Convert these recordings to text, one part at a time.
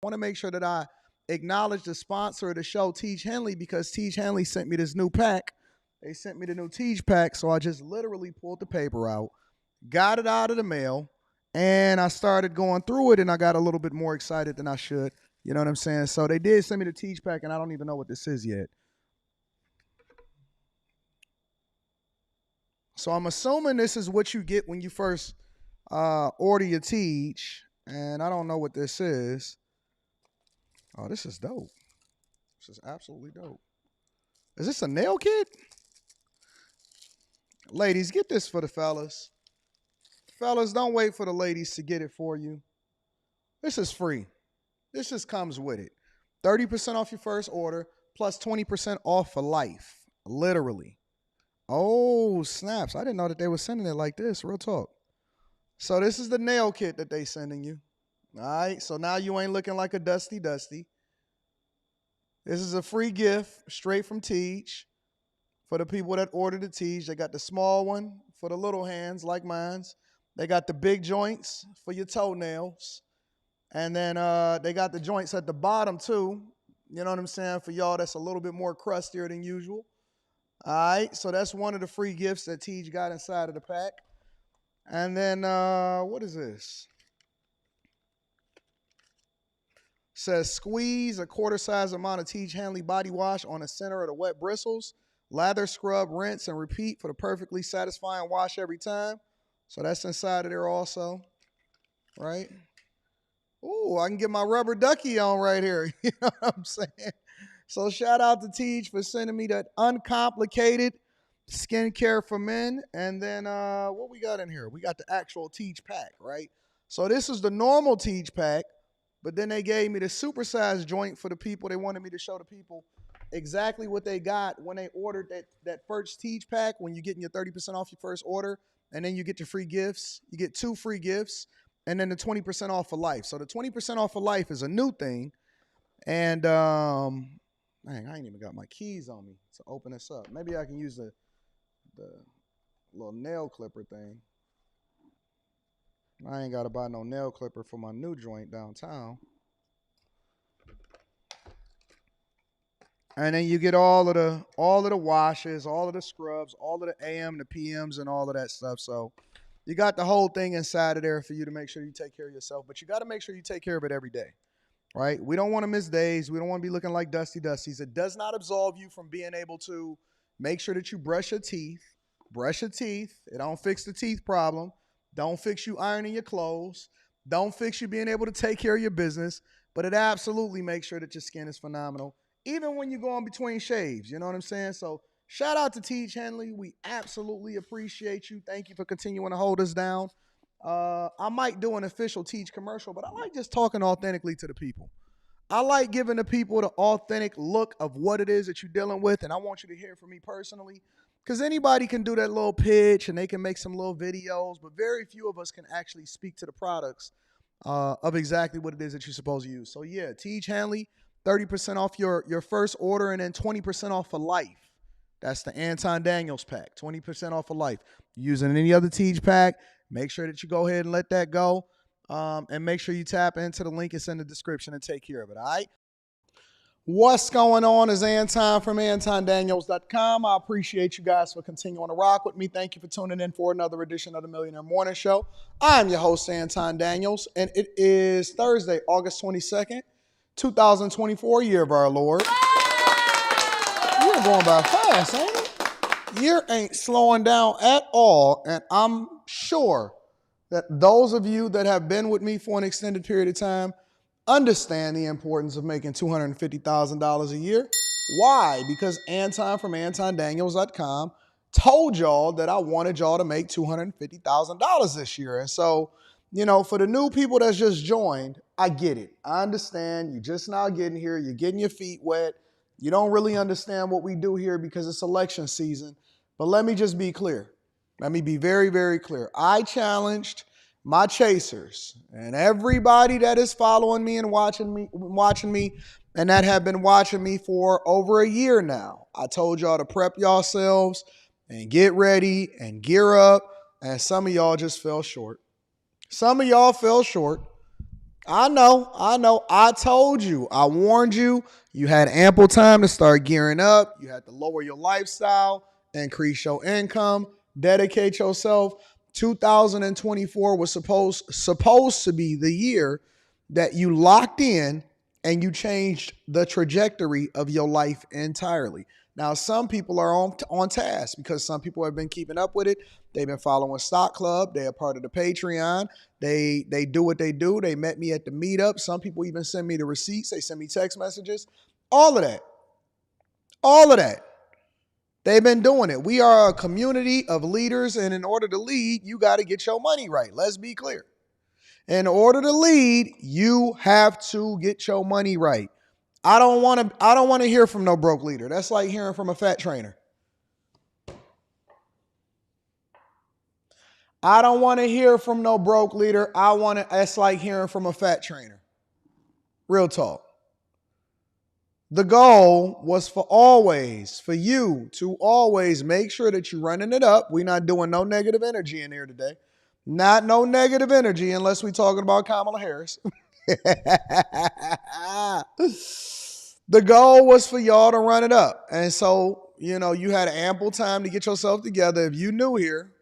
want to make sure that I acknowledge the sponsor of the show, Tiege Hanley, because Tiege Hanley sent me this new pack. They sent me the new Tiege pack, so I just literally pulled the paper out, got it out of the mail, and I started going through it, and I got a little bit more excited than I should. You know what I'm saying? So they did send me the Tiege pack, and I don't even know what this is yet. So I'm assuming this is what you get when you first order your Tiege, and I don't know what this is. Oh, this is dope. This is absolutely dope. Is this a nail kit? Ladies, get this for the fellas. Fellas, don't wait for the ladies to get it for you. This is free. This just comes with it. 30% off your first order, plus 20% off for life. Literally. Oh, snaps. I didn't know that they were sending it like this. Real talk. So this is the nail kit that they sending you. All right. So now you ain't looking like a dusty. This is a free gift straight from Tiege for the people that ordered the Tiege. They got the small one for the little hands like mine's. They got the big joints for your toenails. And then they got the joints at the bottom too. You know what I'm saying? For y'all that's a little bit more crustier than usual. All right. So that's one of the free gifts that Tiege got inside of the pack. And then what is this? Says squeeze a quarter-size amount of Tiege Hanley body wash on the center of the wet bristles. Lather, scrub, rinse, and repeat for the perfectly satisfying wash every time. So that's inside of there also, right? Ooh, I can get my rubber ducky on right here. You know what I'm saying? So shout out to Tiege for sending me that uncomplicated skincare for men. And then what we got in here? We got the actual Tiege pack, right? So this is the normal Tiege pack. But then they gave me the supersized joint for the people. They wanted me to show the people exactly what they got when they ordered that first Tiege pack, when you're getting your 30% off your first order, and then you get your free gifts. You get 2 free gifts, and then the 20% off for life. So the 20% off for life is a new thing. And, dang, I ain't even got my keys on me to open this up. Maybe I can use the little nail clipper thing. I ain't got to buy no nail clipper for my new joint downtown. And then you get all of the washes, all of the scrubs, all of the AM, the PMs, and all of that stuff. So you got the whole thing inside of there for you to make sure you take care of yourself. But you got to make sure you take care of it every day, right? We don't want to miss days. We don't want to be looking like dusties. It does not absolve you from being able to make sure that you brush your teeth. Brush your teeth. It don't fix the teeth problem. Don't fix you ironing your clothes. Don't fix you being able to take care of your business. But it absolutely makes sure that your skin is phenomenal, even when you go in between shaves. You know what I'm saying? So shout out to Tiege Hanley. We absolutely appreciate you. Thank you for continuing to hold us down. I might do an official Tiege commercial, but I like just talking authentically to the people. I like giving the people the authentic look of what it is that you're dealing with, and I want you to hear from me personally. Because anybody can do that little pitch and they can make some little videos, but very few of us can actually speak to the products of exactly what it is that you're supposed to use. So yeah, Tiege Hanley, 30% off your first order and then 20% off for life. That's the Anton Daniels pack, 20% off for life. Using any other Tiege pack, make sure that you go ahead and let that go. And make sure you tap into the link that's in the description and take care of it, all right? What's going on is Anton from AntonDaniels.com. I appreciate you guys for continuing to rock with me. Thank you for tuning in for another edition of the Millionaire Morning Show. I'm your host, Anton Daniels, and it is Thursday, August 22nd, 2024, year of our Lord. You're going by fast, ain't it? Year ain't slowing down at all, and I'm sure that those of you that have been with me for an extended period of time understand the importance of making $250,000 a year. Why? Because Anton from AntonDaniels.com told y'all that I wanted y'all to make $250,000 this year. And so, you know, for the new people that's just joined, I get it. I understand. You're just now getting here. You're getting your feet wet. You don't really understand what we do here because it's election season. But let me just be clear. Let me be very, very clear. I challenged my chasers and everybody that is following me and watching me and that have been watching me for over a year now. I told y'all to prep yourselves and get ready and gear up. And some of y'all just fell short. Some of y'all fell short. I know. I told you. I warned you. You had ample time to start gearing up. You had to lower your lifestyle, increase your income, dedicate yourself. 2024 was supposed to be the year that you locked in and you changed the trajectory of your life entirely. Now, some people are on task because some people have been keeping up with it. They've been following Stock Club. They are part of the Patreon. They do what they do. They met me at the meetup. Some people even send me the receipts. They send me text messages. All of that. All of that. They've been doing it. We are a community of leaders, and in order to lead, you got to get your money right. Let's be clear. In order to lead, you have to get your money right. I don't want to hear from no broke leader. That's like hearing from a fat trainer. I don't want to hear from no broke leader. That's like hearing from a fat trainer. Real talk. The goal was for you to always make sure that you're running it up. We're not doing no negative energy in here today. Not no negative energy unless we're talking about Kamala Harris. The goal was for y'all to run it up. And so, you had ample time to get yourself together. If you new here,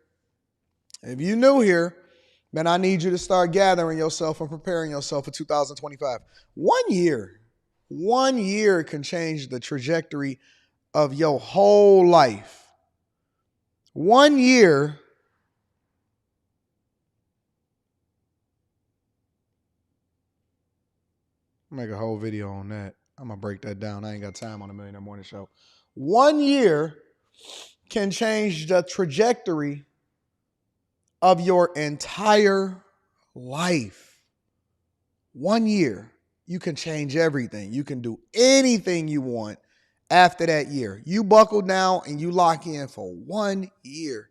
then I need you to start gathering yourself and preparing yourself for 2025. 1 year can change the trajectory of your whole life. 1 year I'll make a whole video on that. I'm going to break that down. I ain't got time on the Millionaire Morning Show. 1 year can change the trajectory of your entire life. 1 year, you can change everything. You can do anything you want after that year. You buckle down and you lock in for 1 year.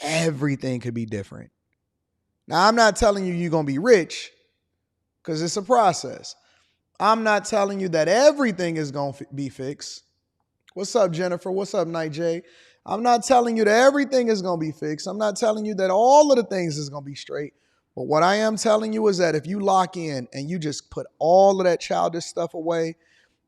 Everything could be different. Now, I'm not telling you you're going to be rich because it's a process. I'm not telling you that everything is going to be fixed. What's up, Jennifer? What's up, Night J? I'm not telling you that everything is going to be fixed. I'm not telling you that all of the things is going to be straight. But what I am telling you is that if you lock in and you just put all of that childish stuff away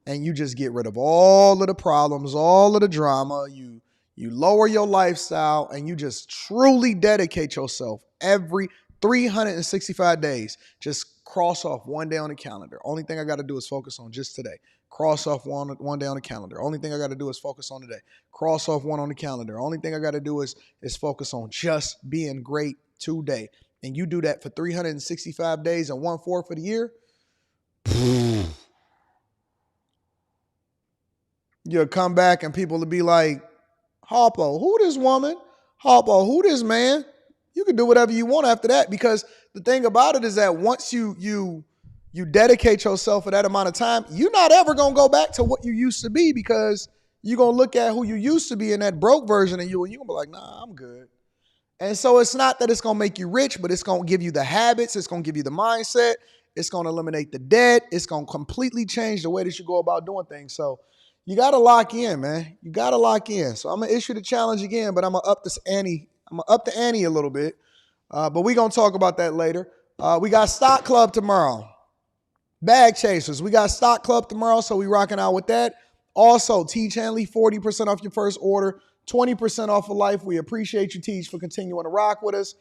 and you just get rid of all of the problems, all of the drama, you lower your lifestyle and you just truly dedicate yourself every 365 days. Just cross off one day on the calendar. Only thing I got to do is focus on just today. Cross off one day on the calendar. Only thing I got to do is focus on today. Cross off one on the calendar. Only thing I got to do is focus on just being great today. And you do that for 365 days and 1/4 of the year, you'll come back and people will be like, Harpo, who this woman? Harpo, who this man? You can do whatever you want after that, because the thing about it is that once you dedicate yourself for that amount of time, you're not ever going to go back to what you used to be, because you're going to look at who you used to be in that broke version of you and you're going to be like, nah, I'm good. And so it's not that it's going to make you rich, but it's going to give you the habits. It's going to give you the mindset. It's going to eliminate the debt. It's going to completely change the way that you go about doing things. So you got to lock in, man. You got to lock in. So I'm going to issue the challenge again, but I'm going to up this ante. I'm going to up the ante a little bit. But we're going to talk about that later. We got Stock Club tomorrow. Bag Chasers. We got Stock Club tomorrow, so we rocking out with that. Also, Tiege Hanley, 40% off your first order, 20% off of life. We appreciate you, Tiege, for continuing to rock with us.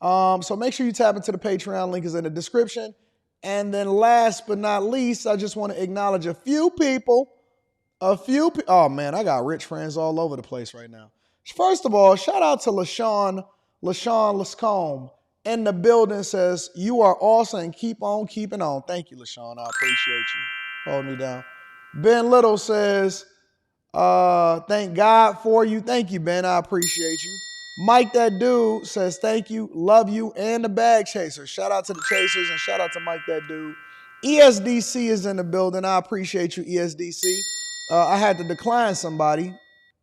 So make sure you tap into the Patreon. Link is in the description. And then last but not least, I just want to acknowledge a few people. Oh, man, I got rich friends all over the place right now. First of all, shout out to LaShawn Lascombe in the building. Says, you are awesome and keep on keeping on. Thank you, LaShawn. I appreciate you. Hold me down. Ben Little says, thank God for you. Thank you, Ben. I appreciate you. Mike, that dude, says thank you, love you, and the Bag Chasers. Shout out to the Chasers and shout out to Mike, that dude. ESDC is in the building. I appreciate you, ESDC. I had to decline somebody.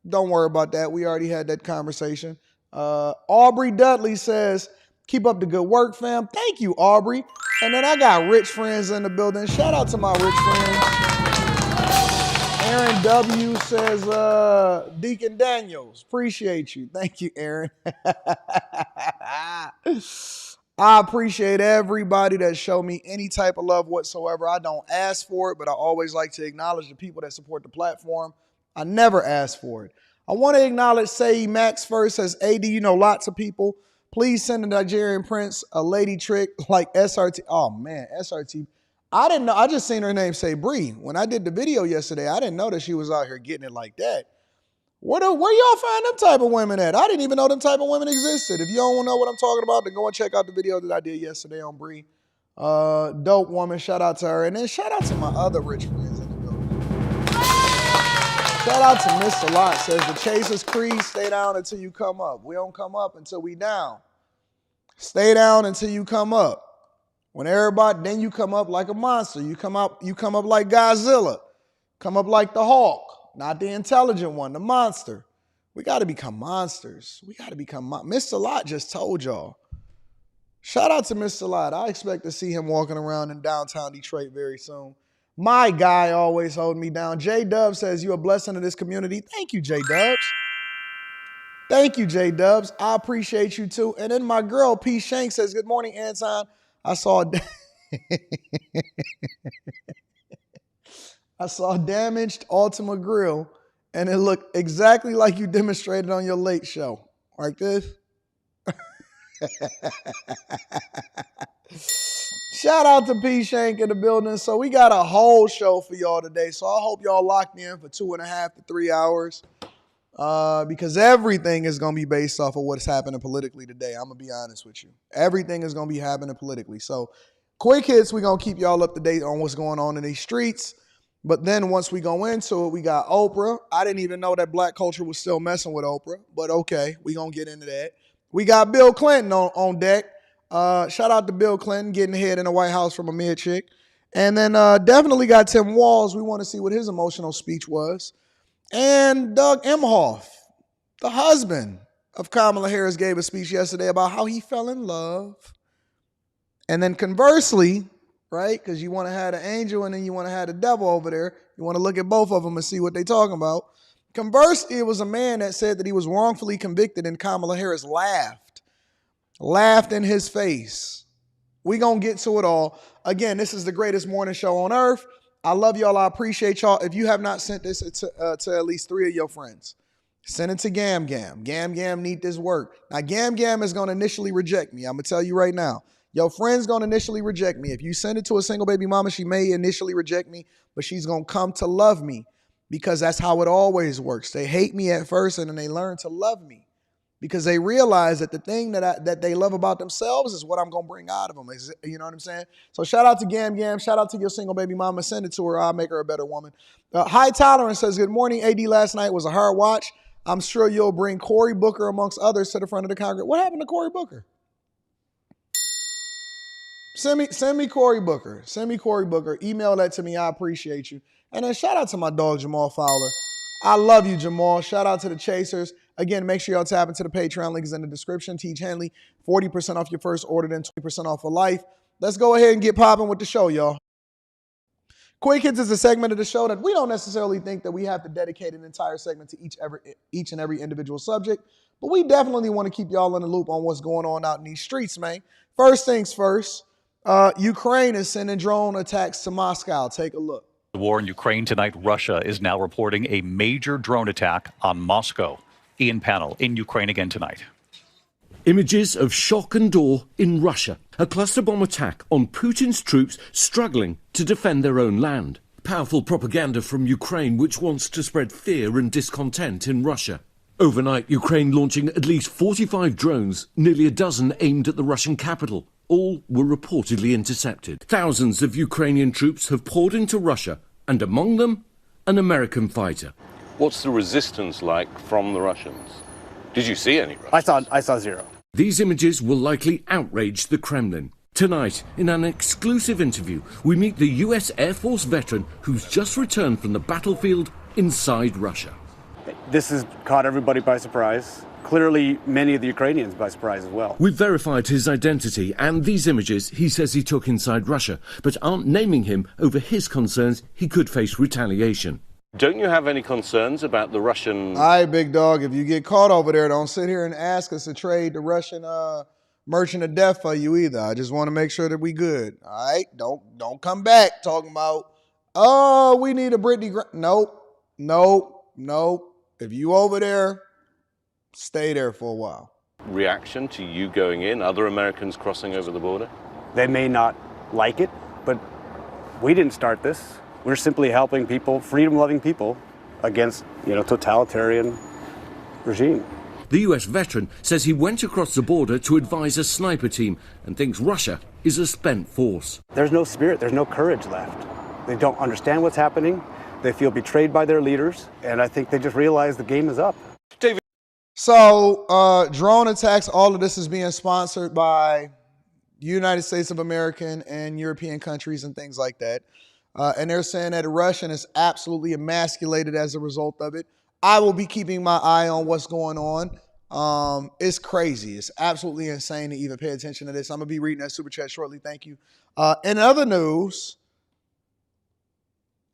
Don't worry about that. We already had that conversation. Aubrey Dudley says, keep up the good work, fam. Thank you, Aubrey. And then I got rich friends in the building. Shout out to my rich friends. Aaron W. says, Deacon Daniels, appreciate you. Thank you, Aaron. I appreciate everybody that showed me any type of love whatsoever. I don't ask for it, but I always like to acknowledge the people that support the platform. I never ask for it. I want to acknowledge Say Max first, says AD, you know lots of people. Please send the Nigerian Prince a lady trick like SRT. Oh man, SRT. I didn't know. I just seen her name say Bree. When I did the video yesterday, I didn't know that she was out here getting it like that. Where y'all find them type of women at? I didn't even know them type of women existed. If you don't know what I'm talking about, then go and check out the video that I did yesterday on Bree. Dope woman. Shout out to her. And then shout out to my other rich friends in the building. Shout out to Mr. Lot. Says the Chasers Creed, stay down until you come up. We don't come up until we down. Stay down until you come up. When everybody, then you come up like a monster. You come up like Godzilla. Come up like the Hulk. Not the intelligent one, the monster. We got to become monsters. We got to become Mr. Lot just told y'all. Shout out to Mr. Lot. I expect to see him walking around in downtown Detroit very soon. My guy always holding me down. J Dubs says, you're a blessing to this community. Thank you, J Dubs. Thank you, J Dubs. I appreciate you too. And then my girl, P. Shank, says, good morning, Anton. I saw damaged Ultima Grill, and it looked exactly like you demonstrated on your late show. Like this. Shout out to P. Shank in the building. So we got a whole show for y'all today. So I hope y'all locked in for 2.5 to 3 hours. Because everything is going to be based off of what's happening politically today. I'm going to be honest with you. Everything is going to be happening politically. So quick hits, we're going to keep y'all up to date on what's going on in these streets. But then once we go into it, we got Oprah. I didn't even know that black culture was still messing with Oprah. But okay, we're going to get into that. We got Bill Clinton on deck. Shout out to Bill Clinton getting ahead in the White House from a mid chick. And then definitely got Tim Walz. We want to see what his emotional speech was. And Doug Emoff, the husband of Kamala Harris, gave a speech yesterday about how he fell in love. And then conversely, right, because you want to have the angel and then you want to have the devil over there. You want to look at both of them and see what they're talking about. Conversely, it was a man that said that he was wrongfully convicted and Kamala Harris laughed in his face. We going to get to it all. Again, this is the greatest morning show on earth. I love y'all. I appreciate y'all. If you have not sent this to at least 3 of your friends, send it to Gam Gam. Gam Gam need this work. Now, Gam Gam is going to initially reject me. I'm going to tell you right now. Your friend's going to initially reject me. If you send it to a single baby mama, she may initially reject me, but she's going to come to love me because that's how it always works. They hate me at first and then they learn to love me because they realize that the thing that they love about themselves is what I'm going to bring out of them. You know what I'm saying? So shout out to Gam Gam. Shout out to your single baby mama. Send it to her. I'll make her a better woman. High Tolerance says, good morning. AD last night was a hard watch. I'm sure you'll bring Cory Booker amongst others to the front of the Congress. What happened to Cory Booker? Send me Cory Booker. Send me Cory Booker. Email that to me. I appreciate you. And then shout out to my dog, Jamal Fowler. I love you, Jamal. Shout out to the Chasers. Again, make sure y'all tap into the Patreon. Link is in the description. Tiege Hanley, 40% off your first order, then 20% off for life. Let's go ahead and get popping with the show, y'all. Quick Hits is a segment of the show that we don't necessarily think that we have to dedicate an entire segment to each and every individual subject, but we definitely want to keep y'all in the loop on what's going on out in these streets, man. First things first, Ukraine is sending drone attacks to Moscow. Take a look. The war in Ukraine tonight, Russia is now reporting a major drone attack on Moscow. Ian Panel in Ukraine again tonight. Images of shock and awe in Russia. A cluster bomb attack on Putin's troops struggling to defend their own land. Powerful propaganda from Ukraine which wants to spread fear and discontent in Russia. Overnight, Ukraine launching at least 45 drones, nearly a dozen aimed at the Russian capital. All were reportedly intercepted. Thousands of Ukrainian troops have poured into Russia, and among them, an American fighter. What's the resistance like from the Russians? Did you see any Russians? I saw zero. These images will likely outrage the Kremlin. Tonight, in an exclusive interview, we meet the US Air Force veteran who's just returned from the battlefield inside Russia. This has caught everybody by surprise. Clearly, many of the Ukrainians by surprise as well. We've verified his identity and these images he says he took inside Russia, but aren't naming him over his concerns he could face retaliation. Don't you have any concerns about the Russian... All right, big dog, if you get caught over there, don't sit here and ask us to trade the merchant of death for you either. I just want to make sure that we good. All right, don't come back talking about, oh, we need a Brittany Grant. Nope. If you over there, stay there for a while. Reaction to you going in, other Americans crossing over the border? They may not like it, but we didn't start this. We're simply helping people, freedom-loving people, against, totalitarian regime. The US veteran says he went across the border to advise a sniper team and thinks Russia is a spent force. There's no spirit, there's no courage left. They don't understand what's happening. They feel betrayed by their leaders, and I think they just realize the game is up. So, drone attacks, all of this is being sponsored by United States of America and European countries and things like that. And they're saying that Russia is absolutely emasculated as a result of it. I will be keeping my eye on what's going on. It's crazy. It's absolutely insane to even pay attention to this. I'm going to be reading that super chat shortly. Thank you. In other news,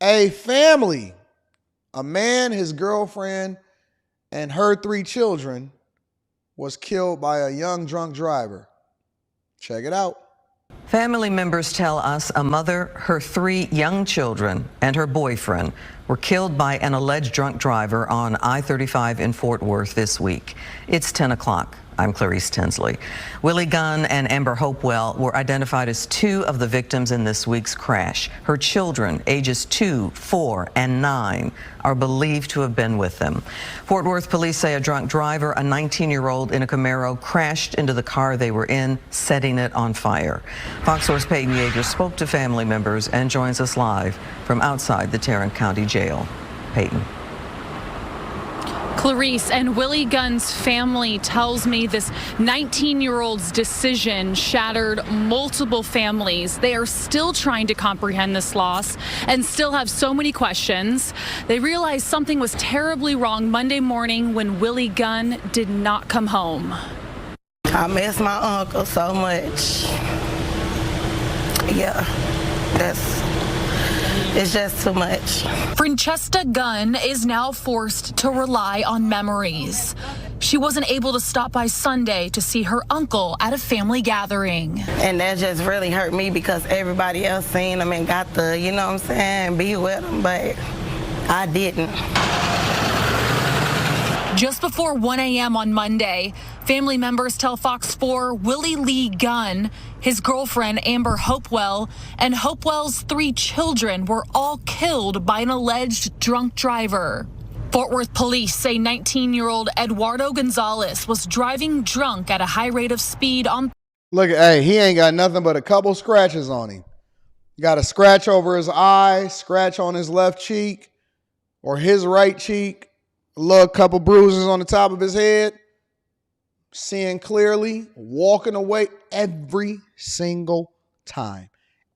a man, his girlfriend, and her 3 children was killed by a young drunk driver. Check it out. Family members tell us a mother, her 3 young children, and her boyfriend were killed by an alleged drunk driver on I-35 in Fort Worth this week. It's 10 o'clock. I'm Clarice Tinsley. Willie Gunn and Amber Hopewell were identified as 2 of the victims in this week's crash. Her children, ages 2, 4, and 9, are believed to have been with them. Fort Worth police say a drunk driver, a 19-year-old in a Camaro, crashed into the car they were in, setting it on fire. Fox Source Peyton Yeager spoke to family members and joins us live from outside the Tarrant County Jail. Peyton. Clarice, and Willie Gunn's family tells me this 19-year-old's decision shattered multiple families. They are still trying to comprehend this loss and still have so many questions. They realized something was terribly wrong Monday morning when Willie Gunn did not come home. I miss my uncle so much. Yeah, it's just too much. Francesca Gunn is now forced to rely on memories. She wasn't able to stop by Sunday to see her uncle at a family gathering. And that just really hurt me because everybody else seen him and got to, be with him, but I didn't. Just before 1 a.m. on Monday, family members tell Fox 4 Willie Lee Gunn, his girlfriend Amber Hopewell, and Hopewell's 3 children were all killed by an alleged drunk driver. Fort Worth police say 19-year-old Eduardo Gonzalez was driving drunk at a high rate of speed on... Look, hey, he ain't got nothing but a couple scratches on him. Got a scratch over his eye, scratch on his left cheek or his right cheek. A couple bruises on the top of his head, seeing clearly, walking away every single time.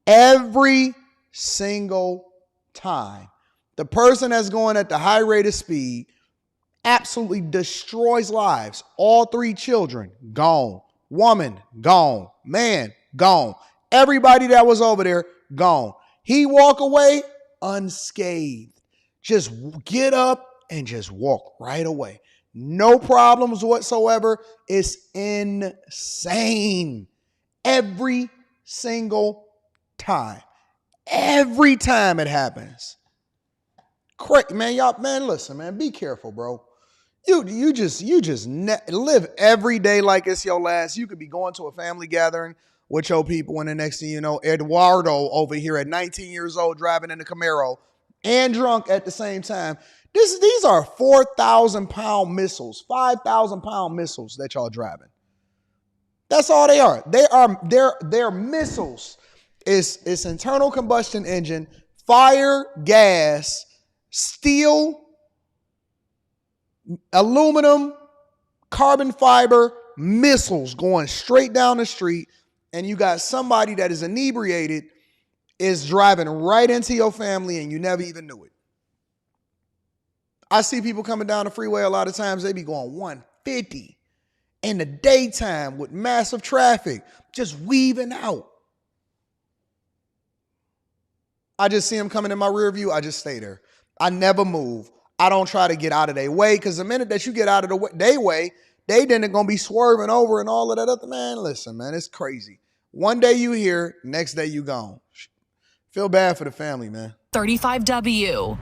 Every single time. The person that's going at the high rate of speed absolutely destroys lives. All 3 children, gone. Woman, gone. Man, gone. Everybody that was over there, gone. He walk away unscathed. Just get up and just walk right away. No problems whatsoever. It's insane. Every single time. Every time it happens. Man, y'all, man, listen, man, be careful, bro. You just live every day like it's your last. You could be going to a family gathering with your people, and the next thing you know, Eduardo over here at 19 years old driving in a Camaro and drunk at the same time. These are 4,000-pound missiles, 5,000-pound missiles that y'all driving. That's all they are. They're missiles. It's internal combustion engine, fire, gas, steel, aluminum, carbon fiber, missiles going straight down the street, and you got somebody that is inebriated is driving right into your family and you never even knew it. I see people coming down the freeway a lot of times, they be going 150 in the daytime with massive traffic, just weaving out. I just see them coming in my rear view, I just stay there. I never move. I don't try to get out of their way, because the minute that you get out of their way, They then gonna be swerving over and all of that other. Man, listen, man, it's crazy. One day you here, next day you gone. Feel bad for the family, man. 35W.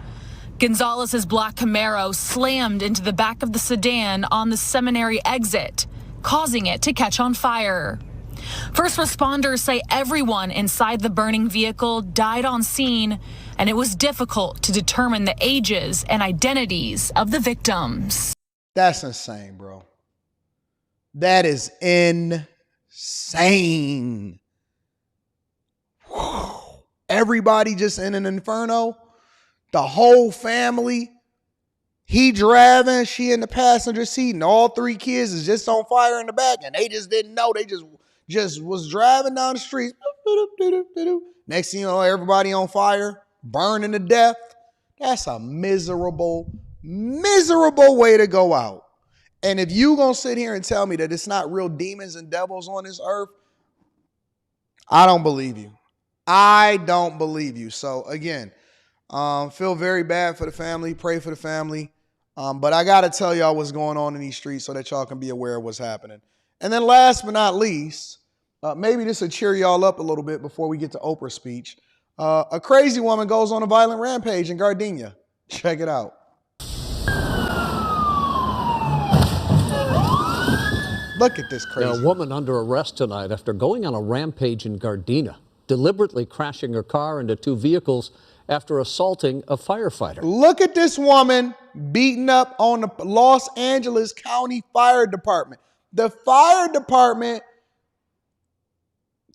Gonzalez's black Camaro slammed into the back of the sedan on the seminary exit, causing it to catch on fire. First responders say everyone inside the burning vehicle died on scene, and it was difficult to determine the ages and identities of the victims. That's insane, bro. That is insane. Whew. Everybody just in an inferno. The whole family. He driving, she in the passenger seat, and all three kids is just on fire in the back, and they just didn't know. They just was driving down the street. Next thing you know, everybody on fire, burning to death. That's a miserable, miserable way to go out. And if you gonna sit here and tell me that it's not real demons and devils on this earth, I don't believe you. I don't believe you. So again, feel very bad for the family. Pray for the family. But I got to tell y'all what's going on in these streets so that y'all can be aware of what's happening. And then last but not least, maybe this will cheer y'all up a little bit before we get to Oprah's speech. A crazy woman goes on a violent rampage in Gardenia. Check it out. Look at this crazy. A woman under arrest tonight after going on a rampage in Gardena, deliberately crashing her car into two vehicles after assaulting a firefighter. Look at this woman beating up on the Los Angeles County Fire Department. The fire department,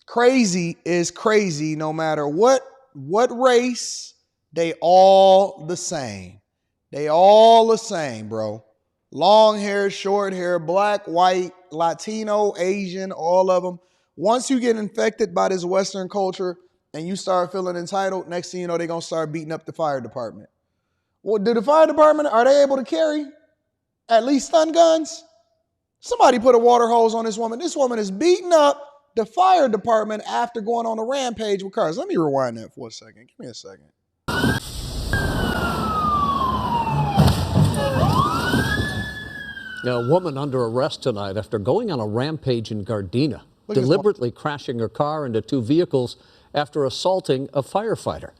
crazy is crazy no matter what race, they all the same. They all the same, bro. Long hair, short hair, black, white, Latino, Asian, all of them. Once you get infected by this Western culture and you start feeling entitled, next thing you know, they're going to start beating up the fire department. Well, do the fire department, are they able to carry at least stun guns? Somebody put a water hose on this woman. This woman is beating up the fire department after going on a rampage with cars. Let me rewind that for a second. Give me a second. A woman under arrest tonight after going on a rampage in Gardena, deliberately crashing her car into two vehicles after assaulting a firefighter.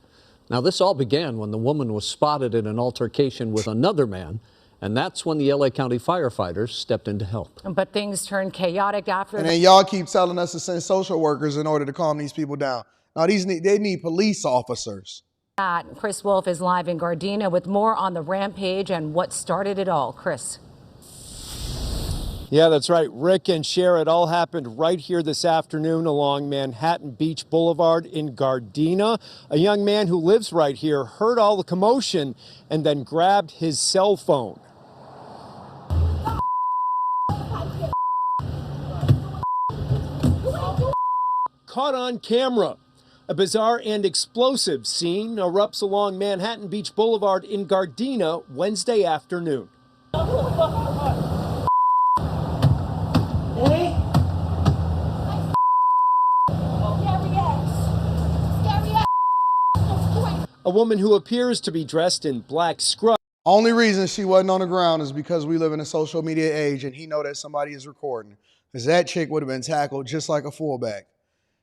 Now, this all began when the woman was spotted in an altercation with another man, and that's when the LA County firefighters stepped in to help. But things turned chaotic after. And then y'all keep telling us to send social workers in order to calm these people down. Now, they need police officers. Chris Wolf is live in Gardena with more on the rampage and what started it all. Chris. Yeah, that's right, Rick and Cher. It all happened right here this afternoon along Manhattan Beach Boulevard in Gardena. A young man who lives right here heard all the commotion and then grabbed his cell phone. Caught on camera. A bizarre and explosive scene erupts along Manhattan Beach Boulevard in Gardena Wednesday afternoon. A woman who appears to be dressed in black scrubs. Only reason she wasn't on the ground is because we live in a social media age and he know that somebody is recording. Because that chick would have been tackled just like a fullback.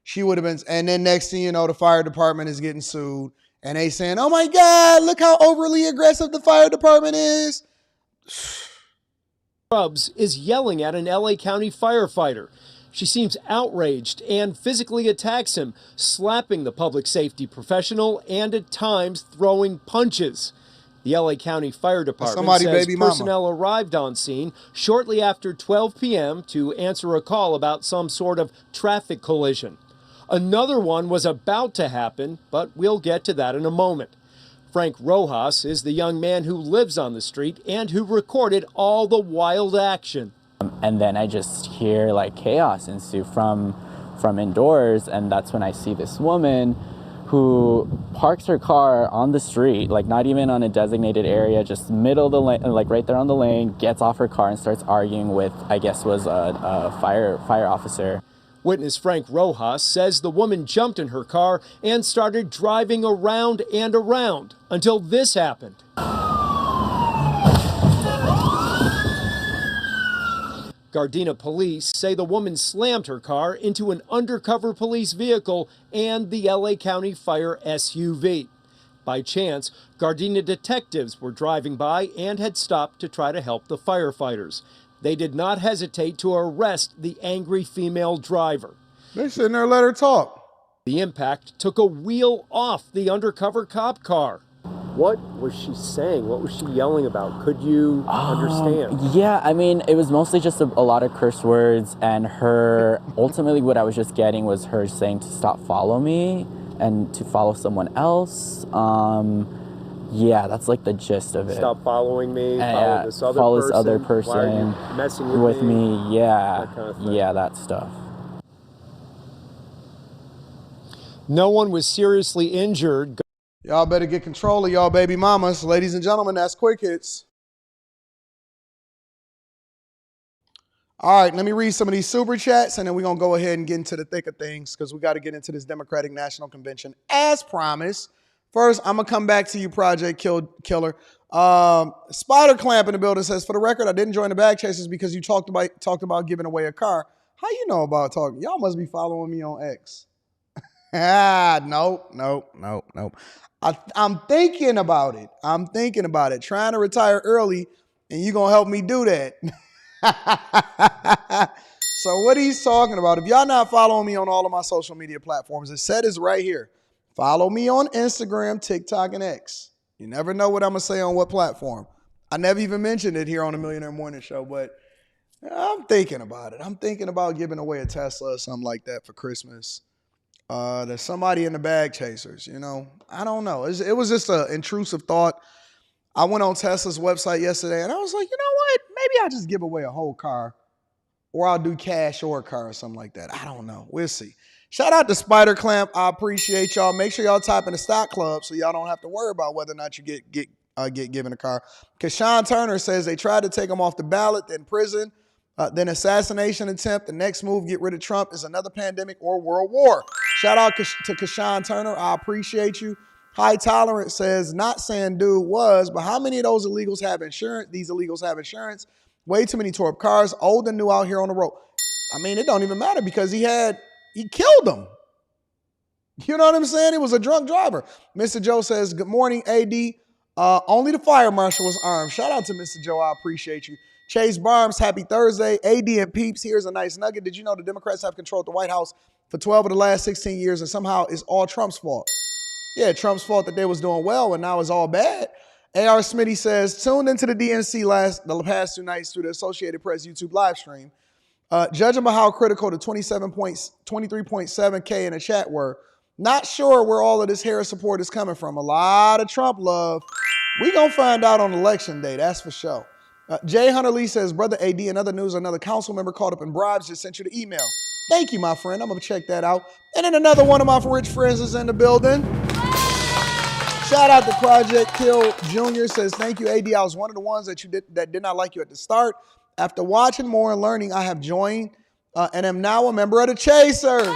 She would have been, and then next thing you know, the fire department is getting sued. And they saying, oh my God, look how overly aggressive the fire department is. Scrubs is yelling at an LA County firefighter. She seems outraged and physically attacks him, slapping the public safety professional and at times throwing punches. The LA County Fire Department says personnel arrived on scene shortly after 12 p.m. to answer a call about some sort of traffic collision. Another one was about to happen, but we'll get to that in a moment. Frank Rojas is the young man who lives on the street and who recorded all the wild action. And then I just hear like chaos ensue from indoors, and that's when I see this woman who parks her car on the street, like not even on a designated area, just middle of the lane, like right there on the lane, gets off her car and starts arguing with, I guess was a fire officer. Witness Frank Rojas says the woman jumped in her car and started driving around and around until this happened. Gardena police say the woman slammed her car into an undercover police vehicle and the LA County Fire SUV. By chance, Gardena detectives were driving by and had stopped to try to help the firefighters. They did not hesitate to arrest the angry female driver. They sitting there, let her talk. The impact took a wheel off the undercover cop car. What was she saying? What was she yelling about? Could you understand? Yeah, I mean, it was mostly just a lot of curse words, and her, ultimately what I was just getting was her saying to stop follow me and to follow someone else. Yeah, that's like the gist of it. Stop following me, follow this other follow person. This other person. Why are you messing with me? Yeah, that kind of thing. Yeah, that stuff. No one was seriously injured. Y'all better get control of y'all baby mamas. Ladies and gentlemen, that's Quick Hits. All right, let me read some of these super chats, and then we're going to go ahead and get into the thick of things because we got to get into this Democratic National Convention as promised. First, I'm going to come back to you, Project Killer. Spider Clamp in the building says, for the record, I didn't join the Bag Chasers because you talked about giving away a car. How you know about talking? Y'all must be following me on X. Nope. I'm thinking about it. Trying to retire early, and you going to help me do that. So what he's talking about, if y'all not following me on all of my social media platforms, it said is right here. Follow me on Instagram, TikTok, and X. You never know what I'm going to say on what platform. I never even mentioned it here on the Millionaire Morning Show, but I'm thinking about it. I'm thinking about giving away a Tesla or something like that for Christmas. There's somebody in the Bag Chasers, you know. I don't know. It was just an intrusive thought. I went on Tesla's website yesterday, and I was like, you know what? Maybe I'll just give away a whole car, or I'll do cash or a car or something like that. I don't know. We'll see. Shout out to Spider Clamp. I appreciate y'all. Make sure y'all type in the stock club so y'all don't have to worry about whether or not you get given a car. Because Sean Turner says they tried to take him off the ballot, then prison, then assassination attempt. The next move, get rid of Trump, is another pandemic or world war. Shout out to Kashawn Turner. I appreciate you. High Tolerance says, not saying dude was, but how many of those illegals have insurance? These illegals have insurance. Way too many tore up cars, old and new out here on the road. I mean, it don't even matter because he killed them. You know what I'm saying? He was a drunk driver. Mr. Joe says, good morning, AD. Only the fire marshal was armed. Shout out to Mr. Joe. I appreciate you. Chase Barnes, happy Thursday. AD and Peeps, here's a nice nugget. Did you know the Democrats have controlled the White House for 12 of the last 16 years, and somehow it's all Trump's fault? Yeah, Trump's fault that they was doing well, and now it's all bad. A.R. Smitty says, tuned into the DNC the past 2 nights through the Associated Press YouTube live stream. Judging by how critical the 23.7K in the chat were, not sure where all of this Harris support is coming from. A lot of Trump love. We gonna find out on election day, that's for sure. Jay Hunter Lee says, brother AD, in other news, another council member caught up in bribes just sent you the email. Thank you, my friend. I'm gonna check that out. And then another one of my rich friends is in the building. Shout out to Project Kill Jr. says, thank you, AD. I was one of the ones that did not like you at the start. After watching more and learning, I have joined and am now a member of the Chasers.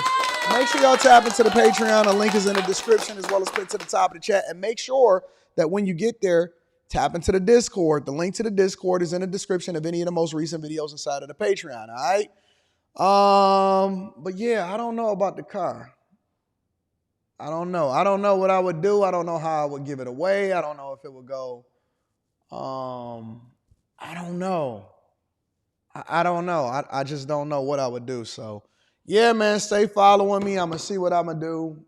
Make sure y'all tap into the Patreon. The link is in the description as well as pinned to the top of the chat. And make sure that when you get there, tap into the Discord. The link to the Discord is in the description of any of the most recent videos inside of the Patreon, all right? But yeah, I don't know about the car. I don't know. I don't know what I would do. I don't know how I would give it away. I don't know if it would go. I don't know. I don't know. I just don't know what I would do. So yeah, man, stay following me. I'm gonna see what I'm gonna do.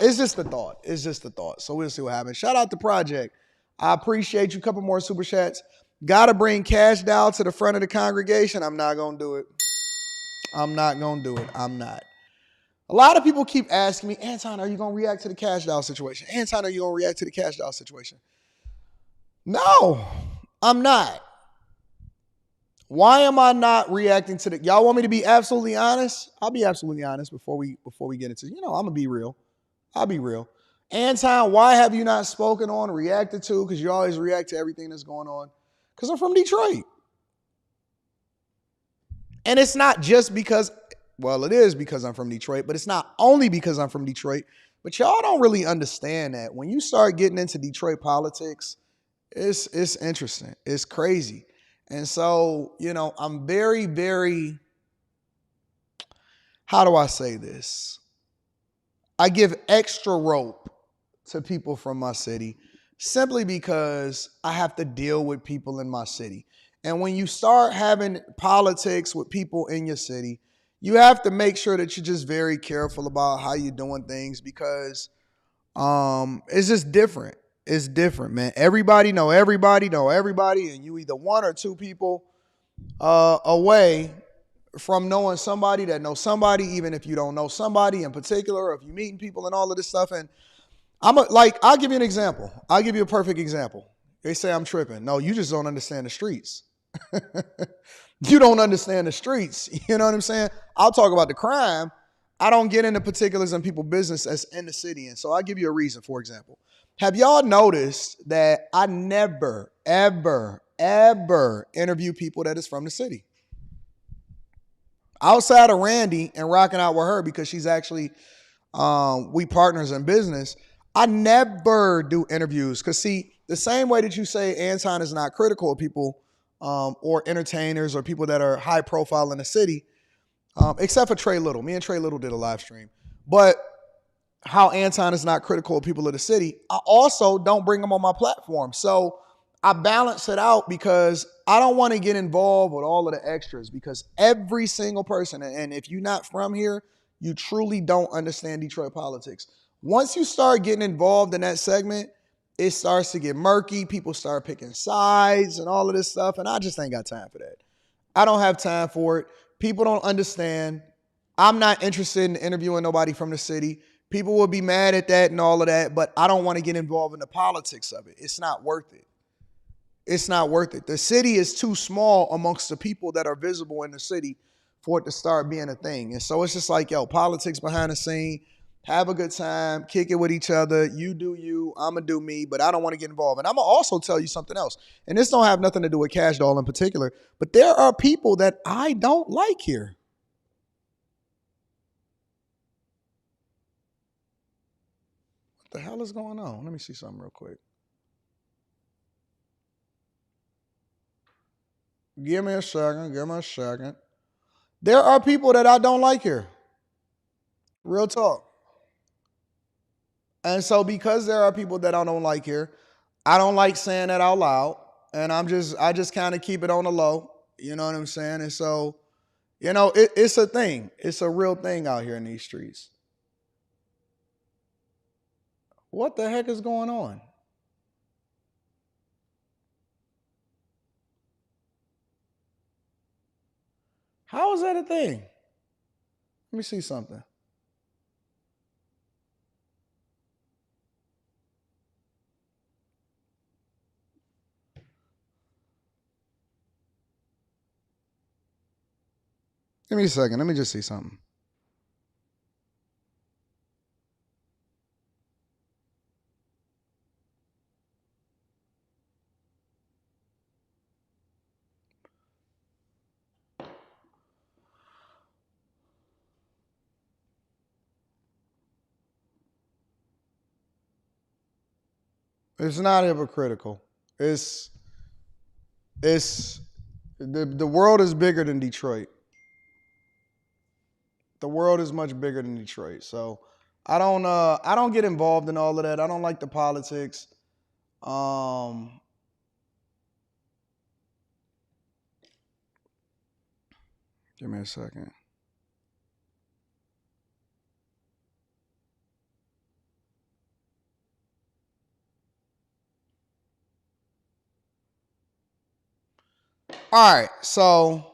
It's just a thought. It's just a thought. So we'll see what happens. Shout out to Project. I appreciate you. Couple more super chats. Gotta bring Cash Doll to the front of the congregation. I'm not gonna do it. I'm not gonna do it. I'm not. A lot of people keep asking me, Anton, are you gonna react to the Cash Doll situation? Anton, are you gonna react to the Cash Doll situation? No, I'm not. Why am I not reacting to the? Y'all want me to be absolutely honest? I'll be absolutely honest before we get into. I'm gonna be real. I'll be real. Anton, why have you not spoken on, reacted to? Because you always react to everything that's going on. Because I'm from Detroit. And it's not just because, well, it is because I'm from Detroit, but it's not only because I'm from Detroit. But y'all don't really understand that. When you start getting into Detroit politics, it's interesting. It's crazy. And so, you know, I'm very, very, how do I say this? I give extra rope to people from my city simply because I have to deal with people in my city. And when you start having politics with people in your city, you have to make sure that you're just very careful about how you're doing things because it's just different. It's different, man. Everybody, and you either one or two people away from knowing somebody that knows somebody, even if you don't know somebody in particular, or if you're meeting people and all of this stuff. And I'll give you an example. I'll give you a perfect example. They say I'm tripping. No, you just don't understand the streets. You don't understand the streets. You know what I'm saying? I'll talk about the crime. I don't get into particulars in people's business that's in the city. And so I'll give you a reason, for example. Have y'all noticed that I never, ever, ever interview people that is from the city? Outside of Randy and rocking out with her because she's actually, we partners in business, I never do interviews. Because see, the same way that you say Anton is not critical of people or entertainers or people that are high profile in the city, except for Trey Little. Me and Trey Little did a live stream. But how Anton is not critical of people of the city, I also don't bring them on my platform. So I balance it out because I don't want to get involved with all of the extras because every single person, and if you're not from here, you truly don't understand Detroit politics. Once you start getting involved in that segment, it starts to get murky. People start picking sides and all of this stuff, and I just ain't got time for that. I don't have time for it. People don't understand. I'm not interested in interviewing nobody from the city. People will be mad at that and all of that, but I don't want to get involved in the politics of it. It's not worth it. It's not worth it. The city is too small amongst the people that are visible in the city for it to start being a thing. And so it's just like, yo, politics behind the scene, have a good time, kick it with each other. You do you, I'm going to do me, but I don't want to get involved. And I'm going to also tell you something else. And this don't have nothing to do with Cash Doll in particular, but there are people that I don't like here. What the hell is going on? Let me see something real quick. Give me a second. There are people that I don't like here. Real talk. And so because there are people that I don't like here, I don't like saying that out loud. And I just kind of keep it on the low. You know what I'm saying? And so, you know, it's a thing. It's a real thing out here in these streets. What the heck is going on? How is that a thing? Let me see something. Give me a second. Let me just see something. It's not hypocritical. It's the world is bigger than Detroit. The world is much bigger than Detroit. So I don't get involved in all of that. I don't like the politics. Give me a second. All right, so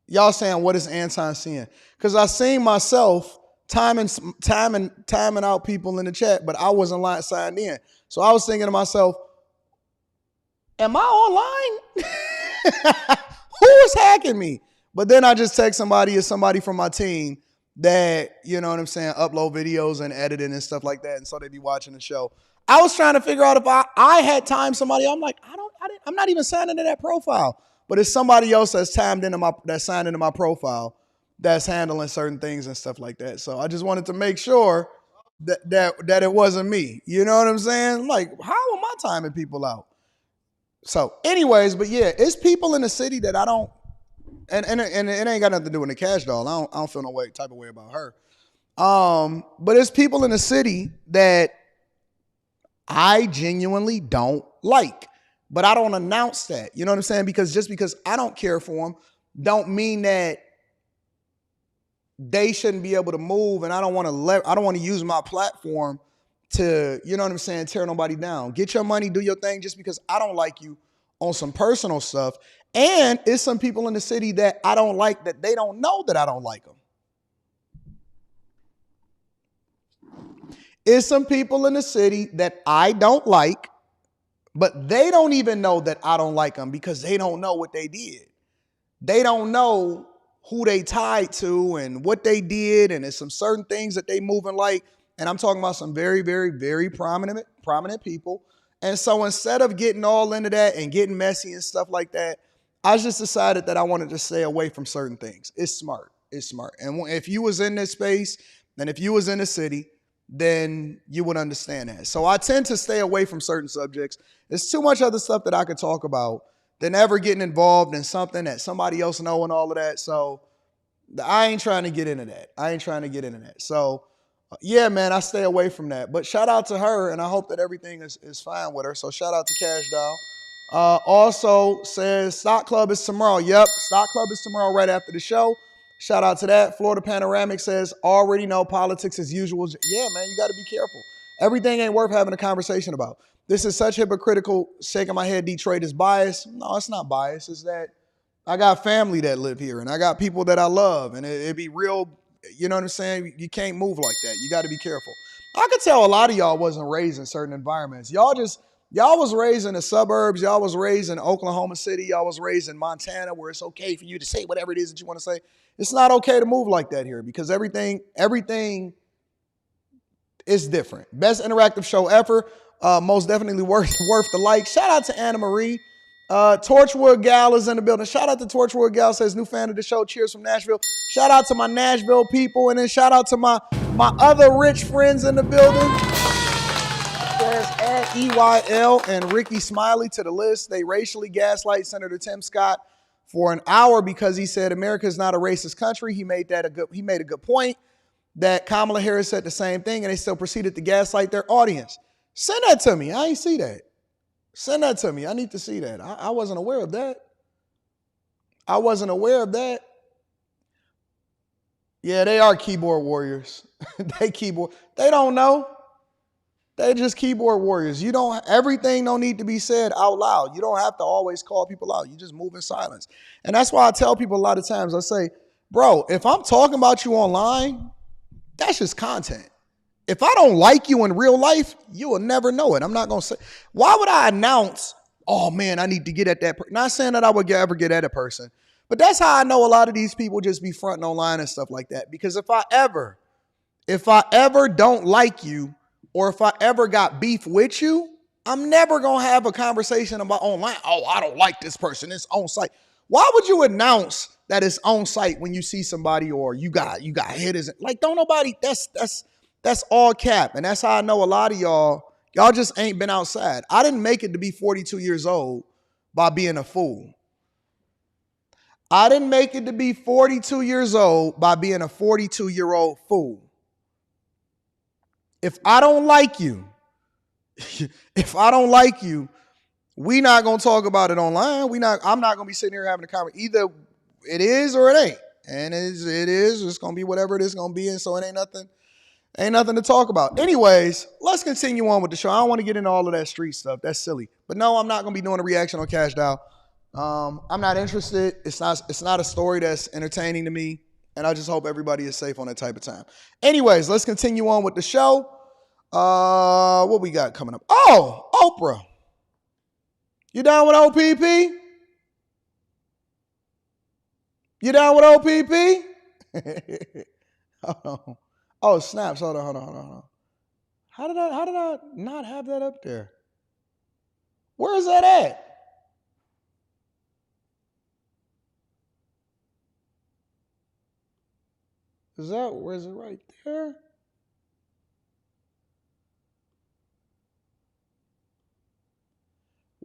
y'all saying what is Anton seeing? Because I seen myself timing out people in the chat, but I wasn't signed in. So I was thinking to myself, am I online? Who is hacking me? But then I just text somebody from my team that, you know what I'm saying, upload videos and editing and stuff like that. And so they be watching the show. I was trying to figure out if I had timed somebody. I'm like, I'm not even signed into that profile. But it's somebody else that's signed into my profile that's handling certain things and stuff like that. So I just wanted to make sure that it wasn't me. You know what I'm saying? Like, how am I timing people out? So, anyways, but yeah, it's people in the city that I don't, and it ain't got nothing to do with the Cash Doll. I don't feel no type of way about her. But it's people in the city that I genuinely don't like, but I don't announce that. You know what I'm saying? Because just because I don't care for them, don't mean that they shouldn't be able to move. And I don't want to use my platform to, you know what I'm saying, tear nobody down. Get your money, do your thing. Just because I don't like you on some personal stuff. And it's some people in the city that I don't like that they don't know that I don't like them. It's some people in the city that I don't like, but they don't even know that I don't like them because they don't know what they did. They don't know who they tied to and what they did, and there's some certain things that they moving like, and I'm talking about some very, very, very prominent people. And so instead of getting all into that and getting messy and stuff like that, I just decided that I wanted to stay away from certain things. It's smart. It's smart. And if you was in this space and if you was in the city, then you would understand that. So I tend to stay away from certain subjects. There's too much other stuff that I could talk about than ever getting involved in something that somebody else know and all of that. So I ain't trying to get into that. So yeah, man, I stay away from that. But shout out to her, and I hope that everything is fine with her. So shout out to Cash Doll. Also says Stock Club is tomorrow. Yep, Stock Club is tomorrow right after the show. Shout out to that. Florida Panoramic says, already know politics as usual. Yeah, man, you got to be careful. Everything ain't worth having a conversation about. This is such hypocritical, shaking my head, Detroit is biased. No, it's not biased. It's that I got family that live here, and I got people that I love, and it'd be real, you know what I'm saying? You can't move like that. You got to be careful. I could tell a lot of y'all wasn't raised in certain environments. Y'all was raised in the suburbs. Y'all was raised in Oklahoma City. Y'all was raised in Montana, where it's okay for you to say whatever it is that you want to say. It's not okay to move like that here because everything is different. Best interactive show ever. Most definitely worth the like. Shout out to Anna Marie. Torchwood Gal is in the building. Shout out to Torchwood Gal, says new fan of the show. Cheers from Nashville. Shout out to my Nashville people, and then shout out to my other rich friends in the building. There's add EYL and Ricky Smiley to the list. They racially gaslight Senator Tim Scott for an hour because he said America is not a racist country. He made a good point that Kamala Harris said the same thing, and they still proceeded to gaslight their audience. Send that to me. I ain't see that. Send that to me. I need to see that. I wasn't aware of that. Yeah, they are keyboard warriors. They don't know. They just keyboard warriors. Everything don't need to be said out loud. You don't have to always call people out. You just move in silence. And that's why I tell people a lot of times, I say, bro, if I'm talking about you online, that's just content. If I don't like you in real life, you will never know it. I'm not going to say, why would I announce, oh man, I need to get at that person? Not saying that I would ever get at a person, but that's how I know a lot of these people just be fronting online and stuff like that. Because if I ever don't like you, or if I ever got beef with you, I'm never going to have a conversation about online. Oh, I don't like this person. It's on site. Why would you announce that it's on site when you see somebody or you got hitters? Like, don't nobody, that's all cap. And that's how I know a lot of y'all just ain't been outside. I didn't make it to be 42 years old by being a fool. I didn't make it to be 42 years old by being a 42-year-old fool. If I don't like you, we not going to talk about it online. I'm not going to be sitting here having a conversation. Either it is or it ain't. And it is. It's going to be whatever it is going to be. And so it ain't nothing to talk about. Anyways, let's continue on with the show. I don't want to get into all of that street stuff. That's silly. But no, I'm not going to be doing a reaction on Cash Doll. I'm not interested. It's not a story that's entertaining to me. And I just hope everybody is safe on that type of time. Anyways, let's continue on with the show. What we got coming up? Oh, Oprah. You down with OPP? You down with OPP? Hold on. Oh, snaps. Hold on. How did I not have that up there? Where is that at? Where is it right there?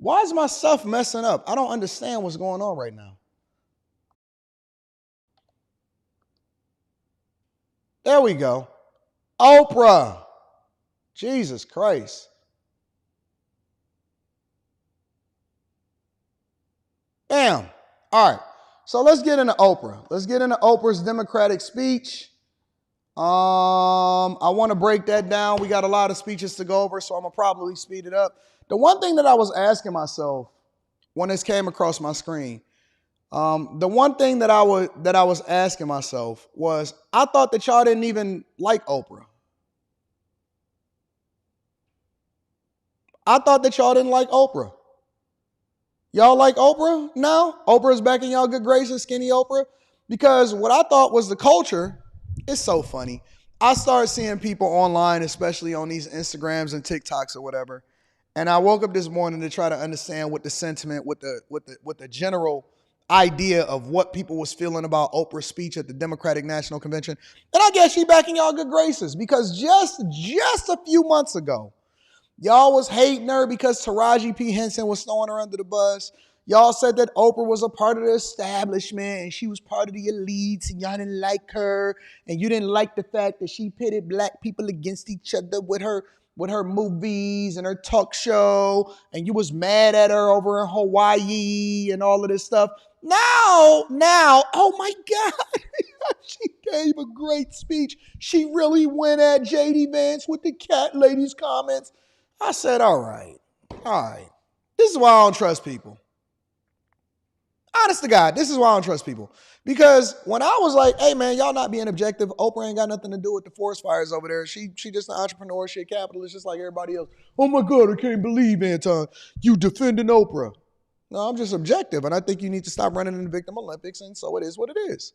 Why is my stuff messing up? I don't understand what's going on right now. There we go. Oprah. Jesus Christ. Bam. All right. So let's get into Oprah. Let's get into Oprah's Democratic speech. I want to break that down. We got a lot of speeches to go over, so I'm going to probably speed it up. The one thing that I was asking myself when this came across my screen, the one thing that I was asking myself was, I thought that y'all didn't even like Oprah. I thought that y'all didn't like Oprah. Y'all like Oprah now? Oprah is back in y'all good graces, skinny Oprah? Because what I thought was the culture, it's so funny. I started seeing people online, especially on these Instagrams and TikToks or whatever. And I woke up this morning to try to understand what the sentiment, what the general idea of what people was feeling about Oprah's speech at the Democratic National Convention. And I guess she back in y'all good graces, because just a few months ago, y'all was hating her because Taraji P. Henson was throwing her under the bus. Y'all said that Oprah was a part of the establishment and she was part of the elites and y'all didn't like her. And you didn't like the fact that she pitted black people against each other with her movies and her talk show. And you was mad at her over in Hawaii and all of this stuff. Now, oh my God, she gave a great speech. She really went at J.D. Vance with the cat lady's comments. I said, all right. This is why I don't trust people. Honest to God, this is why I don't trust people. Because when I was like, hey man, y'all not being objective, Oprah ain't got nothing to do with the forest fires over there. She just an entrepreneur, she a capitalist, just like everybody else. Oh my God, I can't believe, Anton, you defending Oprah. No, I'm just objective, and I think you need to stop running in the victim Olympics, and so it is what it is.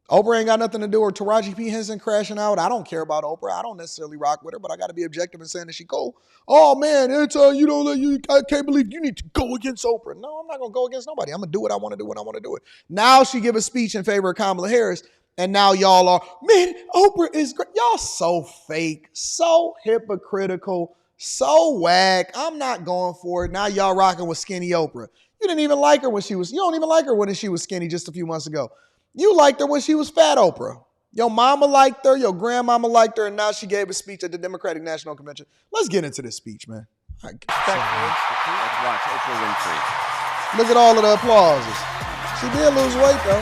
Oprah ain't got nothing to do with Taraji P. Henson crashing out. I don't care about Oprah. I don't necessarily rock with her, but I got to be objective in saying that she cool. Oh man, Anton, I can't believe you need to go against Oprah. No, I'm not gonna go against nobody. I'm gonna do what I want to do when I want to do it. Now she give a speech in favor of Kamala Harris, and now y'all are, man, Oprah is great. Y'all so fake, so hypocritical, so whack. I'm not going for it. Now y'all rocking with skinny Oprah. You didn't even like her when you don't even like her when she was skinny just a few months ago. You liked her when she was fat Oprah. Your mama liked her, your grandmama liked her, and now she gave a speech at the Democratic National Convention. Let's get into this speech, man. Let's watch Oprah Winfrey. Look at all of the applauses. She did lose weight, though.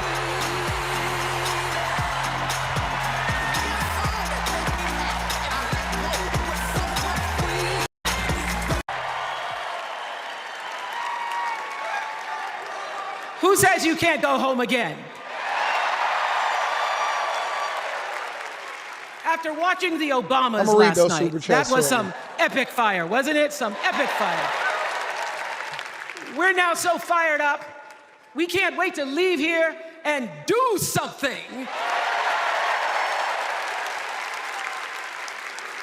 Who says you can't go home again? After watching the Obamas last night, that was some epic fire, wasn't it? Some epic fire. We're now so fired up, we can't wait to leave here and do something.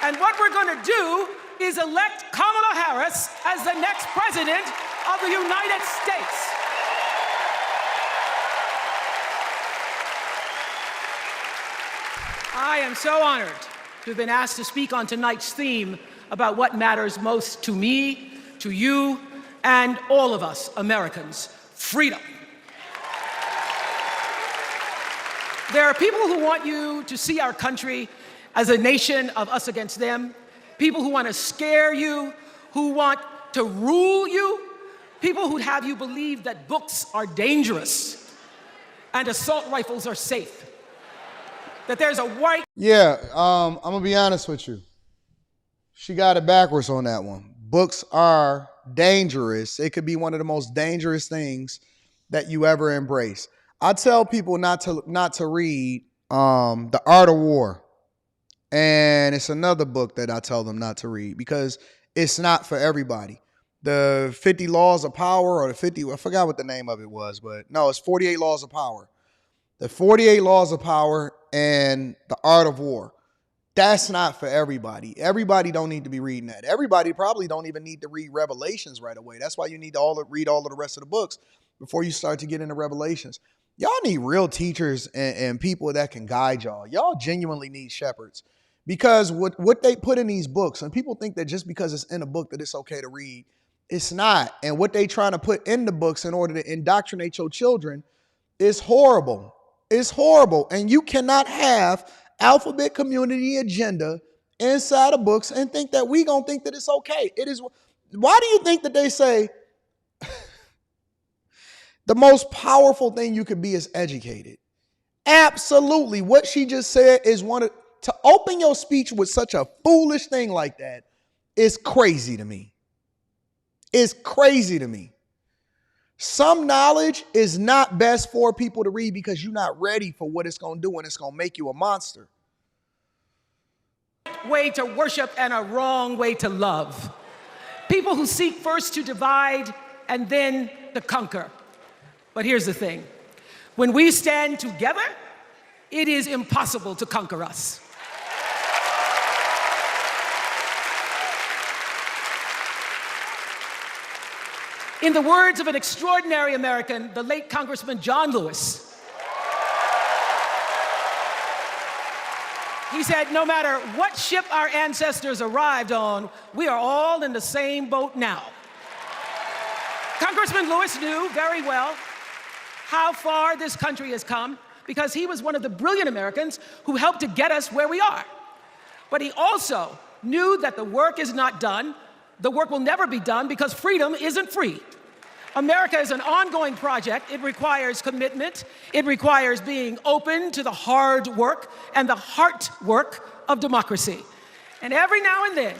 And what we're going to do is elect Kamala Harris as the next president of the United States. I am so honored to have been asked to speak on tonight's theme about what matters most to me, to you, and all of us Americans: freedom. There are people who want you to see our country as a nation of us against them, people who want to scare you, who want to rule you, people who have you believe that books are dangerous and assault rifles are safe. That there's a white... Yeah, I'm going to be honest with you. She got it backwards on that one. Books are dangerous. It could be one of the most dangerous things that you ever embrace. I tell people not to read The Art of War. And it's another book that I tell them not to read because it's not for everybody. The 50 Laws of Power, or the 50, I forgot what the name of it was, but no, it's 48 Laws of Power. The 48 Laws of Power and The Art of War. That's not for everybody. Everybody don't need to be reading that. Everybody probably don't even need to read Revelations right away. That's why you need to read all of the rest of the books before you start to get into Revelations. Y'all need real teachers and people that can guide y'all. Y'all genuinely need shepherds. Because what they put in these books, and people think that just because it's in a book that it's okay to read, It's not. And what they trying to put in the books in order to indoctrinate your children is horrible. It's horrible. And you cannot have alphabet community agenda inside of books and think that we gonna think that it's okay. It is. Why do you think that they say the most powerful thing you can be is educated? Absolutely. What she just said is to open your speech with such a foolish thing like that is crazy to me. It's crazy to me. Some knowledge is not best for people to read because you're not ready for what it's going to do, and it's going to make you a monster. Way to worship and a wrong way to love. People who seek first to divide and then to conquer. But here's the thing. When we stand together, it is impossible to conquer us. In the words of an extraordinary American, the late Congressman John Lewis, he said, no matter what ship our ancestors arrived on, we are all in the same boat now. Congressman Lewis knew very well how far this country has come because he was one of the brilliant Americans who helped to get us where we are. But he also knew that the work is not done. The work will never be done because freedom isn't free. America is an ongoing project. It requires commitment. It requires being open to the hard work and the heart work of democracy. And every now and then,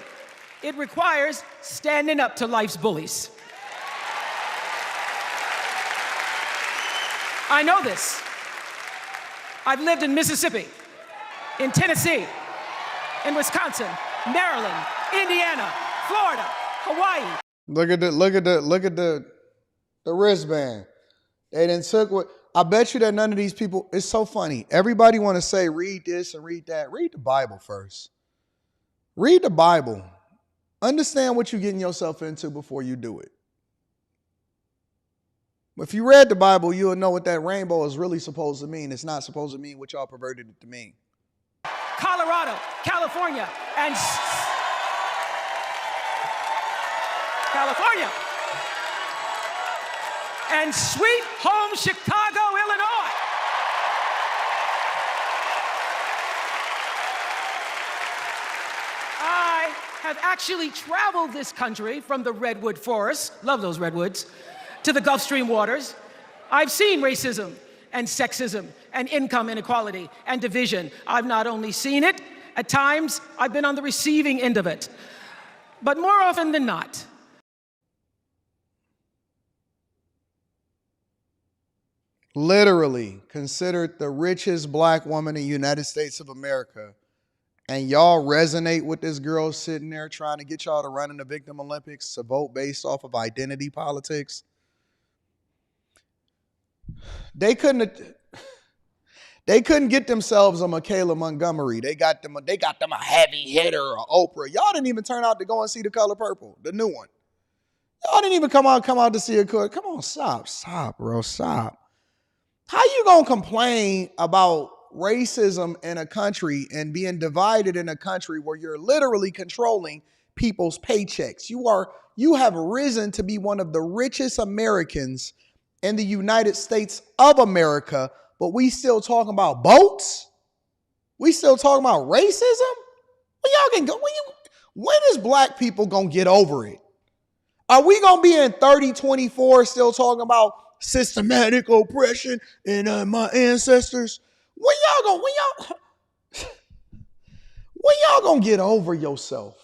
it requires standing up to life's bullies. I know this. I've lived in Mississippi, in Tennessee, in Wisconsin, Maryland, Indiana, Florida, Hawaii. Look at the wristband. They didn't took what. I bet you that none of these people. It's so funny. Everybody want to say read this and read that. Read the Bible first. Read the Bible. Understand what you're getting yourself into before you do it. If you read the Bible, you'll know what that rainbow is really supposed to mean. It's not supposed to mean what y'all perverted it to mean. Colorado, California, and California. And sweet home Chicago, Illinois. I have actually traveled this country from the redwood forest, love those redwoods, to the Gulf Stream waters. I've seen racism and sexism and income inequality and division. I've not only seen it, at times I've been on the receiving end of it. But more often than not, literally considered the richest black woman in the United States of America, and y'all resonate with this girl sitting there trying to get y'all to run in the Victim Olympics to vote based off of identity politics. They couldn't get themselves a Michaela Montgomery. They got them a heavy hitter, a Oprah. Y'all didn't even turn out to go and see The Color Purple, the new one. Y'all didn't even come out to see it. Come on, stop, bro, stop. How you gonna complain about racism in a country and being divided in a country where you're literally controlling people's paychecks? You have risen to be one of the richest Americans in the United States of America, but we still talking about boats? We still talking about racism? When y'all can go? When is black people gonna get over it? Are we gonna be in 3024 still talking about systematic oppression and my ancestors? When y'all gonna get over yourself?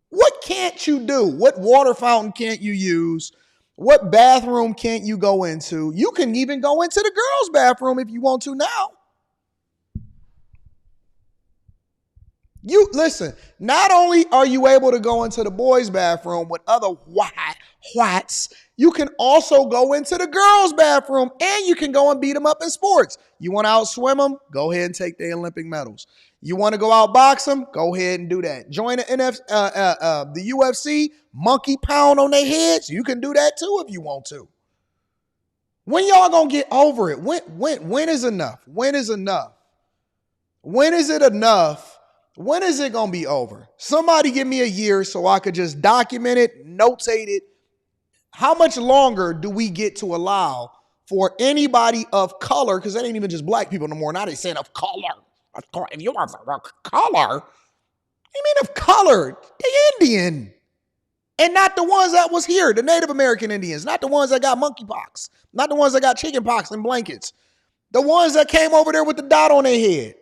What can't you do? What water fountain can't you use? What bathroom can't you go into? You can even go into the girls' bathroom if you want to now. You listen, not only are you able to go into the boys' bathroom with other whites, you can also go into the girls' bathroom and you can go and beat them up in sports. You want to outswim them? Go ahead and take the Olympic medals. You want to go outbox them? Go ahead and do that. Join the UFC, monkey pound on their heads. You can do that too if you want to. When y'all gonna get over it? When is enough? When is enough? When is it enough When is it going to be over? Somebody give me a year so I could just document it, notate it. How much longer do we get to allow for anybody of color, because that ain't even just black people no more. Now they saying of color. If you are of color, you mean of color? The Indian. And not the ones that was here, the Native American Indians, not the ones that got monkeypox, not the ones that got chickenpox and blankets, the ones that came over there with the dot on their head.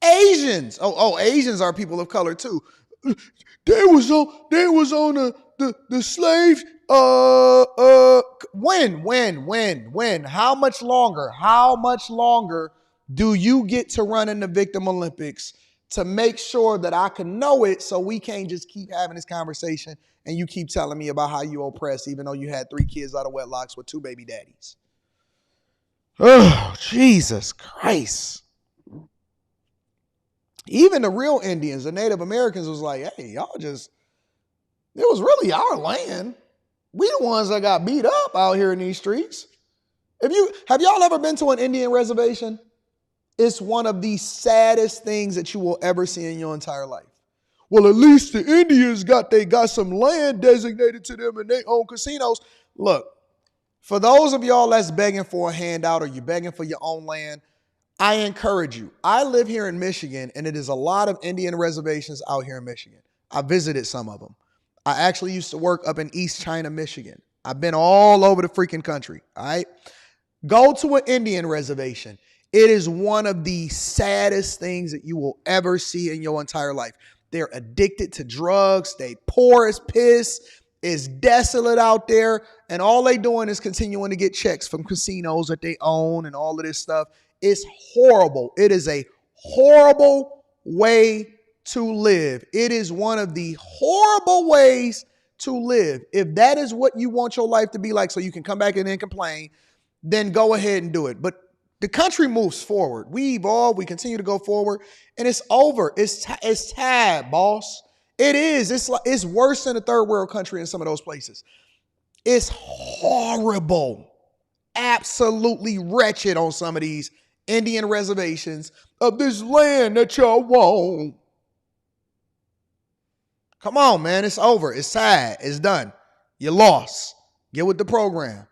Asians. Oh, Asians are people of color too. They was on the slaves. When? How much longer? How much longer do you get to run in the Victim Olympics to make sure that I can know it, so we can't just keep having this conversation and you keep telling me about how you oppressed, even though you had 3 kids out of wedlocks with 2 baby daddies? Oh, Jesus Christ. Even the real Indians, the Native Americans, was like, hey, y'all just, it was really our land. We the ones that got beat up out here in these streets. Have y'all ever been to an Indian reservation? It's one of the saddest things that you will ever see in your entire life. Well, at least the Indians got some land designated to them and they own casinos. Look, for those of y'all that's begging for a handout or you're begging for your own land, I encourage you. I live here in Michigan, and it is a lot of Indian reservations out here in Michigan. I visited some of them. I actually used to work up in East China, Michigan. I've been all over the freaking country, all right? Go to an Indian reservation. It is one of the saddest things that you will ever see in your entire life. They're addicted to drugs. They poor as piss. It's desolate out there, and all they doing is continuing to get checks from casinos that they own and all of this stuff. It's horrible. It is a horrible way to live. It is one of the horrible ways to live. If that is what you want your life to be like so you can come back in and complain, then go ahead and do it. But the country moves forward. We evolve. We continue to go forward. And it's over. It's tad, boss. It is. It's worse than a third world country in some of those places. It's horrible. Absolutely wretched on some of these Indian reservations of this land that y'all want. Come on, man. It's over. It's sad. It's done. You lost. Get with the program.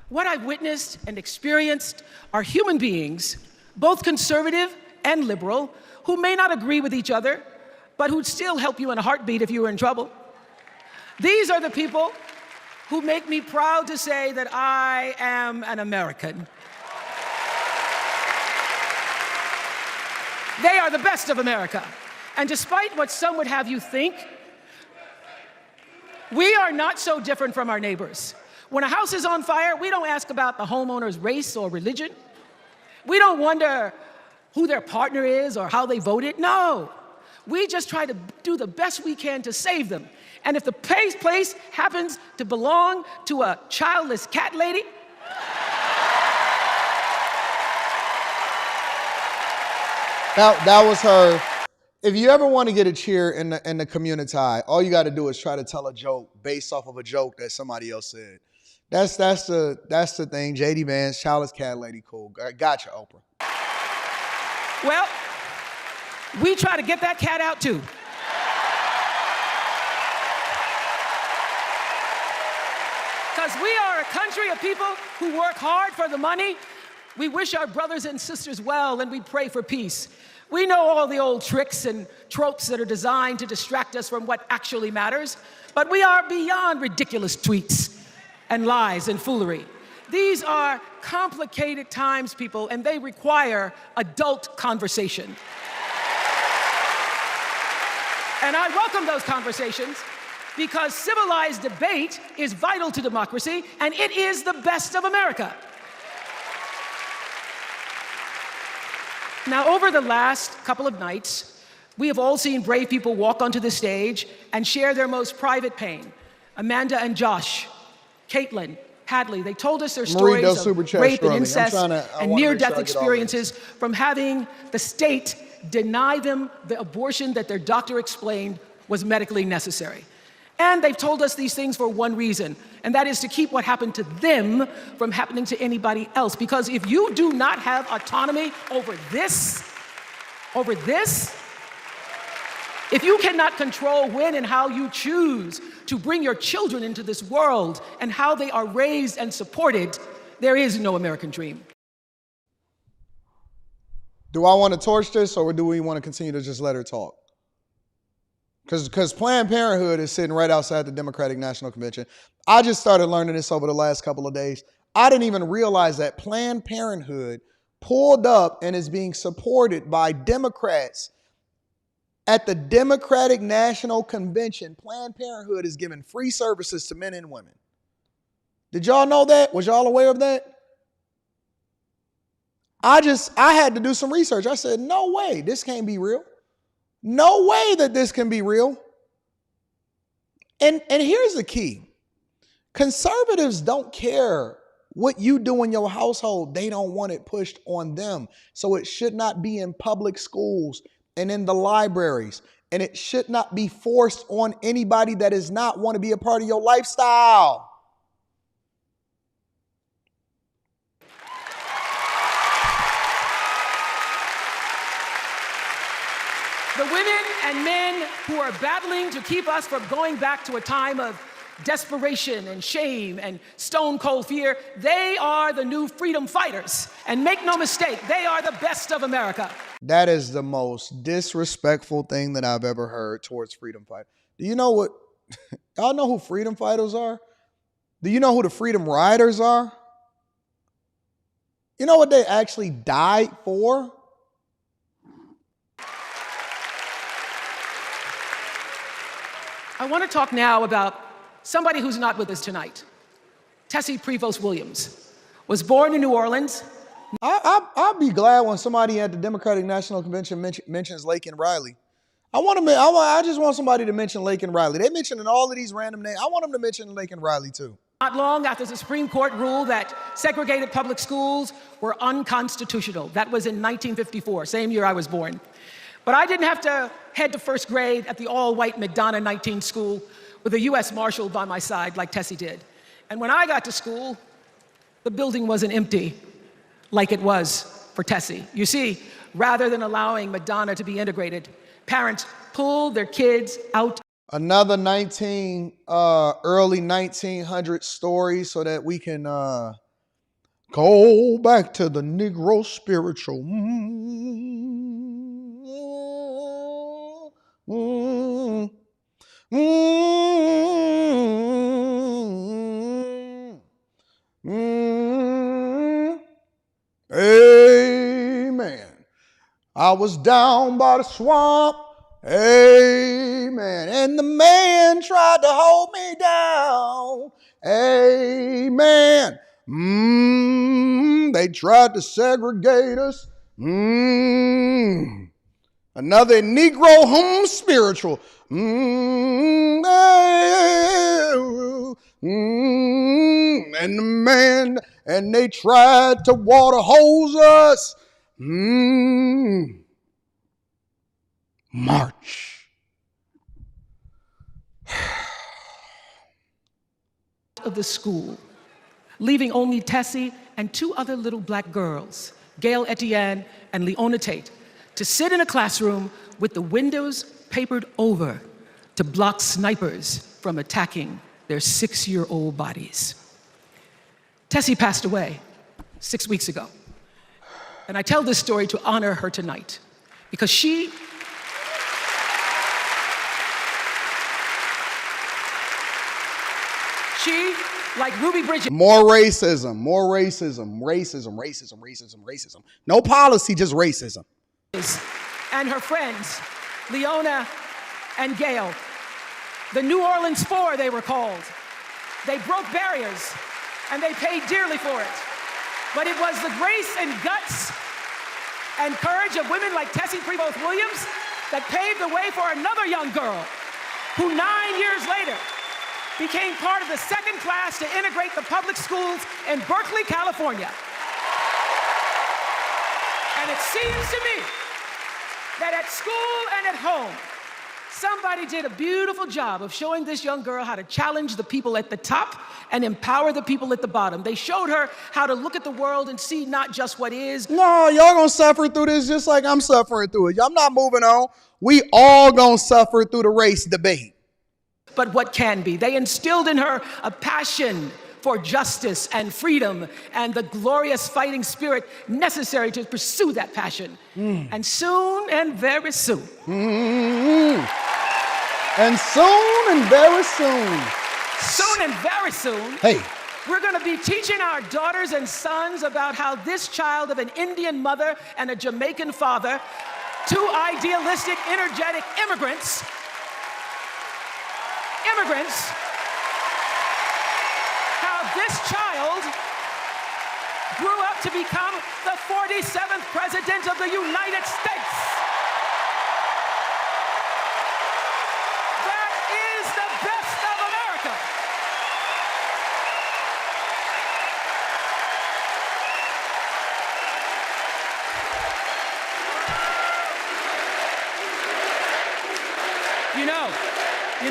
What I've witnessed and experienced are human beings, both conservative and liberal, who may not agree with each other, but who'd still help you in a heartbeat if you were in trouble. These are the people who make me proud to say that I am an American. They are the best of America. And despite what some would have you think, we are not so different from our neighbors. When a house is on fire, we don't ask about the homeowner's race or religion. We don't wonder who their partner is or how they voted. No, we just try to do the best we can to save them. And if the place happens to belong to a childless cat lady, that was her. If you ever want to get a cheer in the community, all you got to do is try to tell a joke based off of a joke that somebody else said. That's the thing. JD Vance, childless cat lady, cool. Gotcha, Oprah. Well, we try to get that cat out too. Because we are a country of people who work hard for the money. We wish our brothers and sisters well, and we pray for peace. We know all the old tricks and tropes that are designed to distract us from what actually matters, but we are beyond ridiculous tweets and lies and foolery. These are complicated times, people, and they require adult conversation. And I welcome those conversations because civilized debate is vital to democracy, and it is the best of America. Now, over the last couple of nights, we have all seen brave people walk onto the stage and share their most private pain. Amanda and Josh, Caitlin, Hadley, they told us their stories of rape and incest and near-death experiences from having the state deny them the abortion that their doctor explained was medically necessary. And they've told us these things for one reason, and that is to keep what happened to them from happening to anybody else. Because if you do not have autonomy over this, if you cannot control when and how you choose to bring your children into this world and how they are raised and supported, there is no American dream. Do I want to torch this, or do we want to continue to just let her talk? Because Planned Parenthood is sitting right outside the Democratic National Convention. I just started learning this over the last couple of days. I didn't even realize that Planned Parenthood pulled up and is being supported by Democrats at the Democratic National Convention. Planned Parenthood is giving free services to men and women. Did y'all know that? Was y'all aware of that? I had to do some research. I said, no way, this can't be real. No way that this can be real. And here's the key. Conservatives don't care what you do in your household. They don't want it pushed on them. So it should not be in public schools and in the libraries. And it should not be forced on anybody that does not want to be a part of your lifestyle. The women and men who are battling to keep us from going back to a time of desperation and shame and stone cold fear, they are the new freedom fighters. And make no mistake, they are the best of America. That is the most disrespectful thing that I've ever heard towards freedom fighters. Do you know what? Y'all know who freedom fighters are? Do you know who the freedom riders are? You know what they actually died for? I want to talk now about somebody who's not with us tonight. Tessie Prevost Williams was born in New Orleans. I'll be glad when somebody at the Democratic National Convention mentions Laken Riley. I just want somebody to mention Laken Riley. They mentioning all of these random names. I want them to mention Laken Riley too. Not long after the Supreme Court ruled that segregated public schools were unconstitutional. That was in 1954, same year I was born. But I didn't have to head to first grade at the all-white McDonough 19 school with a U.S. Marshal by my side like Tessie did. And when I got to school, the building wasn't empty like it was for Tessie. You see, rather than allowing McDonough to be integrated, parents pulled their kids out. Another early 1900s story so that we can go back to the Negro spiritual. Amen. I was down by the swamp. Amen. And the man tried to hold me down. Amen. They tried to segregate us. Another Negro spiritual. And the man, and they tried to water hose us. March. Of the school, leaving only Tessie and two other little black girls, Gail Etienne and Leona Tate, to sit in a classroom with the windows papered over to block snipers from attacking their 6-year-old bodies. Tessie passed away 6 weeks ago. And I tell this story to honor her tonight because she like Ruby Bridges. More racism. No policy, just racism. And her friends, Leona and Gail. The New Orleans Four, they were called. They broke barriers, and they paid dearly for it. But it was the grace and guts and courage of women like Tessie Prevost Williams that paved the way for another young girl who 9 years later became part of the second class to integrate the public schools in Berkeley, California. And it seems to me that at school and at home, Somebody did a beautiful job of showing this young girl how to challenge the people at the top and empower the people at the bottom. They showed her how to look at the world and see not just what is. No, y'all gonna suffer through this just like I'm suffering through it. I'm not moving on. We all gonna suffer through the race debate. But what can be. They instilled in her a passion for justice and freedom and the glorious fighting spirit necessary to pursue that passion. And soon and very soon. And soon and very soon. Soon and very soon. Hey. We're going to be teaching our daughters and sons about how this child of an Indian mother and a Jamaican father, two idealistic, energetic immigrants, how this child grew up to become the 47th president of the United States. That is the best of America. You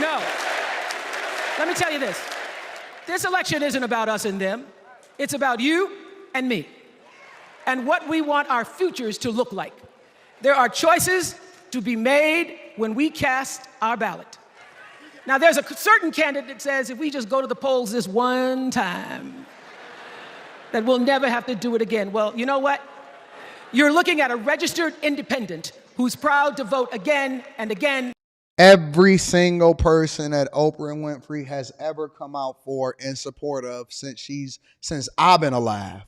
know, let me tell you this. This election isn't about us and them. It's about you and me and what we want our futures to look like. There are choices to be made when we cast our ballot. Now, there's a certain candidate that says if we just go to the polls this one time, that we'll never have to do it again. Well, you know what? You're looking at a registered independent who's proud to vote again and again. Every single person that Oprah Winfrey has ever come out for in support of since I've been alive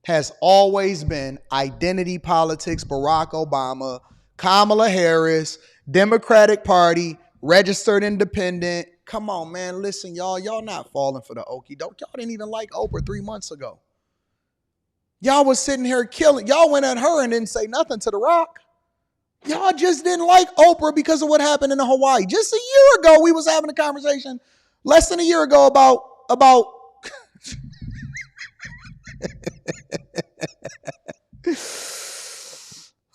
has always been identity politics, Barack Obama, Kamala Harris, Democratic Party, registered independent. Come on, man. Listen, y'all not falling for the okie doke. Y'all didn't even like Oprah 3 months ago. Y'all was sitting here killing. Y'all went at her and didn't say nothing to The Rock. Y'all just didn't like Oprah because of what happened in Hawaii. Just a year ago, we was having a conversation, less than a year ago, about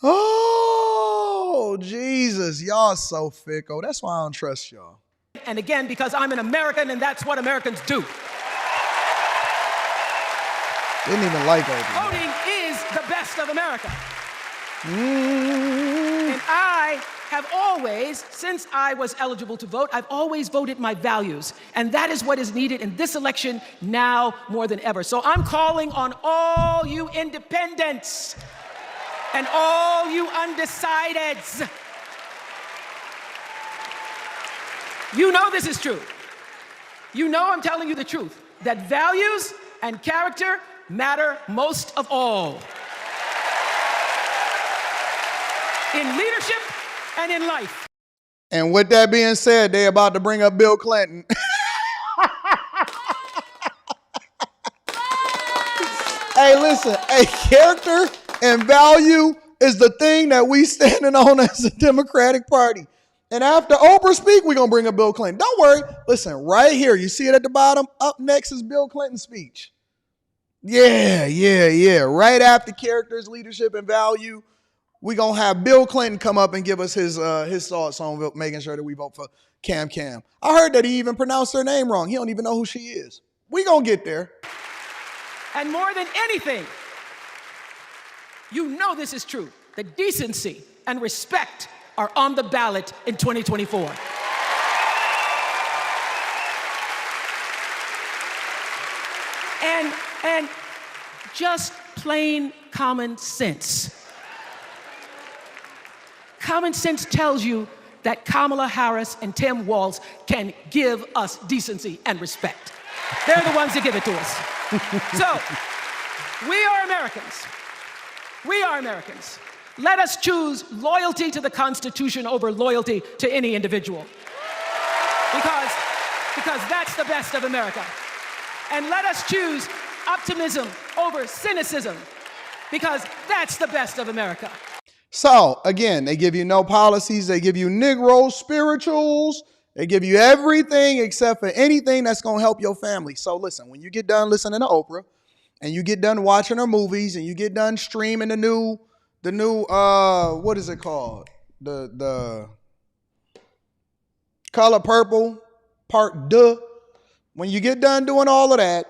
oh, Jesus. Y'all so fickle. That's why I don't trust y'all. And again, because I'm an American and that's what Americans do. Didn't even like Oprah. Voting is the best of America. And I have always, since I was eligible to vote, I've always voted my values. And that is what is needed in this election now more than ever. So I'm calling on all you independents and all you undecideds. You know this is true. You know I'm telling you the truth, that values and character matter most of all. In leadership and in life. And with that being said, they're about to bring up Bill Clinton. Hey, listen, character and value is the thing that we standing on as a Democratic Party. And after Oprah speak, we're going to bring up Bill Clinton. Don't worry. Listen, right here, you see it at the bottom? Up next is Bill Clinton's speech. Yeah. Right after characters, leadership, and value, we're going to have Bill Clinton come up and give us his thoughts on making sure that we vote for Cam. I heard that he even pronounced her name wrong. He don't even know who she is. We're going to get there. And more than anything, you know this is true. The decency and respect are on the ballot in 2024. And just plain common sense. Common sense tells you that Kamala Harris and Tim Walz can give us decency and respect. They're the ones that give it to us. So, we are Americans. We are Americans. Let us choose loyalty to the Constitution over loyalty to any individual. Because that's the best of America. And let us choose optimism over cynicism, because that's the best of America. So, again, they give you no policies. They give you Negro spirituals. They give you everything except for anything that's going to help your family. So, listen, when you get done listening to Oprah and you get done watching her movies and you get done streaming the new what is it called? Color Purple, Part 2. When you get done doing all of that,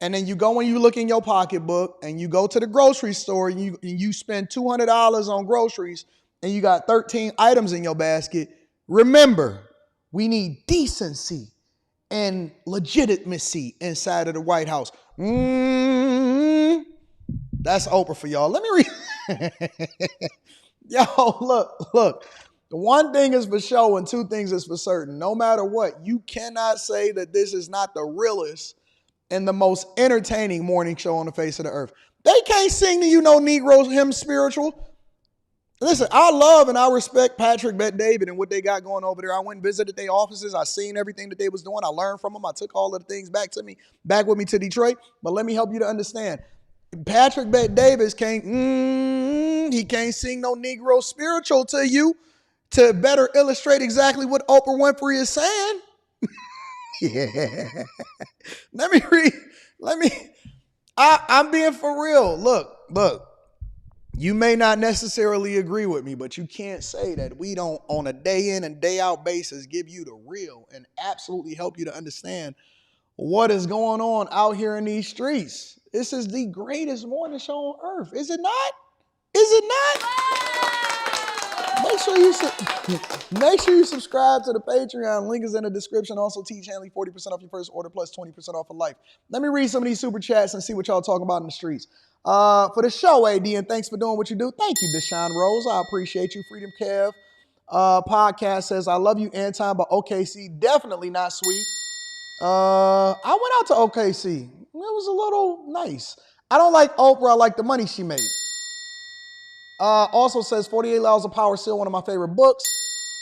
and then you go and you look in your pocketbook and you go to the grocery store and you spend $200 on groceries and you got 13 items in your basket, remember, we need decency and legitimacy inside of the White House. That's Oprah for y'all. Let me read. Yo, look. The one thing is for sure and two things is for certain. No matter what, you cannot say that this is not the realest and the most entertaining morning show on the face of the earth. They can't sing to you no Negro hymn spiritual. Listen, I love and I respect Patrick Bet-David and what they got going over there. I went and visited their offices. I seen everything that they was doing. I learned from them. I took all of the things back with me to Detroit. But let me help you to understand. Patrick Bet-David he can't sing no Negro spiritual to you to better illustrate exactly what Oprah Winfrey is saying. Yeah. I'm being for real. Look. You may not necessarily agree with me, but you can't say that we don't, on a day in and day out basis, give you the real and absolutely help you to understand what is going on out here in these streets. This is the greatest morning show on earth. Is it not? Is it not? Make sure you subscribe to the Patreon. Link is in the description. Also, Tiege Hanley, 40% off your first order plus 20% off for life. Let me read some of these super chats and see what y'all talking about in the streets. For the show, AD, and thanks for doing what you do. Thank you, Deshaun Rose. I appreciate you. Freedom Kev podcast says, I love you, Anton, but OKC, definitely not sweet. I went out to OKC. It was a little nice. I don't like Oprah. I like the money she made. Also says 48 Laws of Power, still one of my favorite books.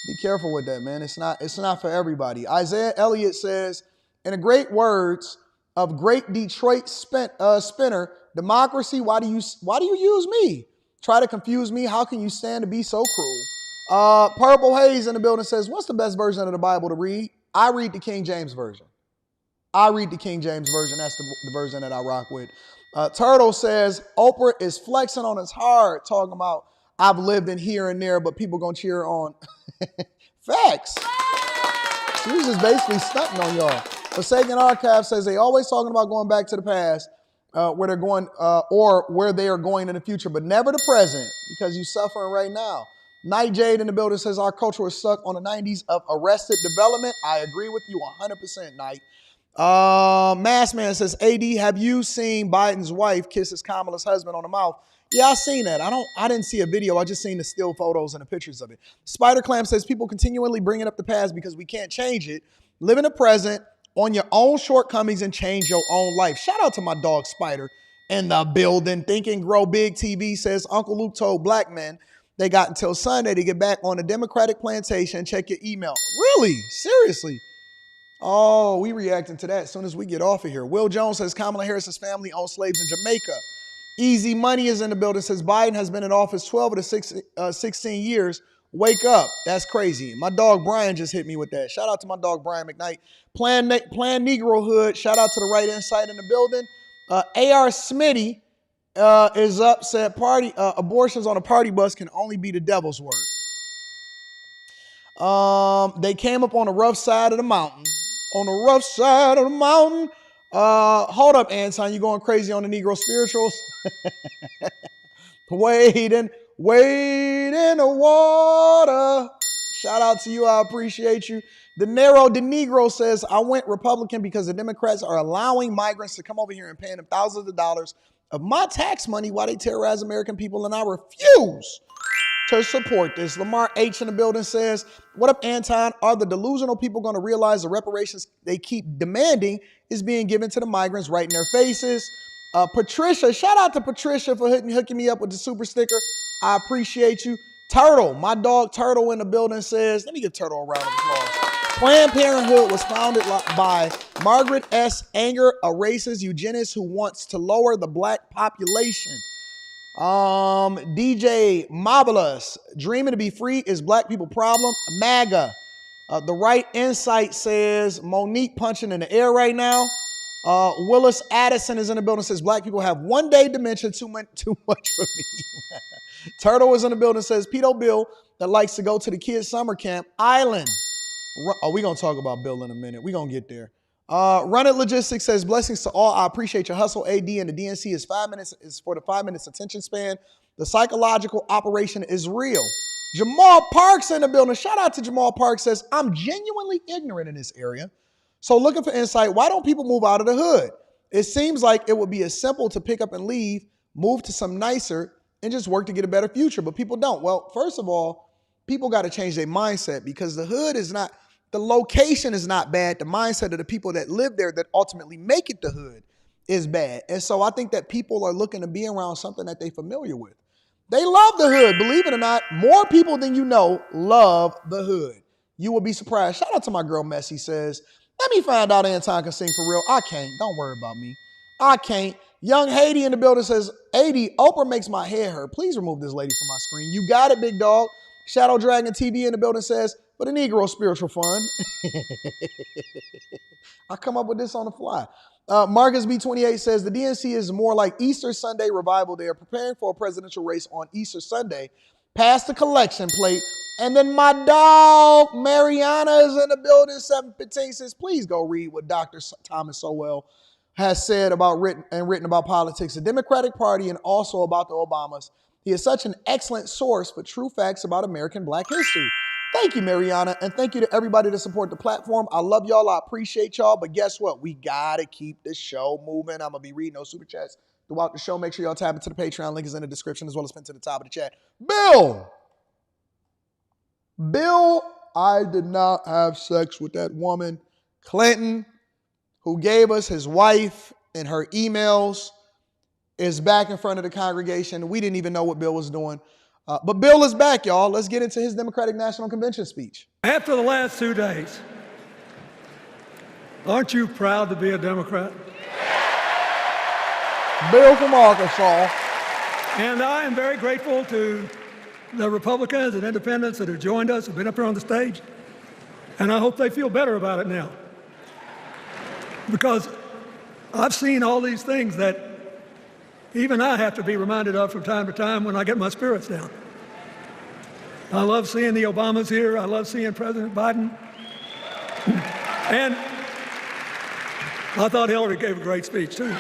Be careful with that, man. It's not for everybody. Isaiah Elliott says, in the great words of great Detroit spinner, democracy, why do you use me? Try to confuse me. How can you stand to be so cruel? Purple Haze in the building says, what's the best version of the Bible to read? I read the King James Version. That's the version that I rock with. Turtle says, Oprah is flexing on his heart, talking about, I've lived in here and there, but people gonna cheer on. Facts. She was just basically stunting on y'all. Forsaken Archive says, they always talking about going back to the past, where they're going, or where they are going in the future, but never the present, because you're suffering right now. Night Jade in the building says, our culture is stuck on the 90s of arrested development. I agree with you 100%, Night. Mass Man says, AD, have you seen Biden's wife kisses Kamala's husband on the mouth? Yeah, I seen that. I didn't see a video. I just seen the still photos and the pictures of it. Spider Clam says, people continually bringing up the past because we can't change it. Live in the present, on your own shortcomings, and change your own life. Shout out to my dog Spider in the building. Think and Grow Big TV says, Uncle Luke told black men they got until Sunday to get back on the Democratic plantation. Check your email. Really? Seriously? Oh, we reacting to that as soon as we get off of here. Will Jones says Kamala Harris's family owned slaves in Jamaica. Easy Money is in the building, says Biden has been in office 12 of the 16 years. Wake up. That's crazy. My dog Brian just hit me with that. Shout out to my dog Brian McKnight. Plan Negro Hood. Shout out to the Right Insight in the building. AR Smitty is up, said abortions on a party bus can only be the devil's work. They came up on the rough side of the mountain. On the rough side of the mountain. Hold up, Anton. You going crazy on the Negro spirituals? Wade in the water. Shout out to you. I appreciate you. De Negro says, I went Republican because the Democrats are allowing migrants to come over here and paying them thousands of dollars of my tax money while they terrorize American people, and I refuse to support this. Lamar H in the building says, what up, Anton? Are the delusional people going to realize the reparations they keep demanding is being given to the migrants right in their faces? Patricia, shout out to Patricia for hooking me up with the super sticker. I appreciate you. Turtle, my dog Turtle in the building says, let me give Turtle a round of applause. Planned Parenthood was founded by Margaret S. Anger, a racist eugenist who wants to lower the black population. DJ Marvelous, dreaming to be free is black people problem. MAGA, the Right Insight says Monique punching in the air right now. Willis Addison is in the building, says black people have 1 day dementia, too much for me. Turtle is in the building, says Pedo Bill that likes to go to the kids summer camp. Island We're going to talk about Bill in a minute. We're going to get there. Run It Logistics says, blessings to all. I appreciate your hustle, AD, and the DNC is 5 minutes, is for the 5 minutes attention span. The psychological operation is real. Jamal Parks in the building. Shout out to Jamal Parks, says, I'm genuinely ignorant in this area. So looking for insight, why don't people move out of the hood? It seems like it would be as simple to pick up and leave, move to some nicer, and just work to get a better future, but people don't. Well, first of all, people got to change their mindset, because the hood is not, the location is not bad. The mindset of the people that live there that ultimately make it the hood is bad. And so I think that people are looking to be around something that they're familiar with. They love the hood. Believe it or not, more people than you know love the hood. You will be surprised. Shout out to my girl Messi, says, let me find out Anton can sing for real. I can't. Don't worry about me. I can't. Young Haiti in the building says, 80, Oprah makes my head hurt. Please remove this lady from my screen. You got it, big dog. Shadow Dragon TV in the building says, but a Negro spiritual fun. I come up with this on the fly. Marcus B28 says, the DNC is more like Easter Sunday revival. They are preparing for a presidential race on Easter Sunday. Pass the collection plate. And then my dog, Mariana, is in the building. 715 says, please go read what Dr. Thomas Sowell has said about written about politics, the Democratic Party, and also about the Obamas. He is such an excellent source for true facts about American Black history. Thank you, Mariana, and thank you to everybody that support the platform. I love y'all. I appreciate y'all, but guess what? We got to keep this show moving. I'm going to be reading those super chats throughout the show. Make sure y'all tap into the Patreon. Link is in the description as well as pinned to the top of the chat. Bill, I did not have sex with that woman, Clinton, who gave us his wife and her emails, is back in front of the congregation. We didn't even know what Bill was doing. But Bill is back, y'all. Let's get into his Democratic National Convention speech. After the last 2 days, aren't you proud to be a Democrat? Bill from Arkansas. And I am very grateful to the Republicans and independents that have joined us, have been up here on the stage, and I hope they feel better about it now. Because I've seen all these things that even I have to be reminded of from time to time when I get my spirits down. I love seeing the Obamas here. I love seeing President Biden. And I thought Hillary gave a great speech, too. And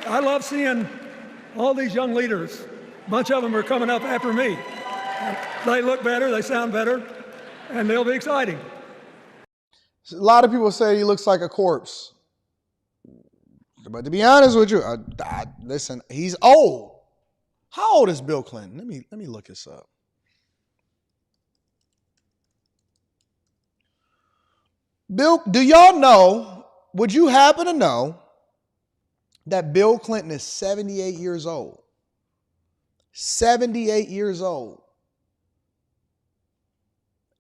I love seeing all these young leaders. A bunch of them are coming up after me. They look better, they sound better, and they'll be exciting. A lot of people say he looks like a corpse. But to be honest with you, listen, he's old. How old is Bill Clinton? Let me look this up. Bill, do y'all know, would you happen to know that Bill Clinton is 78 years old? 78 years old.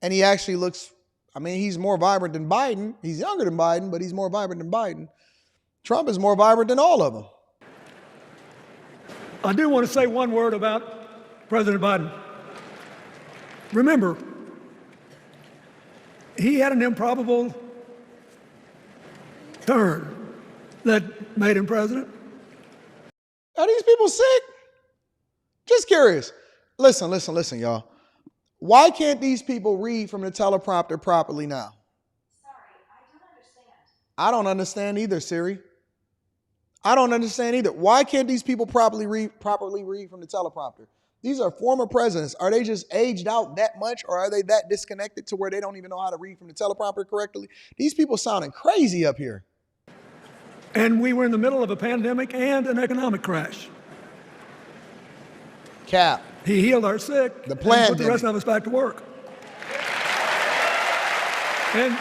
And he actually looks, I mean, he's more vibrant than Biden. He's younger than Biden, but he's more vibrant than Biden. Trump is more vibrant than all of them. I do want to say one word about President Biden. Remember, he had an improbable turn that made him president. Are these people sick? Just curious. Listen, y'all. Why can't these people read from the teleprompter properly now? Sorry, I don't understand. I don't understand either, Siri. I don't understand either. Why can't these people properly read from the teleprompter? These are former presidents. Are they just aged out that much, or are they that disconnected to where they don't even know how to read from the teleprompter correctly? These people sounding crazy up here. And we were in the middle of a pandemic and an economic crash. Cap. He healed our sick and put the rest of us back to work. And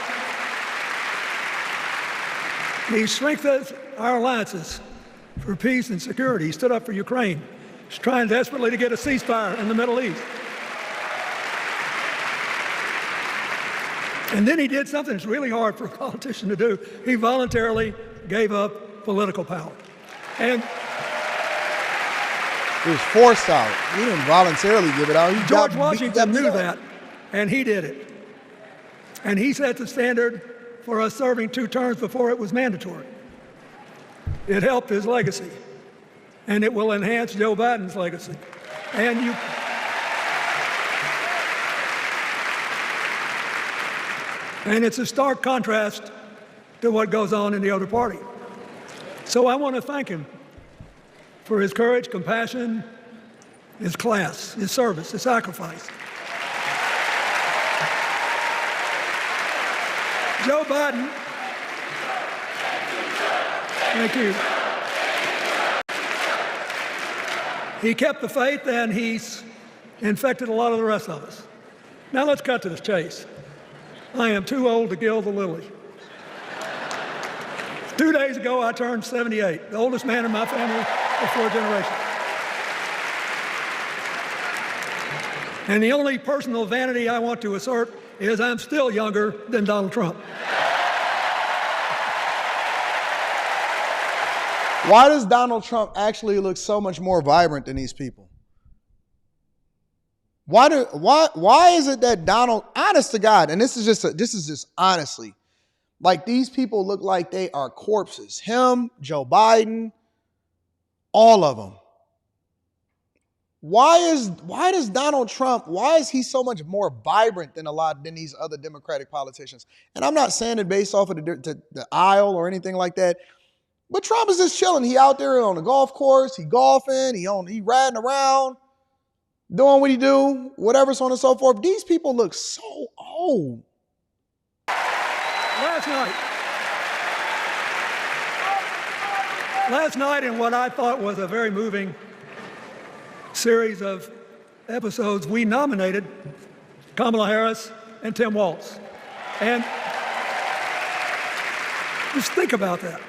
he strengthened our alliances for peace and security. He stood up for Ukraine. He's trying desperately to get a ceasefire in the Middle East. And then he did something that's really hard for a politician to do. He voluntarily gave up political power. And it was forced out. He didn't voluntarily give it out. George Washington knew that, and he did it. And he set the standard for us serving 2 terms before it was mandatory. It helped his legacy. and it will enhance Joe Biden's legacy. And it's a stark contrast to what goes on in the other party. So I want to thank him for his courage, compassion, his class, his service, his sacrifice. Joe Biden, thank you. He kept the faith, and he's infected a lot of the rest of us. Now let's cut to the chase. I am too old to gild the lily. 2 days ago, I turned 78, the oldest man in my family of 4 generations. And the only personal vanity I want to assert is I'm still younger than Donald Trump. Why does Donald Trump actually look so much more vibrant than these people? Why is it that Donald, honest to God, and this is just honestly, like these people look like they are corpses. Him, Joe Biden, all of them. Why does Donald Trump, why is he so much more vibrant than these other Democratic politicians? And I'm not saying it based off of the aisle or anything like that, but Trump is just chilling. He out there on the golf course, he golfing, he riding around, doing what he do, whatever, so on and so forth. These people look so old. Last night, in what I thought was a very moving series of episodes, we nominated Kamala Harris and Tim Walz. And just think about that.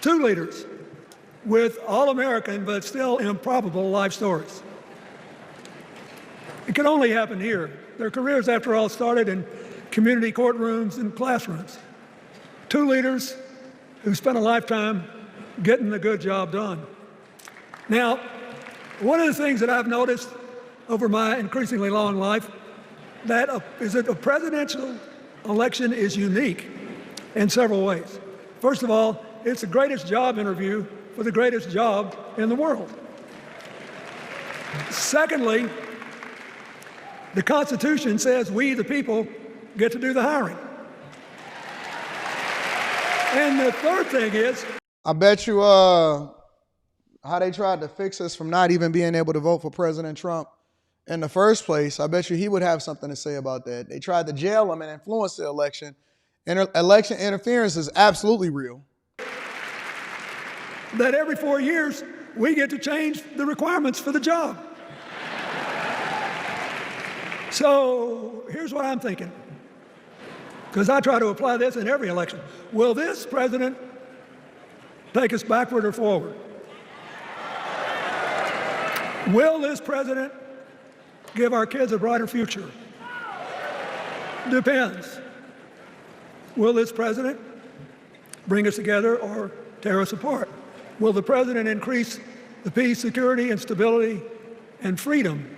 2 leaders with all-American but still improbable life stories. It could only happen here. Their careers, after all, started in community courtrooms and classrooms. 2 leaders who spent a lifetime getting the good job done. Now, one of the things that I've noticed over my increasingly long life is that a presidential election is unique in several ways. First of all, it's the greatest job interview for the greatest job in the world. Secondly, the Constitution says we, the people, get to do the hiring. And the third thing is, I bet you how they tried to fix us from not even being able to vote for President Trump in the first place. I bet you he would have something to say about that. They tried to jail him and influence the election. Election interference is absolutely real. That every 4 years, we get to change the requirements for the job. So here's what I'm thinking, because I try to apply this in every election. Will this president take us backward or forward? Will this president give our kids a brighter future? Depends. Will this president bring us together or tear us apart? Will the president increase the peace, security, and stability and freedom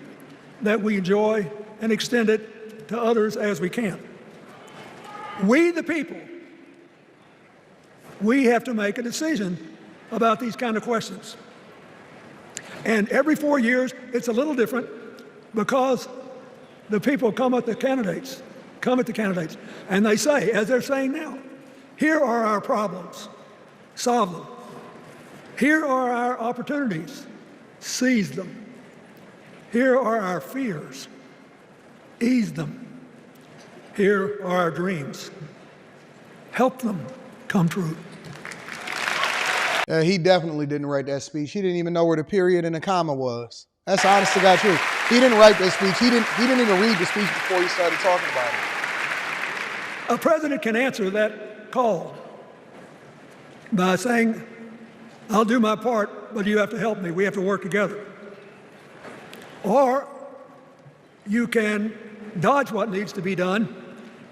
that we enjoy and extend it to others as we can? We, the people, we have to make a decision about these kind of questions. And every 4 years, it's a little different because the people come at the candidates, and they say, as they're saying now, here are our problems, solve them. Here are our opportunities, seize them. Here are our fears, ease them. Here are our dreams, help them come true. He definitely didn't write that speech. He didn't even know where the period and the comma was. That's honest to God truth. He didn't write that speech. He didn't even read the speech before he started talking about it. A president can answer that call by saying, I'll do my part, but you have to help me. We have to work together. Or you can dodge what needs to be done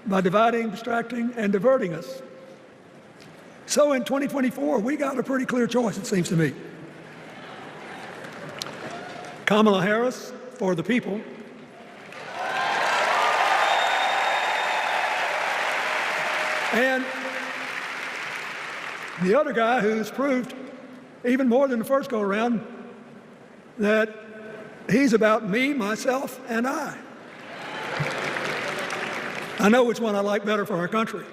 by dividing, distracting, and diverting us. So in 2024, we got a pretty clear choice, it seems to me. Kamala Harris for the people, and the other guy who's proved even more than the first go around, that he's about me, myself, and I. I know which one I like better for our country.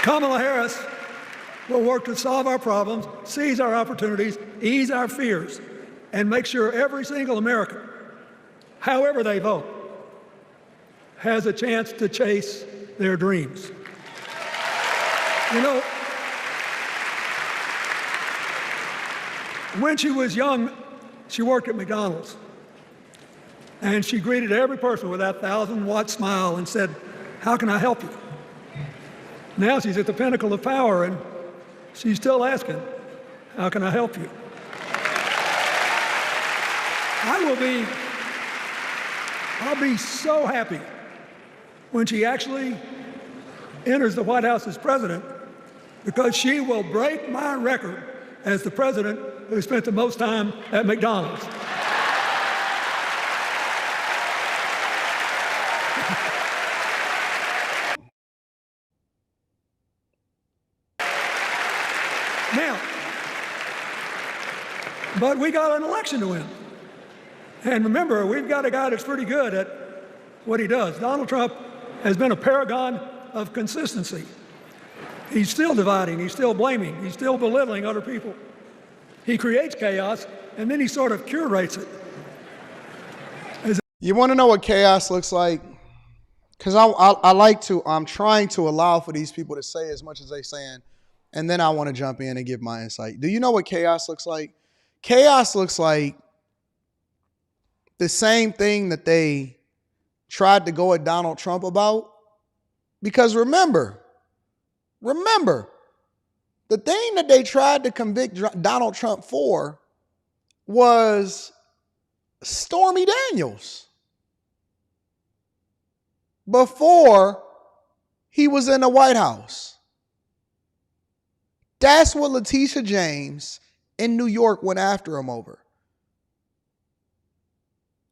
Kamala Harris will work to solve our problems, seize our opportunities, ease our fears, and make sure every single American, however they vote, has a chance to chase their dreams. You know, when she was young, she worked at McDonald's. And she greeted every person with that 1,000-watt smile and said, "How can I help you?" Now she's at the pinnacle of power, and she's still asking, "How can I help you?" I'll be so happy when she actually enters the White House as president, because she will break my record as the president who spent the most time at McDonald's. Now, but we got an election to win. And remember, we've got a guy that's pretty good at what he does. Donald Trump has been a paragon of consistency. He's still dividing, he's still blaming, he's still belittling other people. He creates chaos, and then he sort of curates it. You want to know what chaos looks like? Because I'm trying to allow for these people to say as much as they're saying, and then I want to jump in and give my insight. Do you know what chaos looks like? Chaos looks like the same thing that they tried to go at Donald Trump about. Because remember, the thing that they tried to convict Donald Trump for was Stormy Daniels before he was in the White House. That's what Letitia James in New York went after him over.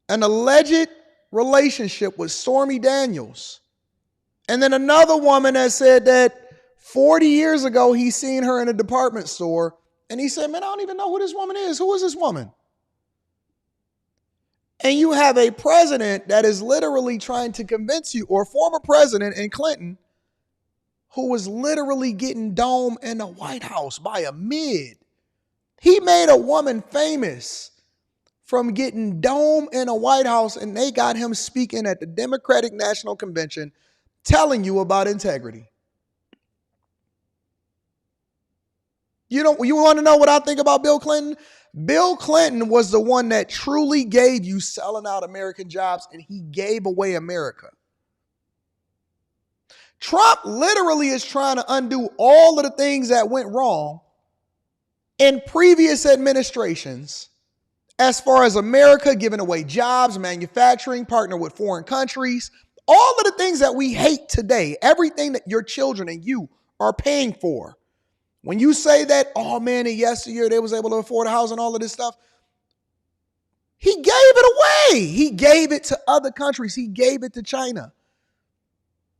An alleged relationship with Stormy Daniels. And then another woman that said that 40 years ago, he seen her in a department store, and he said, "Man, I don't even know who this woman is. Who is this woman?" And you have a president that is literally trying to convince you, or former president in Clinton, who was literally getting domed in the White House by a mid. He made a woman famous from getting domed in a White House, and they got him speaking at the Democratic National Convention, telling you about integrity. You want to know what I think about Bill Clinton? Bill Clinton was the one that truly gave you selling out American jobs, and he gave away America. Trump literally is trying to undo all of the things that went wrong in previous administrations as far as America giving away jobs, manufacturing, partner with foreign countries, all of the things that we hate today, everything that your children and you are paying for. When you say that, oh man, in yesteryear they was able to afford a house and all of this stuff, he gave it away. He gave it to other countries. He gave it to China.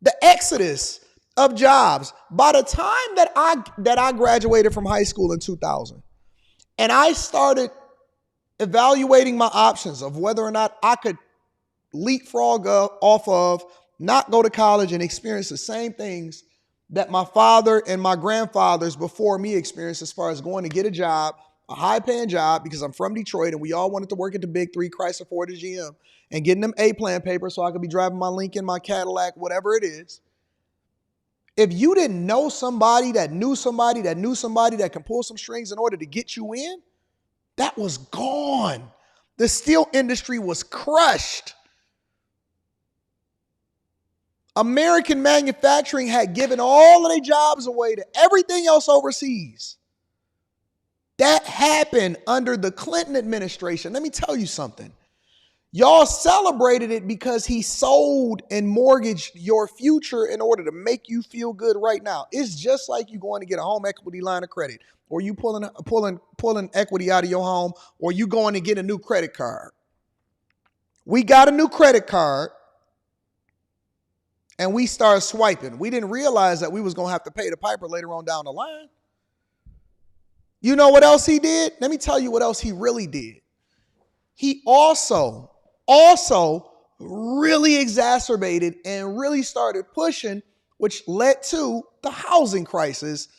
The exodus of jobs. By the time that I graduated from high school in 2000, and I started evaluating my options of whether or not I could leapfrog off of, not go to college and experience the same things that my father and my grandfathers before me experienced, as far as going to get a job, a high-paying job, because I'm from Detroit and we all wanted to work at the big three, Chrysler, Ford, and GM, and getting them A-plan papers so I could be driving my Lincoln, my Cadillac, whatever it is. If you didn't know somebody that knew somebody that knew somebody that can pull some strings in order to get you in, that was gone. The steel industry was crushed. American manufacturing had given all of their jobs away to everything else overseas. That happened under the Clinton administration. Let me tell you something. Y'all celebrated it because he sold and mortgaged your future in order to make you feel good right now. It's just like you going to get a home equity line of credit, or you pulling equity out of your home, or you going to get a new credit card. We got a new credit card, and we started swiping. We didn't realize that we was going to have to pay the piper later on down the line. You know what else he did? Let me tell you what else he really did. He also really exacerbated and really started pushing, which led to the housing crisis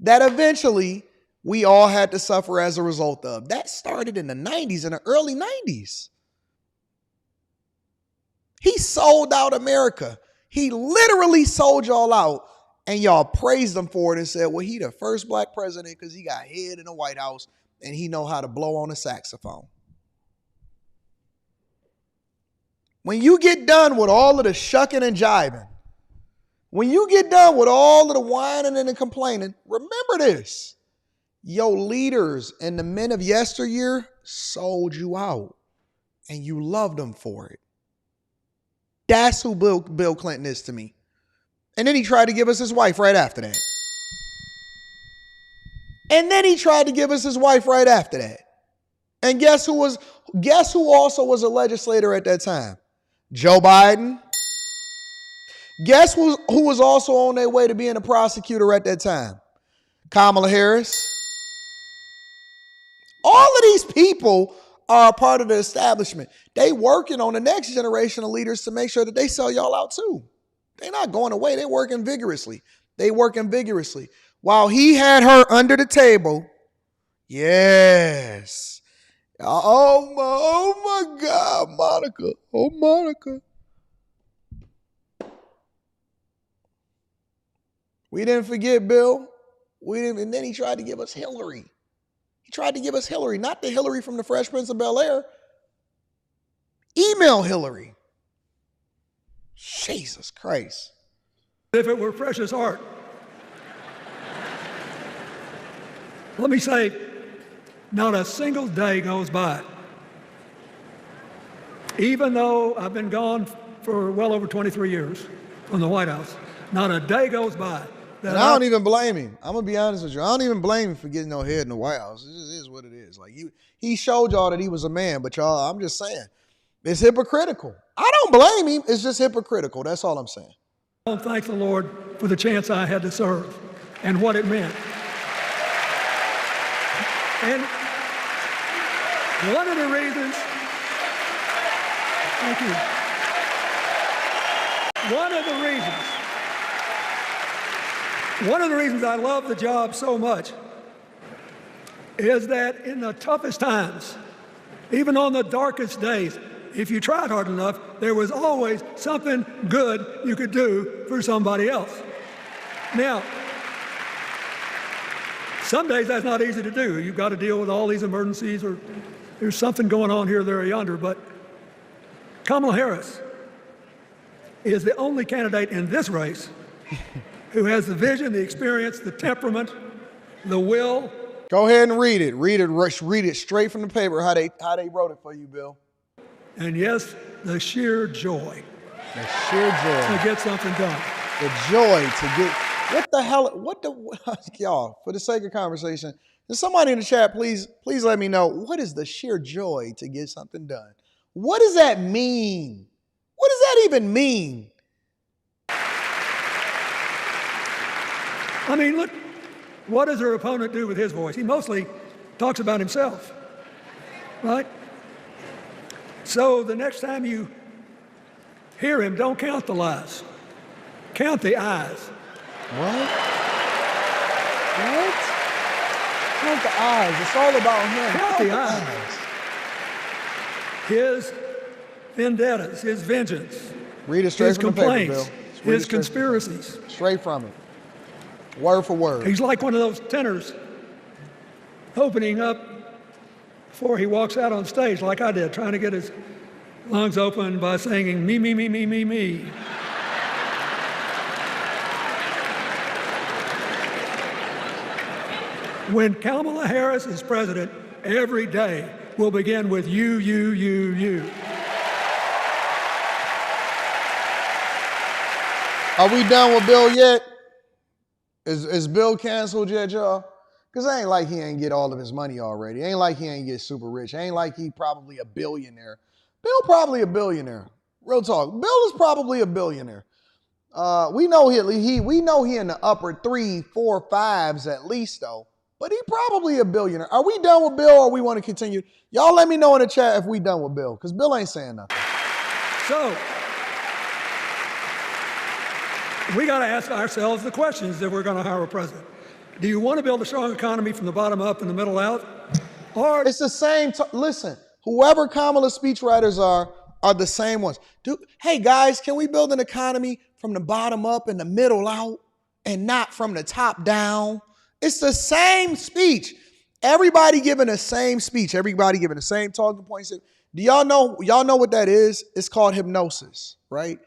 that eventually we all had to suffer as a result of. That started in the 90s, in the early 90s. He sold out America. He literally sold y'all out, and y'all praised him for it and said, well, he the first black president because he got head in the White House and he know how to blow on a saxophone. When you get done with all of the shucking and jiving, when you get done with all of the whining and the complaining, remember this. Your leaders and the men of yesteryear sold you out, and you loved them for it. That's who Bill Clinton is to me. And then he tried to give us his wife right after that. And guess who also was a legislator at that time? Joe Biden. Guess who was also on their way to being a prosecutor at that time? Kamala Harris. All of these people are a part of the establishment. They working on the next generation of leaders to make sure that they sell y'all out too. They're not going away. They're working vigorously. While he had her under the table, yes. Oh my God, Monica. Oh, Monica. We didn't forget Bill. And then he tried to give us Hillary. Not the Hillary from the Fresh Prince of Bel-Air. Email Hillary. Jesus Christ. If it were precious art. Let me say, not a single day goes by, even though I've been gone for well over 23 years from the White House, not a day goes by. And I don't even blame him. I'm going to be honest with you. I don't even blame him for getting no head in the White House. It just is what it is. Like he showed y'all that he was a man, but y'all, I'm just saying, it's hypocritical. I don't blame him. It's just hypocritical. That's all I'm saying. I thank the Lord for the chance I had to serve and what it meant. And one of the reasons, thank you. One of the reasons I love the job so much is that in the toughest times, even on the darkest days, if you tried hard enough, there was always something good you could do for somebody else. Now, some days that's not easy to do. You've got to deal with all these emergencies, or there's something going on here, there, or yonder. But Kamala Harris is the only candidate in this race who has the vision, the experience, the temperament, the will. Go ahead and read it. Read it straight from the paper, how they wrote it for you, Bill. And yes, the sheer joy. The sheer joy. To get something done. The joy to get, y'all, for the sake of conversation, does somebody in the chat, please let me know, what is the sheer joy to get something done? What does that mean? What does that even mean? I mean, look, what does her opponent do with his voice? He mostly talks about himself, right? So the next time you hear him, don't count the lies. Count the eyes. What? Count the eyes. It's all about him. Count the eyes. His vendettas, his vengeance. Read it straight from the paper, Bill. His conspiracies. Straight from it. Word for word. He's like one of those tenors opening up before he walks out on stage, like I did, trying to get his lungs open by singing me, me, me, me, me, me. When Kamala Harris is president, every day will begin with you, you, you, you. Are we done with Bill yet? Is Bill canceled yet, y'all? Because it ain't like he ain't get all of his money already. It ain't like he ain't get super rich. It ain't like he probably a billionaire. Bill probably a billionaire. Real talk. Bill is probably a billionaire. We know he in the upper 3, 4, 5s at least though. But he probably a billionaire. Are we done with Bill or we want to continue? Y'all let me know in the chat if we done with Bill, because Bill ain't saying nothing. So we got to ask ourselves the questions if we're going to hire a president. Do you want to build a strong economy from the bottom up and the middle out? Or it's the same. Listen, whoever Kamala's speechwriters are the same ones. Hey guys, can we build an economy from the bottom up and the middle out and not from the top down? It's the same speech. Everybody giving the same speech. Everybody giving the same talking points. Do y'all know what that is? It's called hypnosis, right?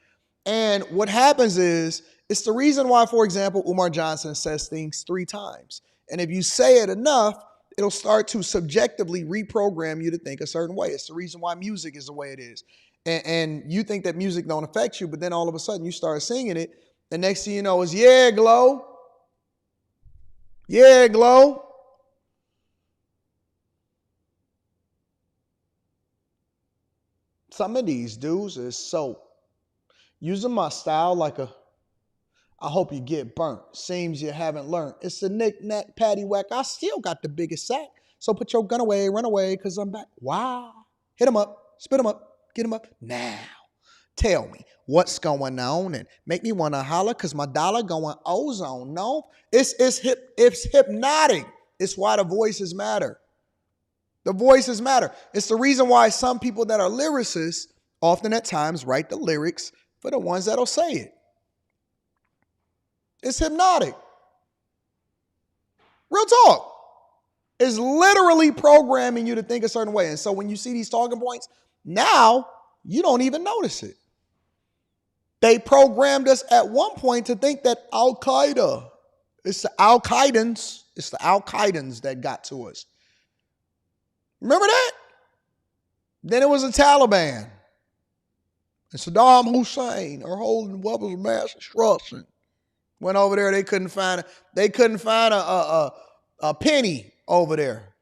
And what happens is, it's the reason why, for example, Umar Johnson says things 3 times. And if you say it enough, it'll start to subjectively reprogram you to think a certain way. It's the reason why music is the way it is. And you think that music don't affect you, but then all of a sudden you start singing it. The next thing you know is, yeah, glow. Yeah, glow. Some of these dudes is so using my style like a I hope you get burnt. Seems you haven't learned. It's a knick-knack, paddywhack. I still got the biggest sack. So put your gun away, run away, because I'm back. Wow. Hit him up, spit him up, get him up. Now, tell me what's going on and make me want to holler because my dollar going ozone. No, it's hypnotic. It's why the voices matter. The voices matter. It's the reason why some people that are lyricists often at times write the lyrics for the ones that'll say it. It's hypnotic. Real talk. It's literally programming you to think a certain way. And so when you see these talking points, now you don't even notice it. They programmed us at one point to think that Al-Qaeda, it's the Al-Qaedans that got to us. Remember that? Then it was the Taliban. And Saddam Hussein are holding weapons of mass destruction. Went over there, they couldn't find a penny over there.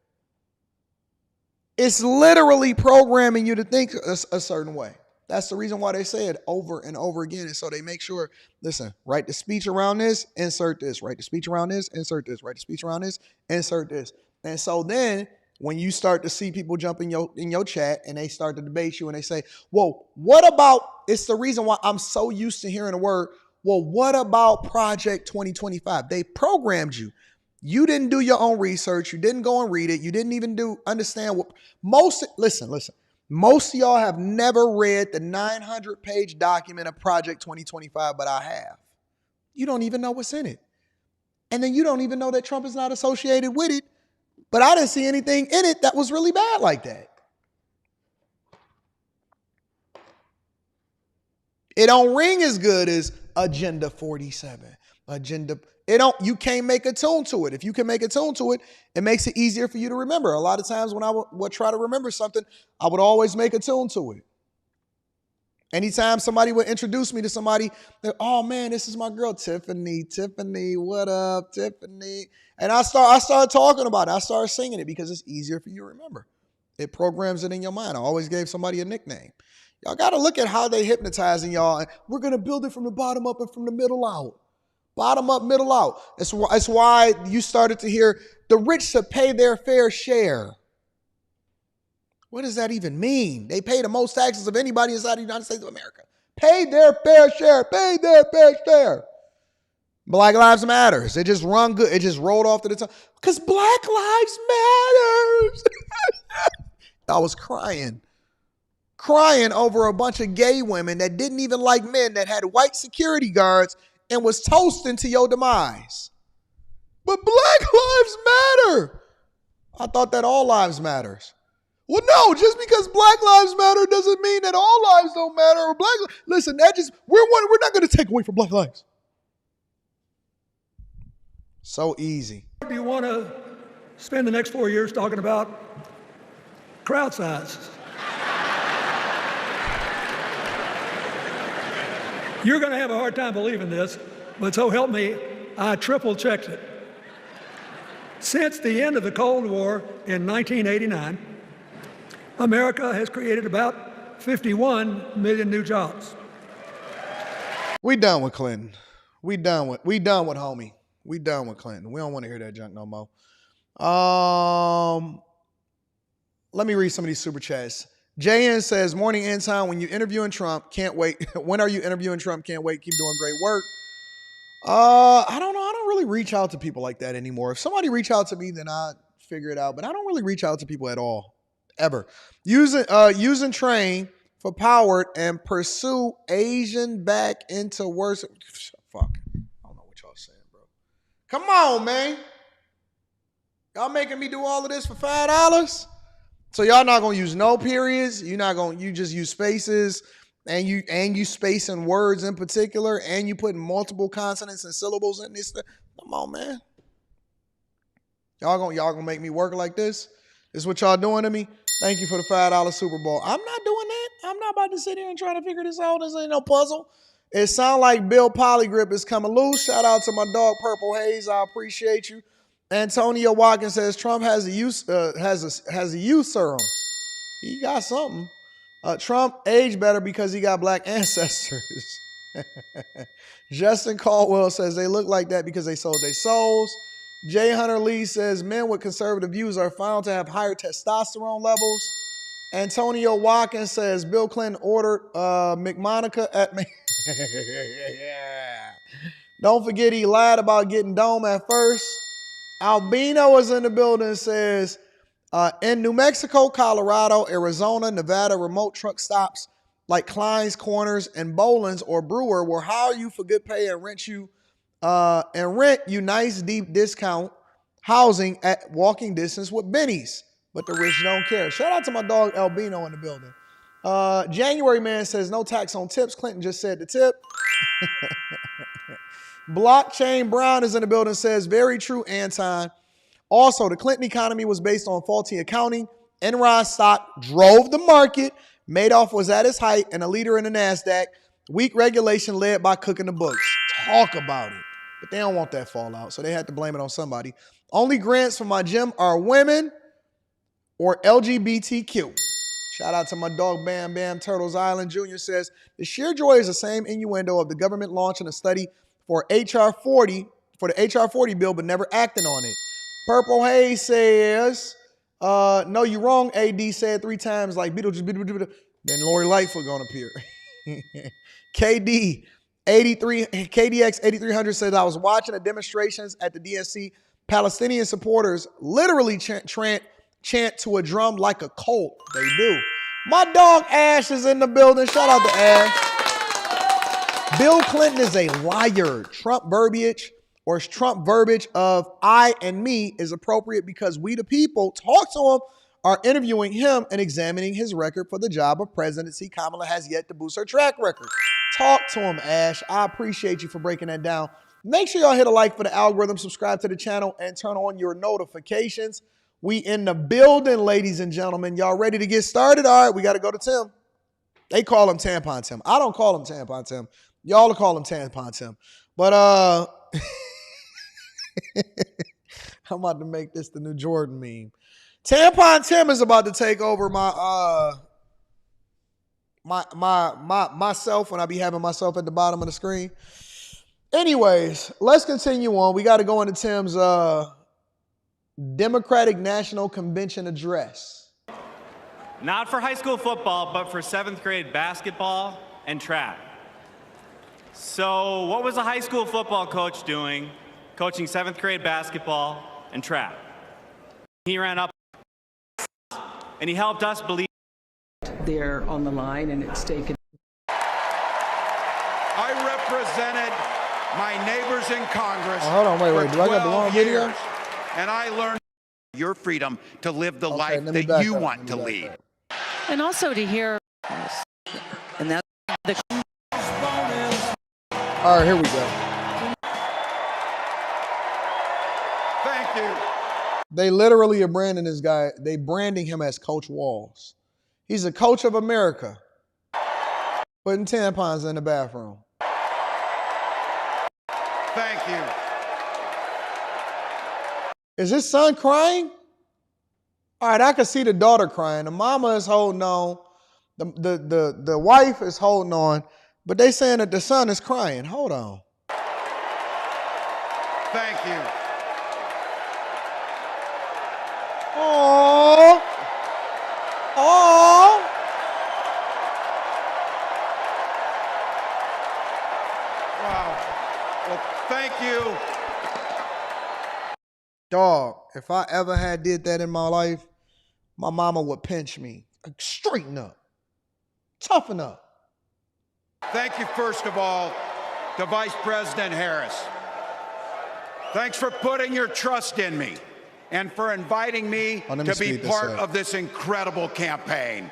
It's literally programming you to think a certain way. That's the reason why they say it over and over again. And so they make sure, listen, write the speech around this, insert this. Write the speech around this, insert this. Write the speech around this, insert this. And so then when you start to see people jump in your chat and they start to debate you and they say, whoa, what about, it's the reason why I'm so used to hearing the word, well, what about Project 2025? They programmed you. You didn't do your own research. You didn't go and read it. You didn't even understand what listen. Most of y'all have never read the 900-page document of Project 2025, but I have. You don't even know what's in it. And then you don't even know that Trump is not associated with it, but I didn't see anything in it that was really bad like that. It don't ring as good as Agenda 47. You can't make a tune to it. If you can make a tune to it, it makes it easier for you to remember. A lot of times when I would try to remember something, I would always make a tune to it. Anytime somebody would introduce me to somebody, oh man, this is my girl, Tiffany, what up, Tiffany? And I started talking about it. I started singing it because it's easier for you to remember. It programs it in your mind. I always gave somebody a nickname. Y'all got to look at how they hypnotizing y'all. We're going to build it from the bottom up and from the middle out. Bottom up, middle out. That's why you started to hear the rich should pay their fair share. What does that even mean? They pay the most taxes of anybody inside the United States of America. Pay their fair share. Pay their fair share. Black Lives Matter. It just run good. It just rolled off to the top. Because Black Lives Matters. I was crying over a bunch of gay women that didn't even like men, that had white security guards and was toasting to your demise. But Black Lives Matter. I thought that all lives matters. Well, no, just because Black Lives Matter doesn't mean that all lives don't matter. Or listen, we're not going to take away from Black lives. So easy. Do you want to spend the next 4 years talking about crowd size? You're going to have a hard time believing this, but so help me, I triple-checked it. Since the end of the Cold War in 1989, America has created about 51 million new jobs. We done with Clinton. We done with homie. We done with Clinton. We don't want to hear that junk no more. Let me read some of these super chats. JN says, morning Anton, when you interviewing Trump, can't wait. When are you interviewing Trump? Can't wait. Keep doing great work. I don't know. I don't really reach out to people like that anymore. If somebody reach out to me, then I figure it out. But I don't really reach out to people at all, ever. Using train for power and pursue Asian back into worse. Fuck. I don't know what y'all saying, bro. Come on, man. Y'all making me do all of this for $5? So y'all not gonna use no periods. You just use spaces, and you space in words in particular, and you put multiple consonants and syllables in this. Come on, man. Y'all gonna make me work like this? This is what y'all doing to me? Thank you for the $5 Super Bowl. I'm not doing that. I'm not about to sit here and try to figure this out. This ain't no puzzle. It sound like Bill Polygrip is coming loose. Shout out to my dog Purple Haze. I appreciate you. Antonio Watkins says Trump has a youth serum. He got something. Trump aged better because he got black ancestors. Justin Caldwell says they look like that because they sold their souls. Jay Hunter Lee says men with conservative views are found to have higher testosterone levels. Antonio Watkins says Bill Clinton ordered McMonica at me. Don't forget he lied about getting dome at first. Albino is in the building and says, in New Mexico, Colorado, Arizona, Nevada, remote truck stops like Klein's Corners and Boland's or Brewer will hire you for good pay and rent you nice deep discount housing at walking distance with Benny's. But the rich don't care. Shout out to my dog Albino in the building. January Man says no tax on tips. Clinton just said the tip. Blockchain Brown is in the building, says, very true, Anton. Also, the Clinton economy was based on faulty accounting. Enron stock drove the market. Madoff was at his height and a leader in the NASDAQ. Weak regulation led by cooking the books. Talk about it. But they don't want that fallout, so they had to blame it on somebody. Only grants for my gym are women or LGBTQ. Shout out to my dog Bam Bam Turtles Island Jr. says, the sheer joy is the same innuendo of the government launching a study for the HR 40 bill, but never acting on it. Purple Haze says, no, you wrong, AD said 3 times like Beetlejuice, then Lori Lightfoot gonna appear. KDX 8300 says, I was watching the demonstrations at the DNC. Palestinian supporters literally chant to a drum like a cult. They do. My dog Ash is in the building. Shout out to Ash. Bill Clinton is a liar. Trump verbiage of I and me is appropriate because we the people talk to him, are interviewing him and examining his record for the job of presidency. Kamala has yet to boost her track record. Talk to him, Ash. I appreciate you for breaking that down. Make sure y'all hit a like for the algorithm, subscribe to the channel, and turn on your notifications. We in the building, ladies and gentlemen. Y'all ready to get started? All right, we got to go to Tim. They call him Tampon Tim. I don't call him Tampon Tim. Y'all call him Tampon Tim. But I'm about to make this the new Jordan meme. Tampon Tim is about to take over myself when I be having myself at the bottom of the screen. Anyways, let's continue on. We got to go into Tim's Democratic National Convention address. Not for high school football, but for 7th grade basketball and track. So what was a high school football coach doing, coaching 7th grade basketball and track? He ran up and he helped us believe. They're on the line and it's taken. I represented my neighbors in Congress. Oh, hold on, wait. Do I got the wrong video? And I learned your freedom to live the life that you want to lead. And also to hear. And that's the. All right, here we go. Thank you. They literally are branding this guy. They branding him as Coach Walz. He's a coach of America. Putting tampons in the bathroom. Thank you. Is his son crying? All right, I can see the daughter crying. The mama is holding on. The wife is holding on. But they saying that the son is crying. Hold on. Thank you. Oh. Oh. Wow. Well, thank you. Dog, if I ever had did that in my life, my mama would pinch me. Straighten up. Toughen up. Thank you, first of all, to Vice President Harris. Thanks for putting your trust in me and for inviting me to be part of this incredible campaign.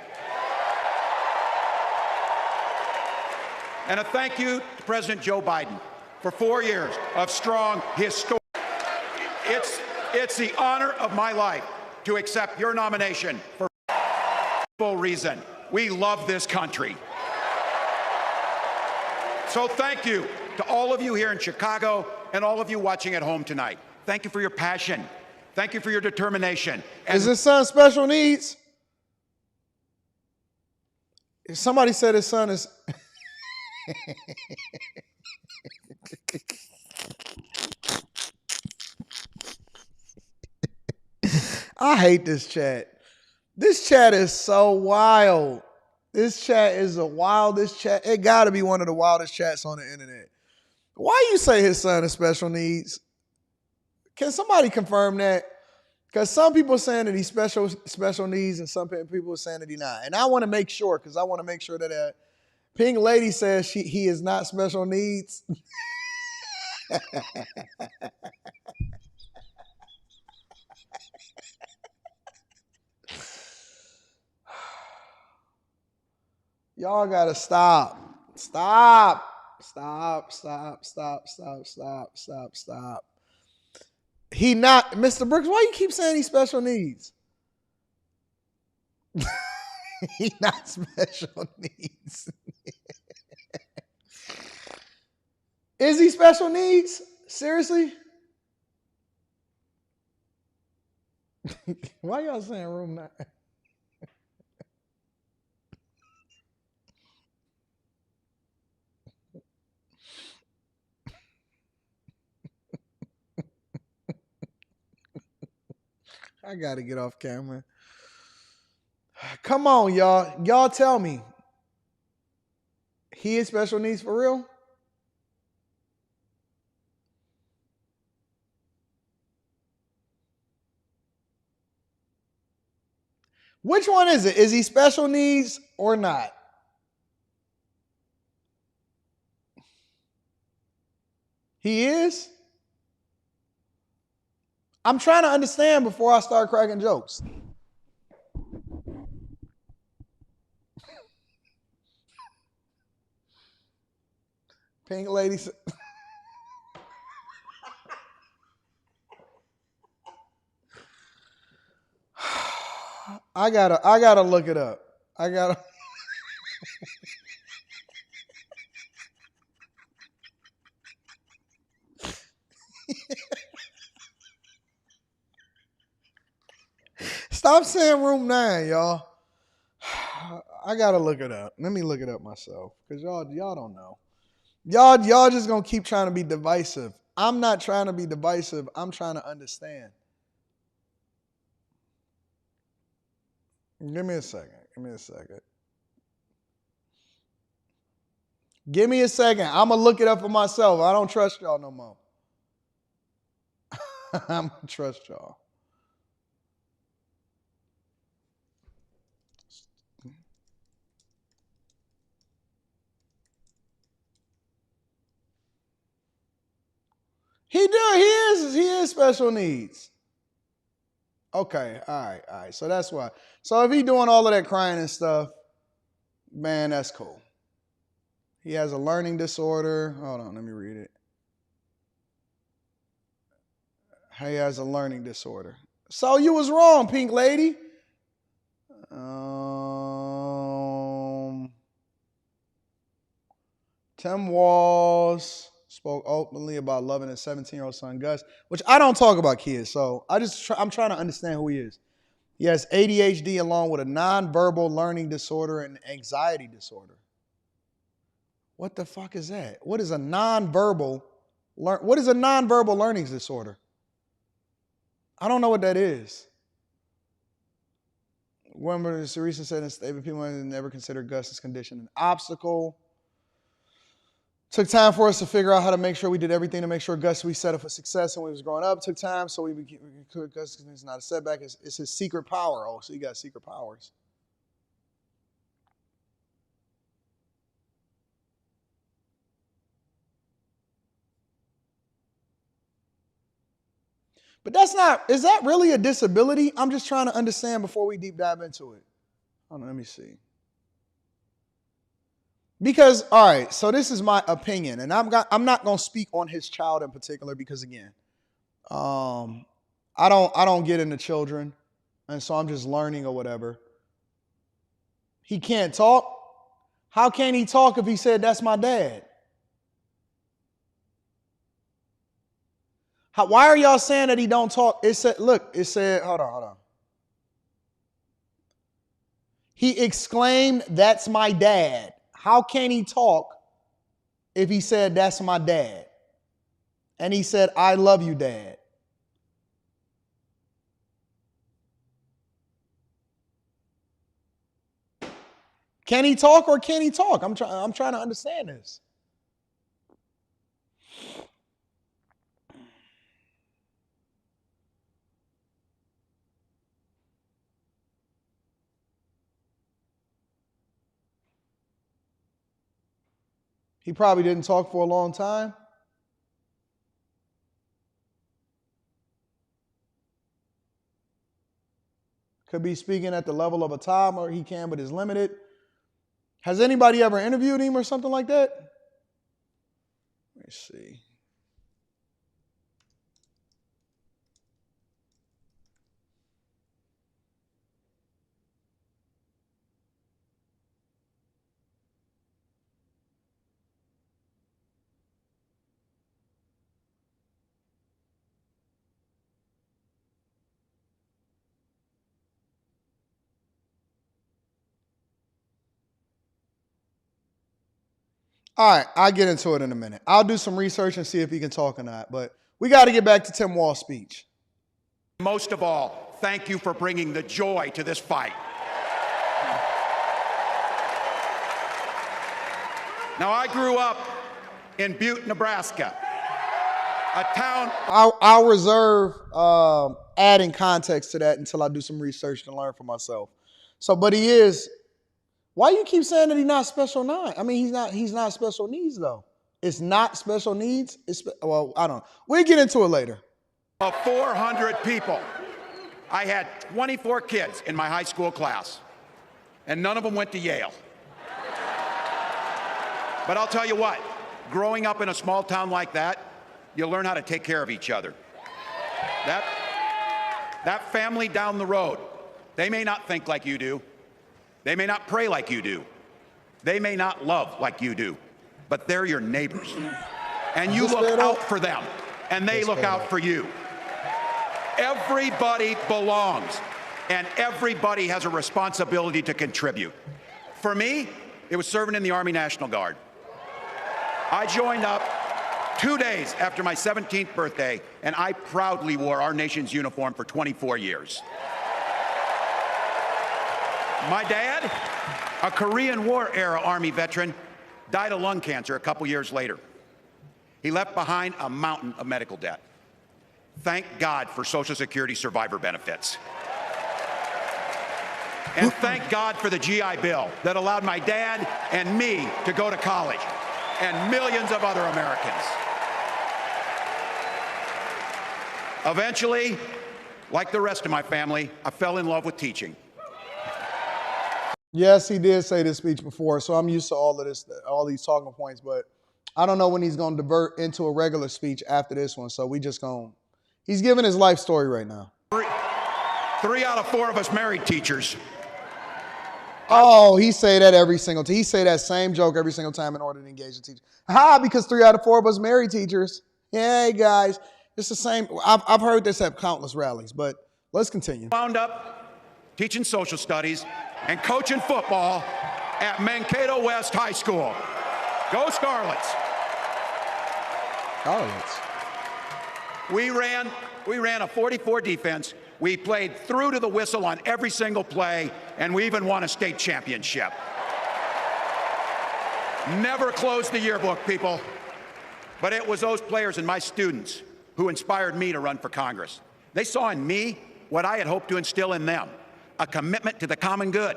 And a thank you to President Joe Biden for 4 years of strong, historic. It's the honor of my life to accept your nomination for full reason. We love this country. So thank you to all of you here in Chicago and all of you watching at home tonight. Thank you for your passion. Thank you for your determination. Is his son special needs? If somebody said his son is... I hate this chat. This chat is so wild. This chat is the wildest chat. It got to be one of the wildest chats on the internet. Why you say his son is special needs? Can somebody confirm that? Because some people are saying that he's special needs and some people are saying that he's not. And I want to make sure, because I want to make sure that Pink Lady says he is not special needs. Y'all gotta stop. Stop. He not, Mr. Brooks, why you keep saying he's special needs? He not special needs. Is he special needs? Seriously? Why y'all saying room 9? I gotta get off camera. Come on, y'all. Y'all tell me. He is special needs for real? Which one is it? Is he special needs or not? He is? I'm trying to understand before I start cracking jokes. Pink Lady. I gotta look it up. I gotta. Stop saying room 9, y'all. I gotta look it up. Let me look it up myself, because y'all don't know. Y'all just gonna keep trying to be divisive. I'm not trying to be divisive. I'm trying to understand. Give me a second. Give me a second. Give me a second. I'm gonna look it up for myself. I don't trust y'all no more. I'm gonna trust y'all. He is special needs. Okay, all right. So that's why. So if he doing all of that crying and stuff, man, that's cool. He has a learning disorder. Hold on, let me read it. He has a learning disorder. So you was wrong, Pink Lady. Tim Walz spoke openly about loving his 17-year-old son, Gus, which I don't talk about kids, so I'm trying to understand who he is. He has ADHD along with a nonverbal learning disorder and anxiety disorder. What the fuck is that? What is a nonverbal learning disorder? I don't know what that is. Remember, Sarisa said in a statement, people never consider Gus's condition an obstacle. Took time for us to figure out how to make sure we did everything to make sure Gus we set up for success when he was growing up. Took time so we could. Gus is not a setback. It's his secret power. Oh, so you got secret powers. But that's not, is that really a disability? I'm just trying to understand before we deep dive into it. Hold on, let me see. Because, all right, so this is my opinion, and I'm not going to speak on his child in particular because, again, I don't get into children, and so I'm just learning or whatever. He can't talk. How can he talk if he said, that's my dad? Why are y'all saying that he don't talk? It said, look, it said, hold on. He exclaimed, that's my dad. How can he talk if he said, that's my dad? And he said, I love you, Dad. Can he talk or can he talk? I'm trying to understand this. He probably didn't talk for a long time. Could be speaking at the level of a toddler. He can, but is limited. Has anybody ever interviewed him or something like that? Let me see. All right, I'll get into it in a minute. I'll do some research and see if he can talk or not, but we got to get back to Tim Walz's speech. Most of all, thank you for bringing the joy to this fight. Now, I grew up in Butte, Nebraska, a town... I'll reserve adding context to that until I do some research to learn for myself. So, but he is... Why you keep saying that he's not special nine? I mean, he's not special needs, though. It's not special needs. Well, I don't know. We'll get into it later. Of 400 people, I had 24 kids in my high school class, and none of them went to Yale. But I'll tell you what, growing up in a small town like that, you learn how to take care of each other. That family down the road, they may not think like you do. They may not pray like you do. They may not love like you do, but they're your neighbors. And you look out for them, and they look out for you. Everybody belongs, and everybody has a responsibility to contribute. For me, it was serving in the Army National Guard. I joined up 2 days after my 17th birthday, and I proudly wore our nation's uniform for 24 years. My dad, a Korean War-era Army veteran, died of lung cancer a couple years later. He left behind a mountain of medical debt. Thank God for Social Security survivor benefits. And thank God for the GI Bill that allowed my dad and me to go to college, and millions of other Americans. Eventually, like the rest of my family, I fell in love with teaching. Yes, he did say this speech before, so I'm used to all of this, all these talking points, but I don't know when he's going to divert into a regular speech after this one, so we just going to, he's giving his life story right now. 3 out of 4 of us married teachers. Oh, he say that every single time. He say that same joke every single time in order to engage the teacher. Because 3 out of 4 of us married teachers. Hey, guys, it's the same. I've heard this at countless rallies, but let's continue. Wound up teaching social studies and coaching football at Mankato West High School. Go Scarlets. Scarlets. We ran a 44 defense. We played through to the whistle on every single play, and we even won a state championship. Never closed the yearbook, people. But it was those players and my students who inspired me to run for Congress. They saw in me what I had hoped to instill in them, a commitment to the common good,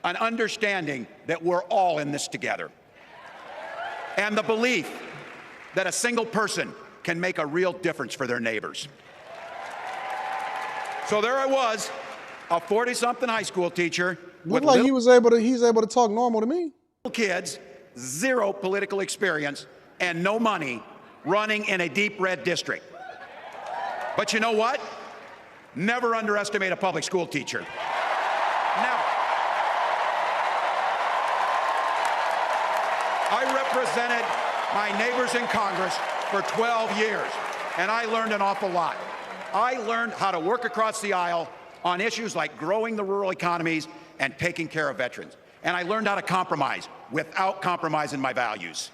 an understanding that we're all in this together, and the belief that a single person can make a real difference for their neighbors. So there I was, a 40-something high school teacher. Looked like he's able to talk normal to me. Kids, zero political experience, and no money, running in a deep red district. But you know what? Never underestimate a public school teacher. Never. I represented my neighbors in Congress for 12 years, and I learned an awful lot. I learned how to work across the aisle on issues like growing the rural economies and taking care of veterans. And I learned how to compromise without compromising my values.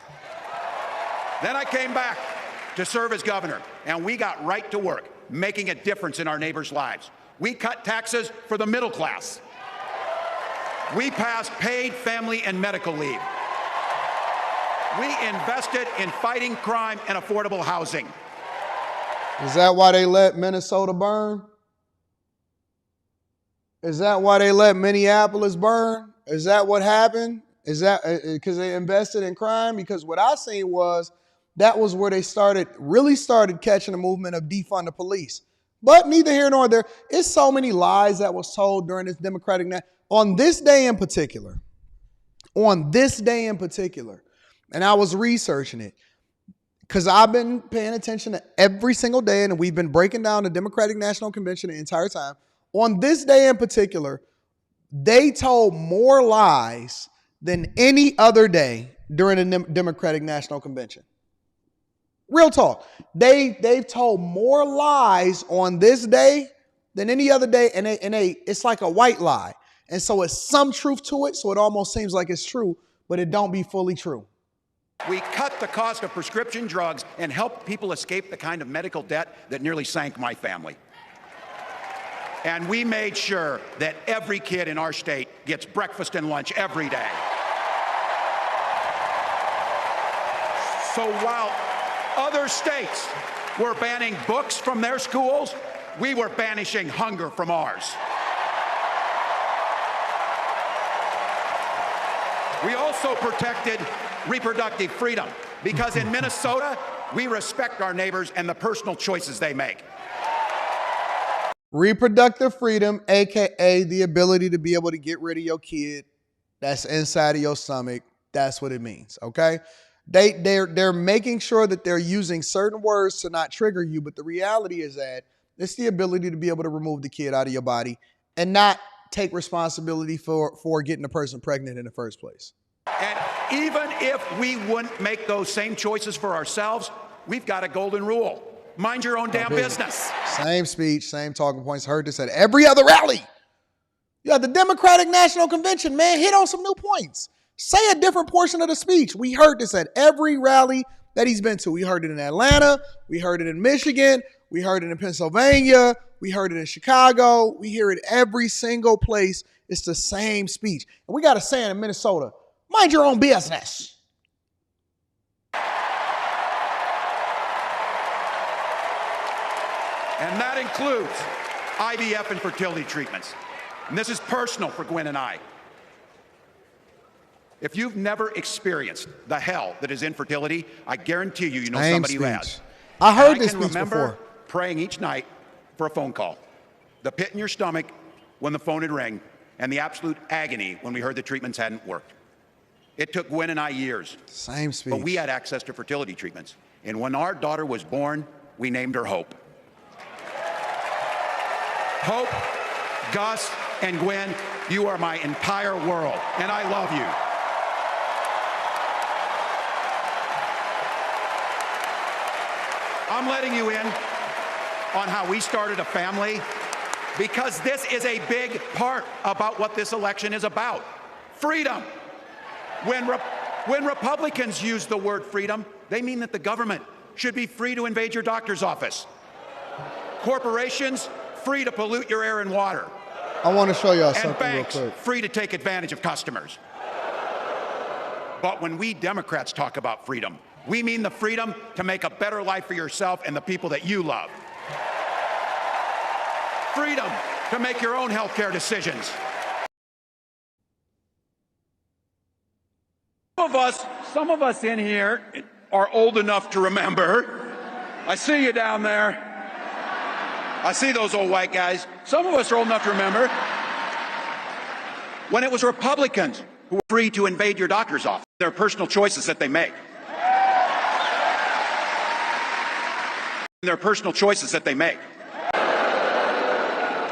Then I came back to serve as governor, and we got right to work, making a difference in our neighbors' lives. We cut taxes for the middle class. We passed paid family and medical leave. We invested in fighting crime and affordable housing. Is that why they let Minnesota burn? Is that why they let Minneapolis burn? Is that what happened? Is that because they invested in crime? Because what I seen was that was where they really started catching the movement of defund the police. But neither here nor there. It's so many lies that was told during this Democratic night. On this day in particular, and I was researching it because I've been paying attention to every single day, and we've been breaking down the Democratic National Convention the entire time. On this day in particular, they told more lies than any other day during the Democratic National Convention. Real talk. They've told more lies on this day than any other day, and it's like a white lie. And so it's some truth to it, so it almost seems like it's true, but it don't be fully true. We cut the cost of prescription drugs and helped people escape the kind of medical debt that nearly sank my family. And we made sure that every kid in our state gets breakfast and lunch every day. So while other states were banning books from their schools, we were banishing hunger from ours. We also protected reproductive freedom because in Minnesota, we respect our neighbors and the personal choices they make. Reproductive freedom, AKA the ability to be able to get rid of your kid that's inside of your stomach. That's what it means, okay? They're making sure that they're using certain words to not trigger you, but the reality is that it's the ability to be able to remove the kid out of your body and not take responsibility for getting a person pregnant in the first place. And even if we wouldn't make those same choices for ourselves, we've got a golden rule. Mind your own damn business. Same speech, same talking points. Heard this at every other rally. Yeah, the Democratic National Convention, man, hit on some new points. Say a different portion of the speech. We heard this at every rally that he's been to. We heard it in Atlanta. We heard it in Michigan. We heard it in Pennsylvania. We heard it in Chicago. We hear it every single place. It's the same speech. And we got a saying in Minnesota, mind your own business. And that includes IVF and fertility treatments. And this is personal for Gwen and I. If you've never experienced the hell that is infertility, I guarantee you know somebody who has. I heard this speech before. I can remember before. Praying each night for a phone call. The pit in your stomach when the phone would ring, and the absolute agony when we heard the treatments hadn't worked. It took Gwen and I years. Same speech. But we had access to fertility treatments. And when our daughter was born, we named her Hope. Hope, Gus, and Gwen, you are my entire world, and I love you. I'm letting you in on how we started a family because this is a big part about what this election is about. Freedom. When When Republicans use the word freedom, they mean that the government should be free to invade your doctor's office. Corporations, free to pollute your air and water. I want to show y'all And something real banks, quick. free to take advantage of customers. But when we Democrats talk about freedom, we mean the freedom to make a better life for yourself and the people that you love. Freedom to make your own health care decisions. Some of us in here are old enough to remember. I see you down there. I see those old white guys. Some of us are old enough to remember when it was Republicans who were free to invade your doctor's office. Their personal choices that they make. Their personal choices that they make.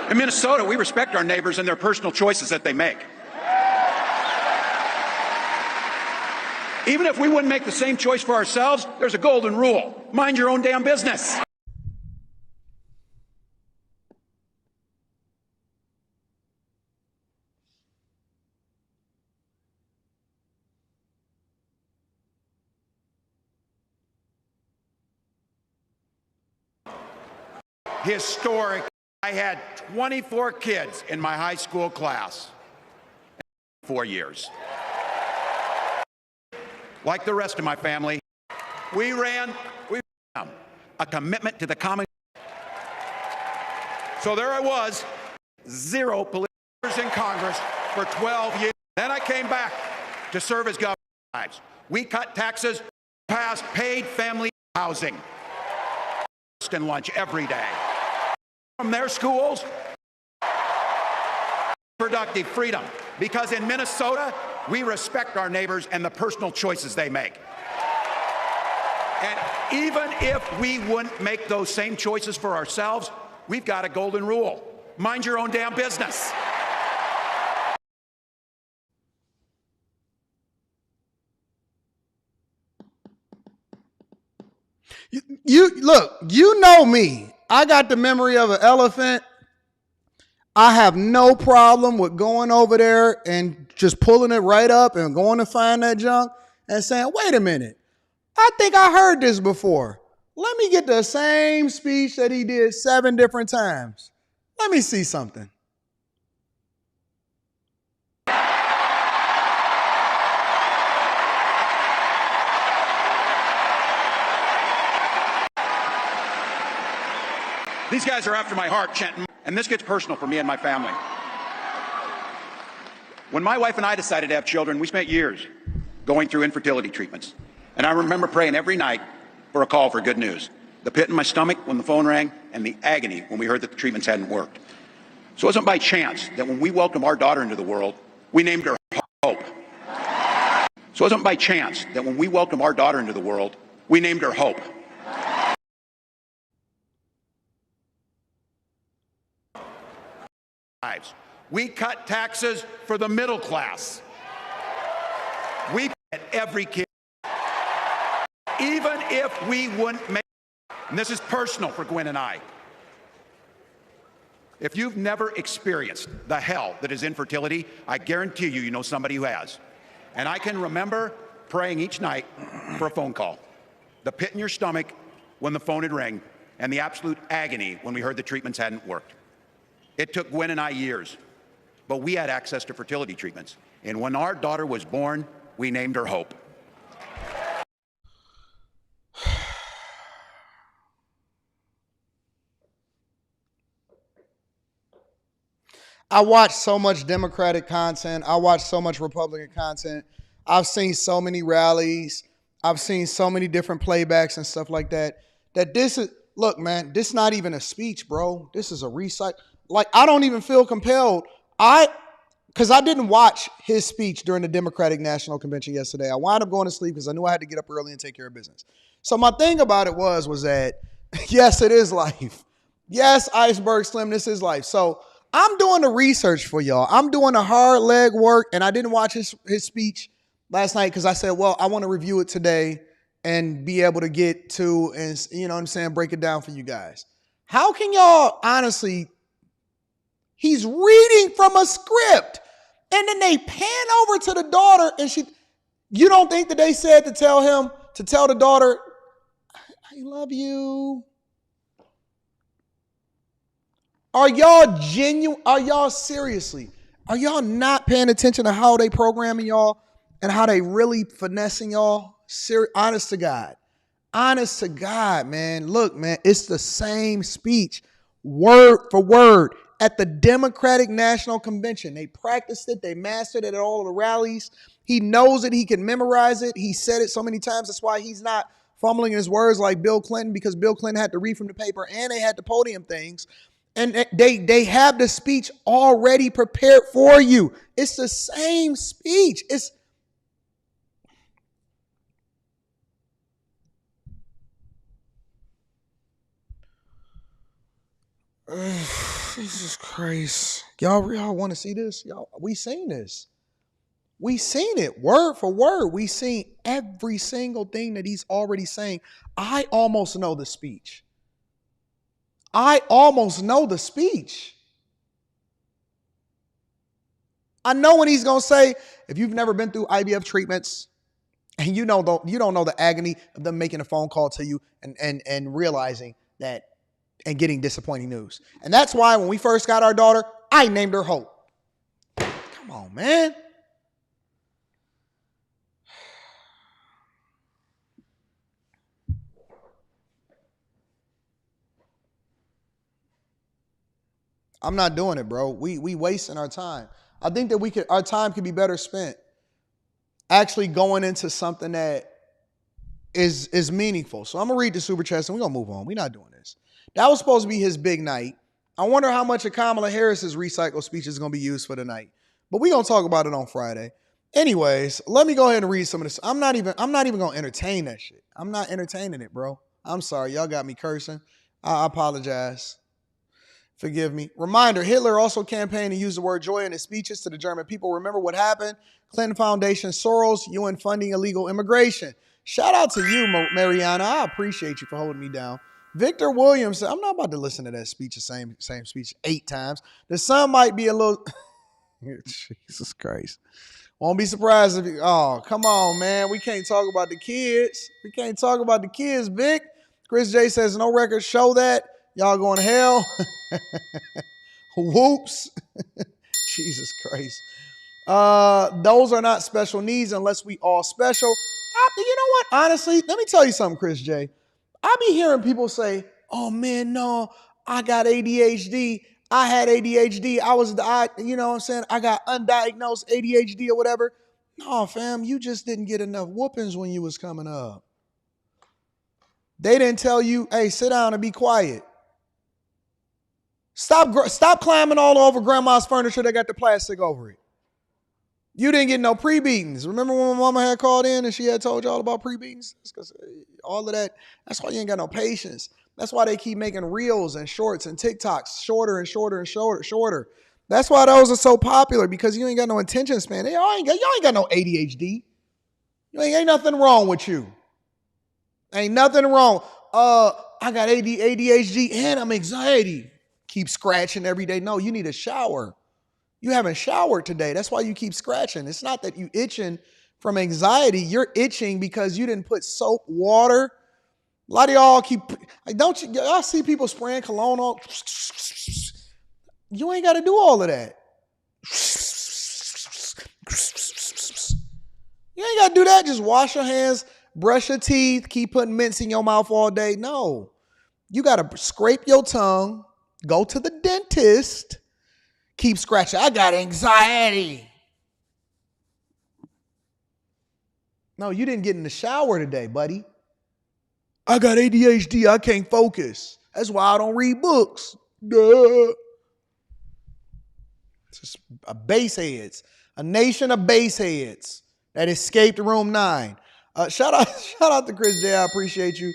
In Minnesota, we respect our neighbors and their personal choices that they make. Even if we wouldn't make the same choice for ourselves, there's a golden rule. Mind your own damn business. Historic. I had 24 kids in my high school class. 4 years. Like the rest of my family, we ran a commitment to the common. So there I was, 0 police in Congress for 12 years. Then I came back to serve as governor. We cut taxes, passed paid family housing, and lunch every day. From their schools, productive freedom, because in Minnesota, we respect our neighbors and the personal choices they make. And even if we wouldn't make those same choices for ourselves, we've got a golden rule. Mind your own damn business. You look, you know me. I got the memory of an elephant. I have no problem with going over there and just pulling it right up and going to find that junk and saying, wait a minute, I think I heard this before. Let me get the same speech that he did 7 different times. Let me see something. These guys are after my heart, chanting, and this gets personal for me and my family. When my wife and I decided to have children, we spent years going through infertility treatments. And I remember praying every night for a call for good news. The pit in my stomach when the phone rang, and the agony when we heard that the treatments hadn't worked. So it wasn't by chance that when we welcomed our daughter into the world, we named her Hope. So it wasn't by chance that when we welcomed our daughter into the world, we named her Hope. We cut taxes for the middle class. We pay every kid. Even if we wouldn't make, and this is personal for Gwen and I, if you've never experienced the hell that is infertility, I guarantee you, you know somebody who has. And I can remember praying each night for a phone call. The pit in your stomach when the phone had rang, and the absolute agony when we heard the treatments hadn't worked. It took Gwen and I years, but we had access to fertility treatments. And when our daughter was born, we named her Hope. I watch so much Democratic content. I watch so much Republican content. I've seen so many rallies. I've seen so many different playbacks and stuff like that. That this is, look, man, this is not even a speech, bro. This is a recite. Like, I don't even feel compelled. Because I didn't watch his speech during the Democratic National Convention yesterday. I wound up going to sleep because I knew I had to get up early and take care of business. So my thing about it was that, yes, it is life. Yes, Iceberg Slim, this is life. So I'm doing the research for y'all. I'm doing the hard leg work, and I didn't watch his speech last night because I said, well, I want to review it today and be able to get to, and you know what I'm saying, break it down for you guys. How can y'all honestly, he's reading from a script, and then they pan over to the daughter, and You don't think that they said to tell the daughter, I love you? Are y'all genuine? Are y'all seriously? Are y'all not paying attention to how they programming y'all and how they really finessing y'all? Honest to God. Honest to God, man. Look, man, it's the same speech, word for word, at the Democratic National Convention. They practiced it. They mastered it at all the rallies. He knows it. He can memorize it. He said it so many times. That's why he's not fumbling his words like Bill Clinton, because Bill Clinton had to read from the paper and they had the podium things. And they have the speech already prepared for you. It's the same speech. Jesus Christ. Y'all want to see this? Y'all, we seen this. We seen it word for word. We seen every single thing that he's already saying. I almost know the speech. I almost know the speech. I know what he's going to say. If you've never been through IVF treatments and you don't know the agony of them making a phone call to you and realizing that and getting disappointing news. And that's why when we first got our daughter, I named her Hope. Come on, man. I'm not doing it, bro. We wasting our time. I think that our time could be better spent actually going into something that is meaningful. So I'm gonna read the super chats and we're gonna move on. We're not doing this. That was supposed to be his big night. I wonder how much of Kamala Harris's recycled speech is gonna be used for the night. But we're gonna talk about it on Friday. Anyways, let me go ahead and read some of this. I'm not even gonna entertain that shit. I'm not entertaining it, bro. I'm sorry. Y'all got me cursing. I apologize. Forgive me. Reminder, Hitler also campaigned to use the word joy in his speeches to the German people. Remember what happened? Clinton Foundation, Soros, UN funding illegal immigration. Shout out to you, Mariana. I appreciate you for holding me down. Victor Williams, I'm not about to listen to that speech, the same speech 8 times. The sun might be a little... Jesus Christ. Won't be surprised if oh, come on, man. We can't talk about the kids. We can't talk about the kids, Vic. Chris J says, no records show that. Y'all going to hell. Whoops. Jesus Christ. Those are not special needs unless we all special. You know what? Honestly, let me tell you something, Chris J. I be hearing people say, oh, man, no, I got ADHD. I had ADHD. You know what I'm saying? I got undiagnosed ADHD or whatever. No, fam, you just didn't get enough whoopings when you was coming up. They didn't tell you, hey, sit down and be quiet. Stop climbing all over grandma's furniture that got the plastic over it. You didn't get no pre-beatings. Remember when my mama had called in and she had told you all about pre-beatings? Because all of that, that's why you ain't got no patience. That's why they keep making reels and shorts and TikToks shorter and shorter and shorter. That's why those are so popular, because you ain't got no attention span. Y'all ain't got no ADHD. Ain't nothing wrong with you. Ain't nothing wrong. I got ADHD and I'm anxiety. Keep scratching every day. No, you need a shower. You haven't showered today. That's why you keep scratching. It's not that you itching from anxiety. You're itching because you didn't put soap, water. A lot of y'all y'all see people spraying cologne on? You ain't got to do all of that. You ain't got to do that. Just wash your hands, brush your teeth, keep putting mints in your mouth all day. No. You got to scrape your tongue, go to the dentist, keep scratching. I got anxiety. No, you didn't get in the shower today, buddy. I got ADHD. I can't focus. That's why I don't read books. Duh. It's just a baseheads. A nation of baseheads that escaped room 9. Shout out to Chris J. I appreciate you.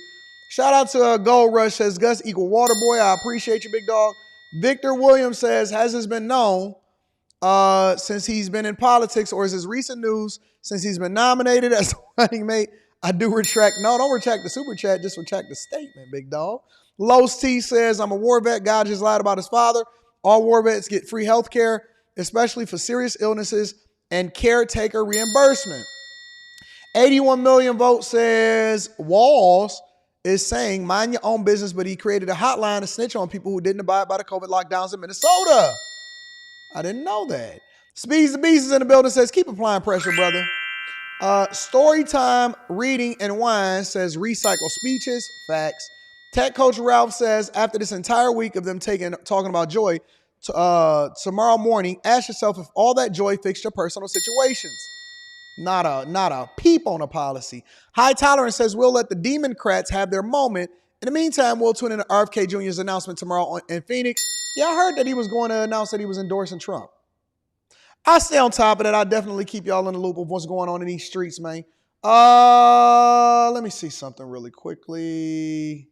Shout out to Gold Rush says, Gus equal water boy. I appreciate you, big dog. Victor Williams says, has this been known since he's been in politics, or is this recent news since he's been nominated as running mate? I do retract. No, don't retract the super chat. Just retract the statement, big dog. Los T says, I'm a war vet. God just lied about his father. All war vets get free health care, especially for serious illnesses and caretaker reimbursement. 81 million votes says Walz is saying mind your own business, but he created a hotline to snitch on people who didn't abide by the COVID lockdowns in Minnesota. I didn't know that. Speeds the Beast is in the building, says keep applying pressure, brother. Storytime Reading and Wine says recycle speeches. Facts. Tech Coach Ralph says after this entire week of them talking about joy, tomorrow morning, ask yourself if all that joy fixed your personal situations. Not a peep on a policy. High Tolerance says we'll let the Democrats have their moment. In the meantime, we'll tune in to RFK Jr.'s announcement tomorrow in Phoenix. Yeah, I heard that he was going to announce that he was endorsing Trump. I stay on top of that. I definitely keep y'all in the loop of what's going on in these streets, man. Let me see something really quickly.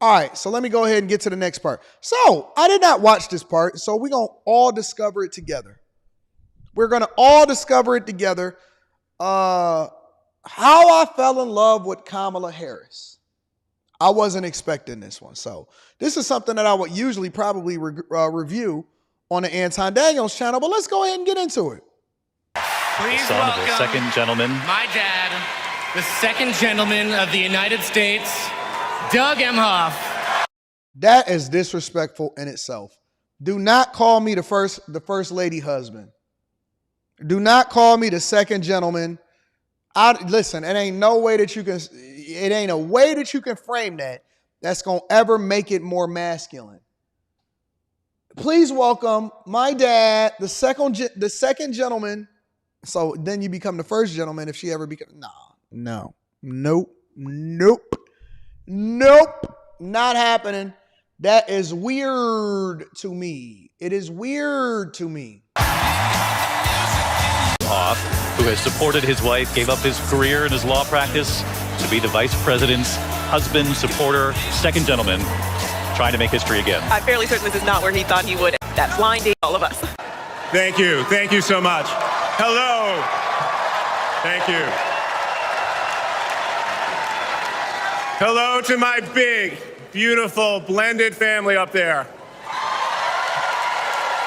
All right, so let me go ahead and get to the next part. So I did not watch this part, so we're going to all discover it together. We're going to all discover it together. How I fell in love with Kamala Harris. I wasn't expecting this one. So this is something that I would usually probably review on the Anton Daniels channel, but let's go ahead and get into it. Please the son welcome of the second gentleman. My dad, the second gentleman of the United States, Doug Emhoff. That is disrespectful in itself. Do not call me the first lady husband. Do not call me the second gentleman. Listen, it ain't no way that you can. It ain't a way that you can frame that that's gonna ever make it more masculine. Please welcome my dad, the second gentleman. So then you become the first gentleman if she ever becomes. No, nope, not happening. That is weird to me. It is weird to me. Off, who has supported his wife, gave up his career and his law practice to be the vice president's husband, supporter, second gentleman, trying to make history again. I'm fairly certain this is not where he thought he would. That blinding all of us. Thank you. Thank you so much. Hello. Thank you. Hello to my big, beautiful, blended family up there.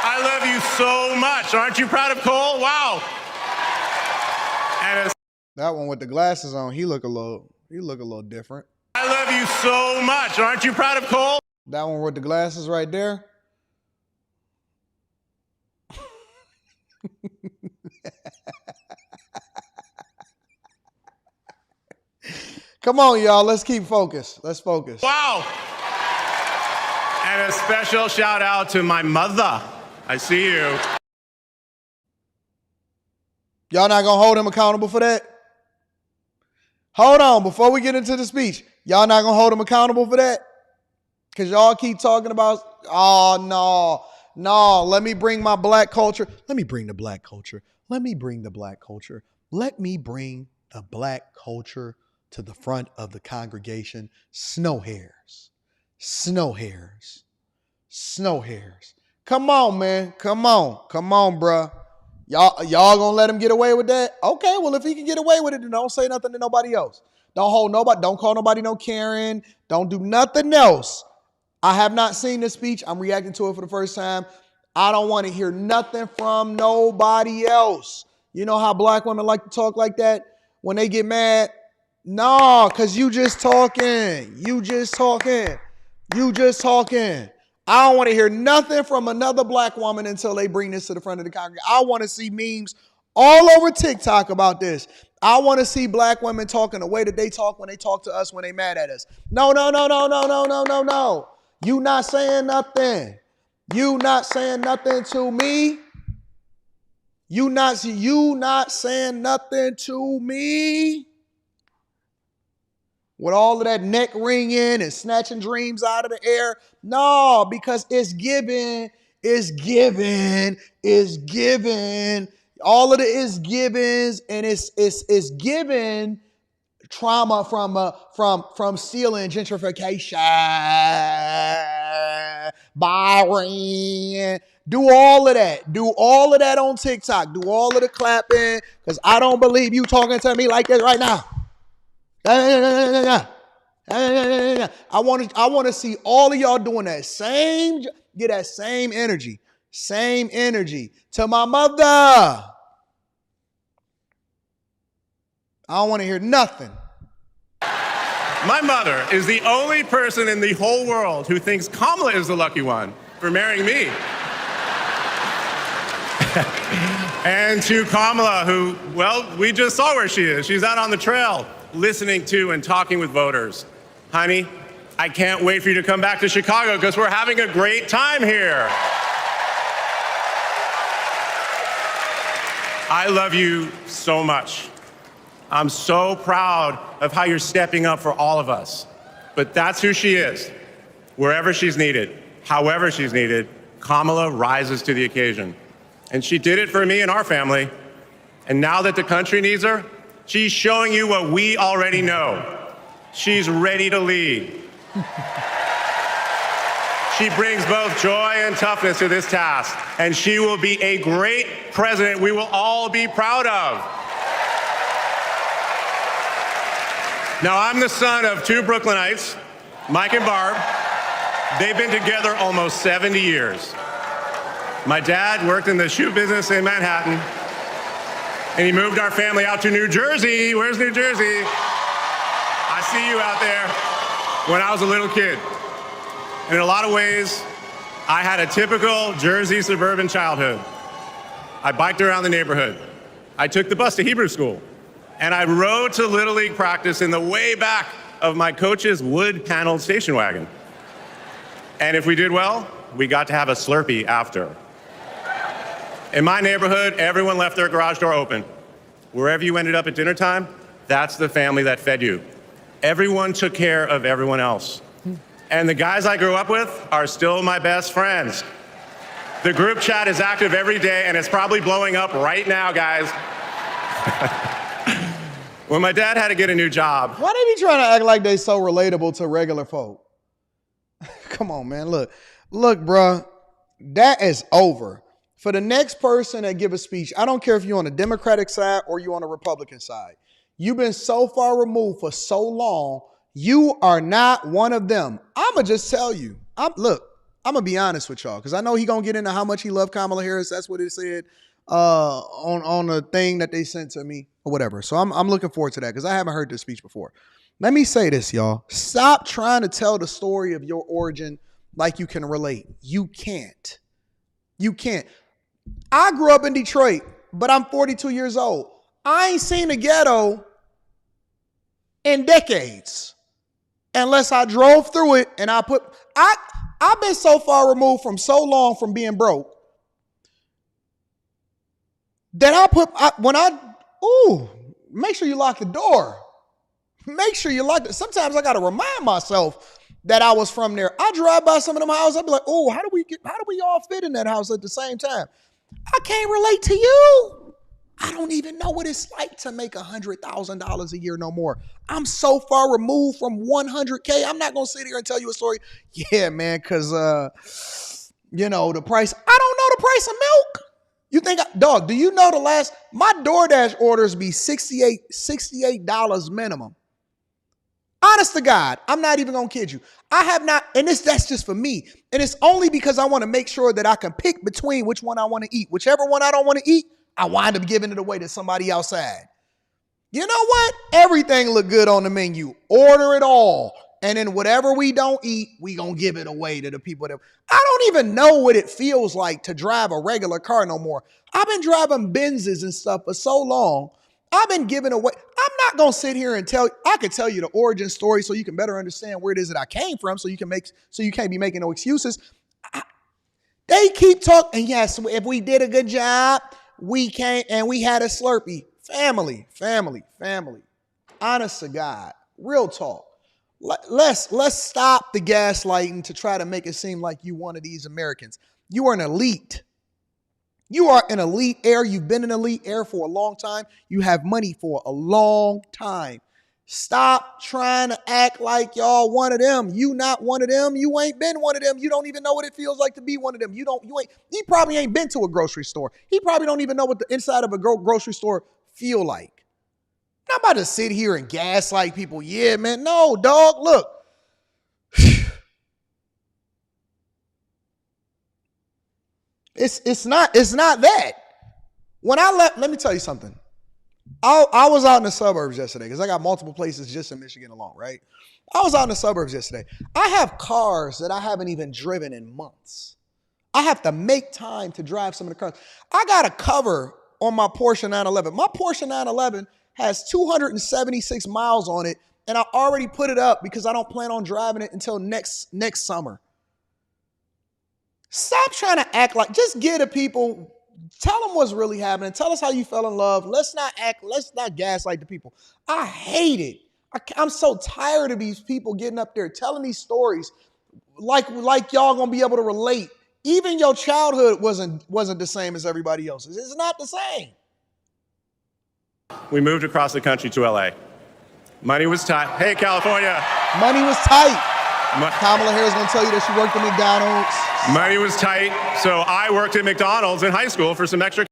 I love you so much. Aren't you proud of Cole? Wow. And that one with the glasses on, he look a little different. I love you so much. Aren't you proud of Cole? That one with the glasses right there. Come on, y'all. Let's keep focused. Let's focus. Wow. And a special shout out to my mother. I see you. Y'all not gonna hold him accountable for that? Hold on, before we get into the speech, y'all not gonna hold him accountable for that? Because y'all keep talking about, oh, no, let me bring my black culture. Let me bring the black culture. Let me bring the black culture. Let me bring the black culture to the front of the congregation. Snow hairs. Snow hairs. Snow hairs. Come on, man. Come on, bruh. Y'all gonna let him get away with that? Okay, well, if he can get away with it, then don't say nothing to nobody else. Don't hold nobody, don't call nobody no Karen. Don't do nothing else. I have not seen this speech. I'm reacting to it for the first time. I don't want to hear nothing from nobody else. You know how black women like to talk like that when they get mad? No, because you just talking. You just talking. I don't want to hear nothing from another black woman until they bring this to the front of the congregation. I want to see memes all over TikTok about this. I want to see black women talking the way that they talk when they talk to us when they mad at us. No. You not saying nothing. You not saying nothing to me. You not saying nothing to me. With all of that neck wringing and snatching dreams out of the air. No, because it's given. All of it is givens, and it's given trauma from stealing, gentrification, Byron. Do all of that. Do all of that on TikTok. Do all of the clapping, because I don't believe you talking to me like this right now. I want to see all of y'all doing that same, get that same energy to my mother. I don't want to hear nothing. My mother is the only person in the whole world who thinks Kamala is the lucky one for marrying me. And to Kamala, who, well, we just saw where she is. She's out on the trail listening to and talking with voters. Honey, I can't wait for you to come back to Chicago because we're having a great time here. I love you so much. I'm so proud of how you're stepping up for all of us. But that's who she is. Wherever she's needed, however she's needed, Kamala rises to the occasion. And she did it for me and our family. And now that the country needs her, she's showing you what we already know. She's ready to lead. She brings both joy and toughness to this task, and she will be a great president we will all be proud of. Now, I'm the son of two Brooklynites, Mike and Barb. They've been together almost 70 years. My dad worked in the shoe business in Manhattan, and he moved our family out to New Jersey. Where's New Jersey? I see you out there. When I was a little kid. And in a lot of ways, I had a typical Jersey suburban childhood. I biked around the neighborhood. I took the bus to Hebrew school. And I rode to Little League practice in the way back of my coach's wood-paneled station wagon. And if we did well, we got to have a Slurpee after. In my neighborhood, everyone left their garage door open. Wherever you ended up at dinner time, that's the family that fed you. Everyone took care of everyone else. And the guys I grew up with are still my best friends. The group chat is active every day, and it's probably blowing up right now, guys. When my dad had to get a new job. Why they be trying to act like they so relatable to regular folk? Come on, man. Look, bruh, that is over. For the next person that give a speech, I don't care if you're on the Democratic side or you're on the Republican side. You've been so far removed for so long, you are not one of them. I'ma just tell you. I'm gonna be honest with y'all, because I know he gonna get into how much he loved Kamala Harris. That's what it said on the thing that they sent to me or whatever. So I'm looking forward to that because I haven't heard this speech before. Let me say this, y'all. Stop trying to tell the story of your origin like you can relate. You can't. You can't. I grew up in Detroit, but I'm 42 years old. I ain't seen the ghetto in decades, unless I drove through it and I've been so far removed from so long from being broke that make sure you lock the door. Make sure you lock it. Sometimes I got to remind myself that I was from there. I drive by some of them houses. I'll be like, how do we all fit in that house at the same time? I can't relate to you. I don't even know what it's like to make $100,000 a year no more. I'm so far removed from 100K. I'm not going to sit here and tell you a story. Yeah, man, because, the price. I don't know the price of milk. You think, dog, do you know my DoorDash orders be $68 minimum. Honest to God, I'm not even going to kid you. I have not, and that's just for me. And it's only because I want to make sure that I can pick between which one I want to eat. Whichever one I don't want to eat, I wind up giving it away to somebody outside. You know what? Everything look good on the menu. Order it all. And then whatever we don't eat, we gonna give it away to the people that... I don't even know what it feels like to drive a regular car no more. I've been driving Benzes and stuff for so long. I've been giving away... I'm not gonna sit here and I could tell you the origin story so you can better understand where it is that I came from so you can't be making no excuses. They keep talking, and yes, if we did a good job, we came and we had a Slurpee. Family. Honest to God. Real talk. Let's stop the gaslighting to try to make it seem like you one of these Americans. You are an elite. You are an elite heir. You've been an elite heir for a long time. You have money for a long time. Stop trying to act like y'all one of them. You not one of them. You ain't been one of them. You don't even know what it feels like to be one of them. He probably ain't been to a grocery store. He probably don't even know what the inside of a grocery store feel like. I'm not about to sit here and gaslight people. Yeah, man. No, dog. Look. It's not that. When I left, let me tell you something. I was out in the suburbs yesterday because I got multiple places just in Michigan alone, right? I was out in the suburbs yesterday. I have cars that I haven't even driven in months. I have to make time to drive some of the cars. I got a cover on my Porsche 911. My Porsche 911 has 276 miles on it, and I already put it up because I don't plan on driving it until next summer. Stop trying to act like, just get to people, tell them what's really happening. Tell us how you fell in love. Let's not gaslight the people. I hate it. I'm so tired of these people getting up there telling these stories like y'all gonna be able to relate. Even your childhood wasn't the same as everybody else's. It's not the same. We moved across the country to LA. Money was tight. Hey, California. Money was tight. Kamala Harris gonna tell you that she worked at McDonald's. Money was tight, so I worked at McDonald's in high school for some extra.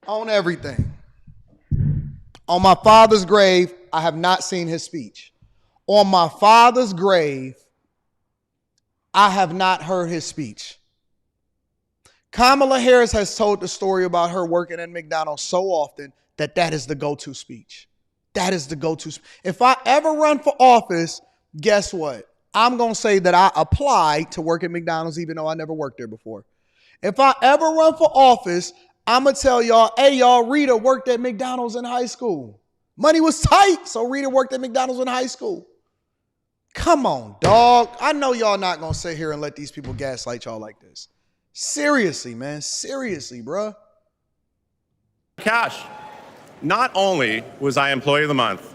On everything. On my father's grave, I have not seen his speech. On my father's grave, I have not heard his speech. Kamala Harris has told the story about her working at McDonald's so often that is the go-to speech. That is the go-to. If I ever run for office, guess what? I'm going to say that I applied to work at McDonald's even though I never worked there before. If I ever run for office, I'm going to tell y'all, hey, y'all, Rita worked at McDonald's in high school. Money was tight, so Rita worked at McDonald's in high school. Come on, dog. I know y'all not going to sit here and let these people gaslight y'all like this. Seriously, man. Seriously, bruh. Cash. Not only was I Employee of the Month,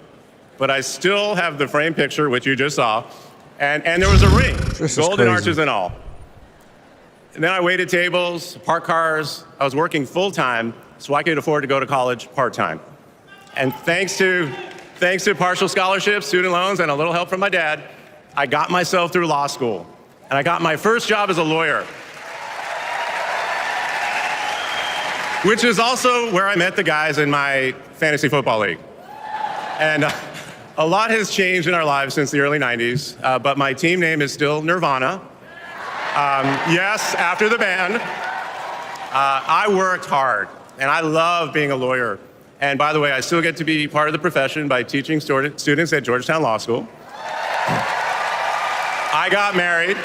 but I still have the frame picture, which you just saw, and there was a ring, golden arches and all. And then I waited tables, parked cars. I was working full time so I could afford to go to college part time. And thanks to partial scholarships, student loans, and a little help from my dad, I got myself through law school. And I got my first job as a lawyer, which is also where I met the guys in my fantasy football league. And a lot has changed in our lives since the early 90s, but my team name is still Nirvana. Yes, after the band. I worked hard, and I love being a lawyer. And by the way, I still get to be part of the profession by teaching students at Georgetown Law School. I got married,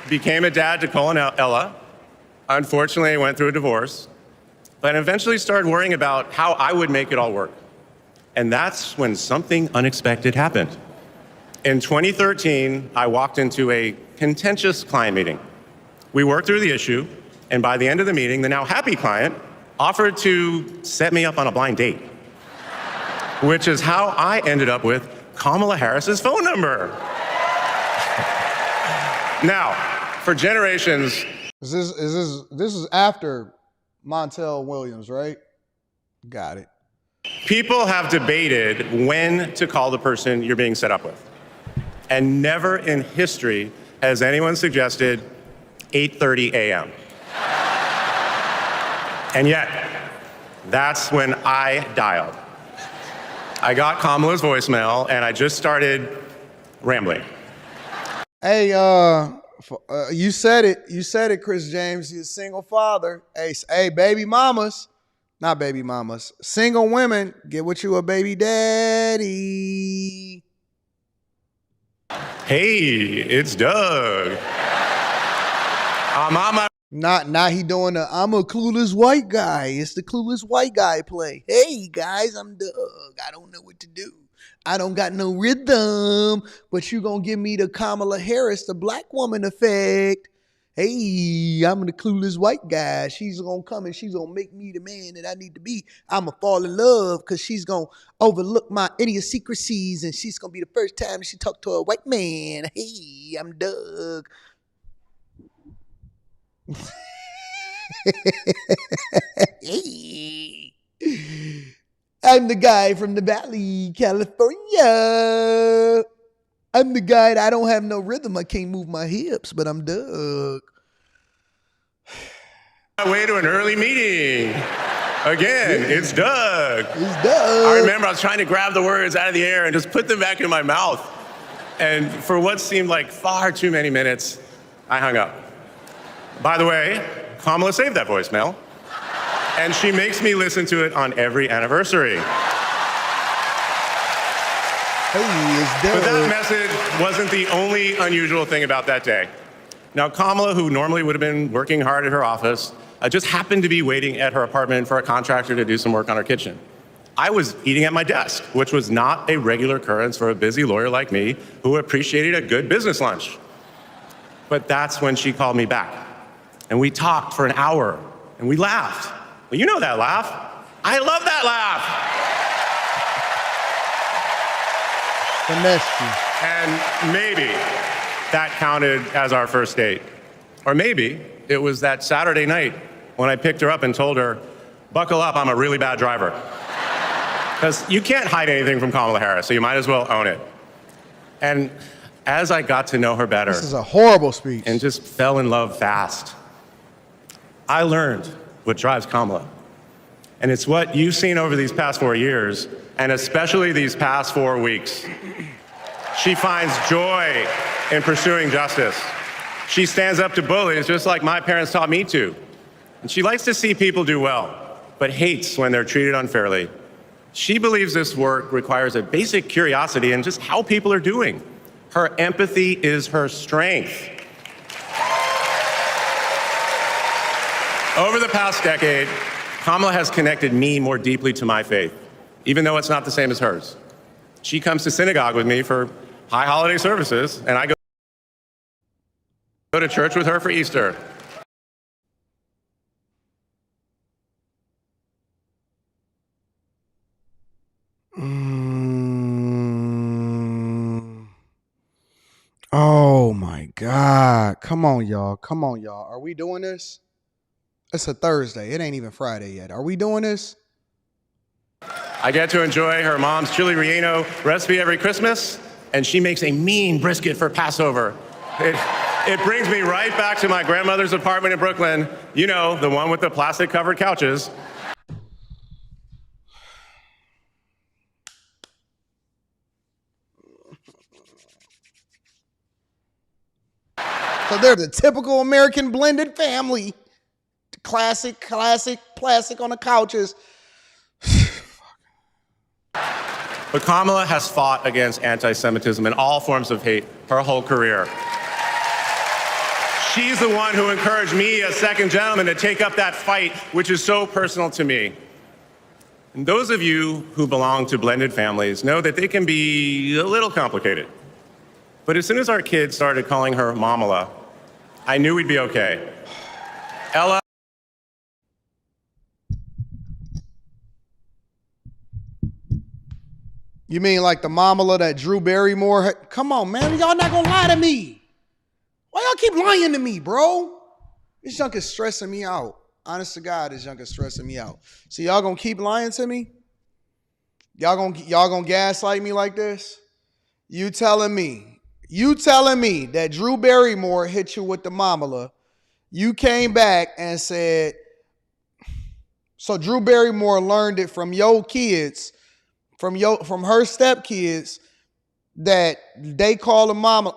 became a dad to Cole and Ella. Unfortunately, I went through a divorce, but eventually started worrying about how I would make it all work. And that's when something unexpected happened. In 2013, I walked into a contentious client meeting. We worked through the issue, and by the end of the meeting, the now happy client offered to set me up on a blind date, which is how I ended up with Kamala Harris's phone number. Now, for generations. This is after Montel Williams, right? Got it. People have debated when to call the person you're being set up with. And never in history has anyone suggested 8:30 a.m. And yet, that's when I dialed. I got Kamala's voicemail, and I just started rambling. Hey, you said it, Chris James. You're a single father. Hey, baby mamas, not baby mamas, single women, get with you a baby daddy. Hey, it's Doug. I'm on my. Not he doing the I'm a clueless white guy. It's the clueless white guy play. Hey guys, I'm Doug. I don't know what to do. I don't got no rhythm, but you gonna give me the Kamala Harris, the black woman effect. Hey, I'm the clueless white guy. She's gonna come and she's gonna make me the man that I need to be. I'ma fall in love because she's gonna overlook my idiosyncrasies and she's gonna be the first time that she talked to a white man. Hey, I'm Doug. Hey. I'm the guy from the Valley, California. I'm the guy that I don't have no rhythm. I can't move my hips, but I'm Doug. My way to an early meeting. Again, it's Doug. It's Doug. I remember I was trying to grab the words out of the air and just put them back in my mouth. And for what seemed like far too many minutes, I hung up. By the way, Kamala saved that voicemail, and she makes me listen to it on every anniversary. But that message wasn't the only unusual thing about that day. Now, Kamala, who normally would have been working hard at her office, just happened to be waiting at her apartment for a contractor to do some work on her kitchen. I was eating at my desk, which was not a regular occurrence for a busy lawyer like me who appreciated a good business lunch. But that's when she called me back. And we talked for an hour, and we laughed. Well, you know that laugh. I love that laugh. And maybe that counted as our first date. Or maybe it was that Saturday night when I picked her up and told her, buckle up, I'm a really bad driver. Because you can't hide anything from Kamala Harris, so you might as well own it. And as I got to know her better, this is a horrible speech, and just fell in love fast, I learned what drives Kamala. And it's what you've seen over these past 4 years, and especially these past 4 weeks. She finds joy in pursuing justice. She stands up to bullies just like my parents taught me to. And she likes to see people do well, but hates when they're treated unfairly. She believes this work requires a basic curiosity in just how people are doing. Her empathy is her strength. Over the past decade, Kamala has connected me more deeply to my faith, even though it's not the same as hers. She comes to synagogue with me for high holiday services, and I go to church with her for Easter. Oh my God. Come on, y'all. Come on, y'all. Are we doing this? It's a Thursday. It ain't even Friday yet. Are we doing this? I get to enjoy her mom's chili relleno recipe every Christmas, and she makes a mean brisket for Passover. It brings me right back to my grandmother's apartment in Brooklyn. You know, the one with the plastic-covered couches. So they're the typical American blended family. Classic, plastic on the couches. But Kamala has fought against anti-Semitism and all forms of hate her whole career. She's the one who encouraged me, as second gentleman, to take up that fight, which is so personal to me. And those of you who belong to blended families know that they can be a little complicated. But as soon as our kids started calling her Mamala, I knew we'd be okay. Ella. You mean like the Mamala that Drew Barrymore had? Come on, man. Y'all not gonna lie to me. Why y'all keep lying to me, bro? This junk is stressing me out. Honest to God, this junk is stressing me out. So y'all gonna keep lying to me? Y'all gonna gaslight me like this? You telling me that Drew Barrymore hit you with the Mamala. You came back and said, so Drew Barrymore learned it from your kids, from her stepkids, that they call a mama.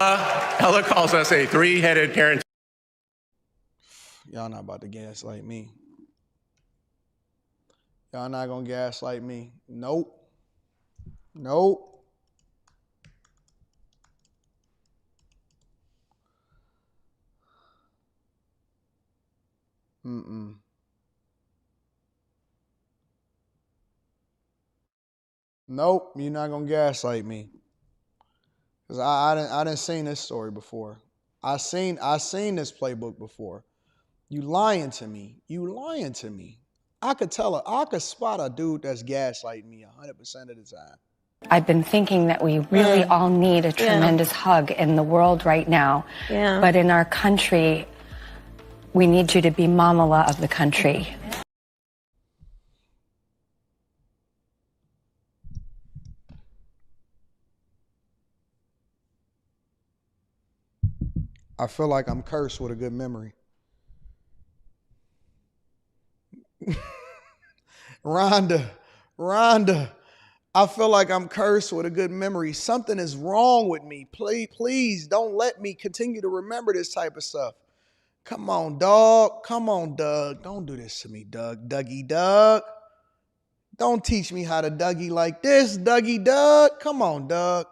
Ella calls us a three-headed parent. Y'all not about to gaslight me. Y'all not gonna gaslight me. Nope. Nope, you're not gonna gaslight me. Cause I didn't seen this story before. I seen this playbook before. You lying to me. I could spot a dude that's gaslighting me 100% of the time. I've been thinking that we really all need a tremendous hug in the world right now. Yeah. But in our country, we need you to be Mamala of the country. I feel like I'm cursed with a good memory. Rhonda, I feel like I'm cursed with a good memory. Something is wrong with me. Please don't let me continue to remember this type of stuff. Come on, dog. Come on, Doug. Don't do this to me, Doug. Dougie Doug. Don't teach me how to Dougie like this, Dougie Doug. Come on, Doug.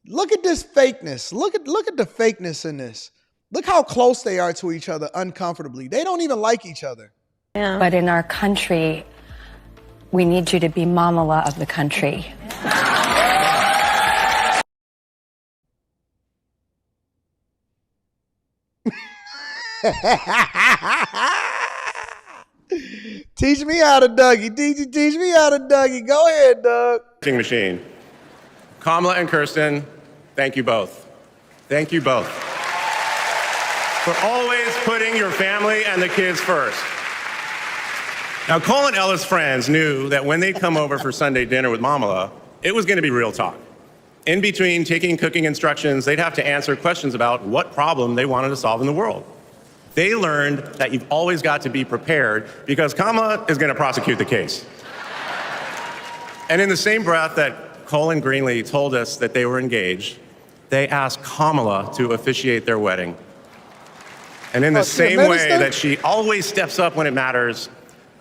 Look at this fakeness. Look at the fakeness in this. Look how close they are to each other uncomfortably. They don't even like each other. Yeah. But in our country, we need you to be mamala of the country. Teach me how to Dougie. Teach me how to Dougie. Go ahead, Doug. Machine. Kamala and Kirsten, thank you both. Thank you both for always putting your family and the kids first. Now, Cole and Ella's friends knew that when they'd come over for Sunday dinner with Kamala, it was going to be real talk. In between taking cooking instructions, they'd have to answer questions about what problem they wanted to solve in the world. They learned that you've always got to be prepared because Kamala is going to prosecute the case. And in the same breath that Cole and Greenlee told us that they were engaged, they asked Kamala to officiate their wedding. And in the same way that she always steps up when it matters,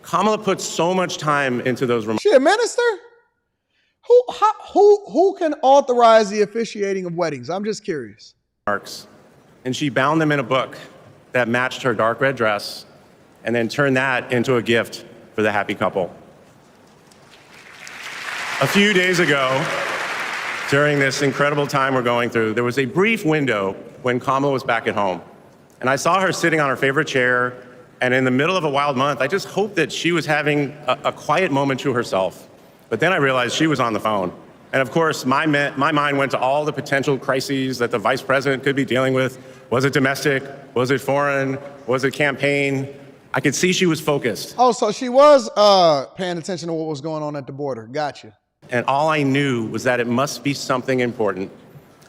Kamala puts so much time into those remarks. She a minister? Who can authorize the officiating of weddings? I'm just curious. And she bound them in a book that matched her dark red dress and then turned that into a gift for the happy couple. A few days ago, during this incredible time we're going through, there was a brief window when Kamala was back at home. And I saw her sitting on her favorite chair, and in the middle of a wild month, I just hoped that she was having a quiet moment to herself. But then I realized she was on the phone. And of course, my mind went to all the potential crises that the vice president could be dealing with. Was it domestic? Was it foreign? Was it campaign? I could see she was focused. Oh, so she was paying attention to what was going on at the border. Gotcha. And all I knew was that it must be something important.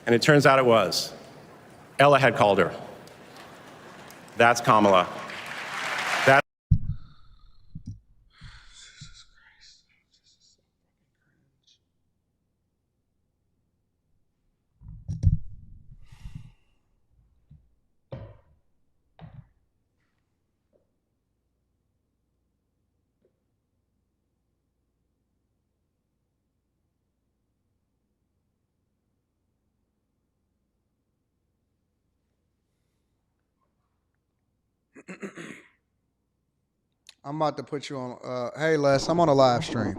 And it turns out it was. Ella had called her. That's Kamala. I'm about to put you on. Hey, Les, I'm on a live stream.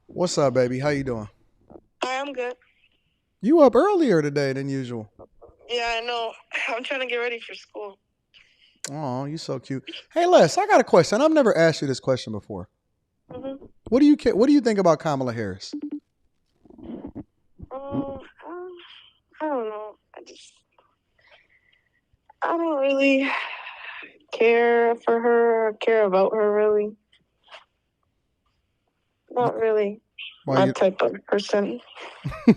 What's up, baby? How you doing? Hi, I'm good. You up earlier today than usual. Yeah, I know. I'm trying to get ready for school. Oh, you so cute. Hey, Les, I got a question. I've never asked you this question before. What do you think about Kamala Harris? I don't know. I don't really care for her or care about her, really. Not really my type of person.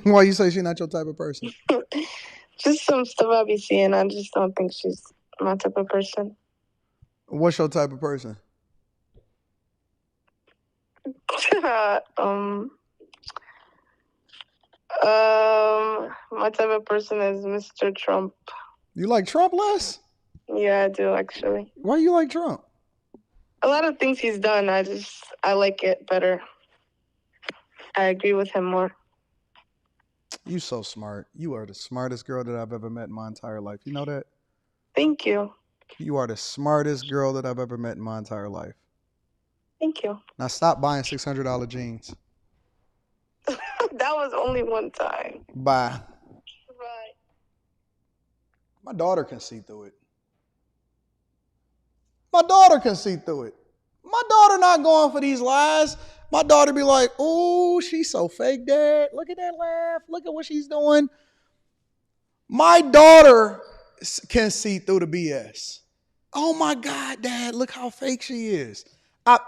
Why you say she's not your type of person? Just some stuff I be seeing. I just don't think she's my type of person. What's your type of person? My type of person is Mr. Trump. You like Trump, Les? Yeah, I do, actually. Why you like Trump? A lot of things he's done, I like it better. I agree with him more. You so smart. You are the smartest girl that I've ever met in my entire life. You know that? Thank you. You are the smartest girl that I've ever met in my entire life. Thank you. Now stop buying $600 jeans. That was only one time. Bye. Bye. My daughter can see through it. My daughter can see through it. My daughter not going for these lies. My daughter be like, oh, she's so fake, Dad. Look at that laugh. Look at what she's doing. My daughter can see through the BS. Oh my God, Dad, look how fake she is.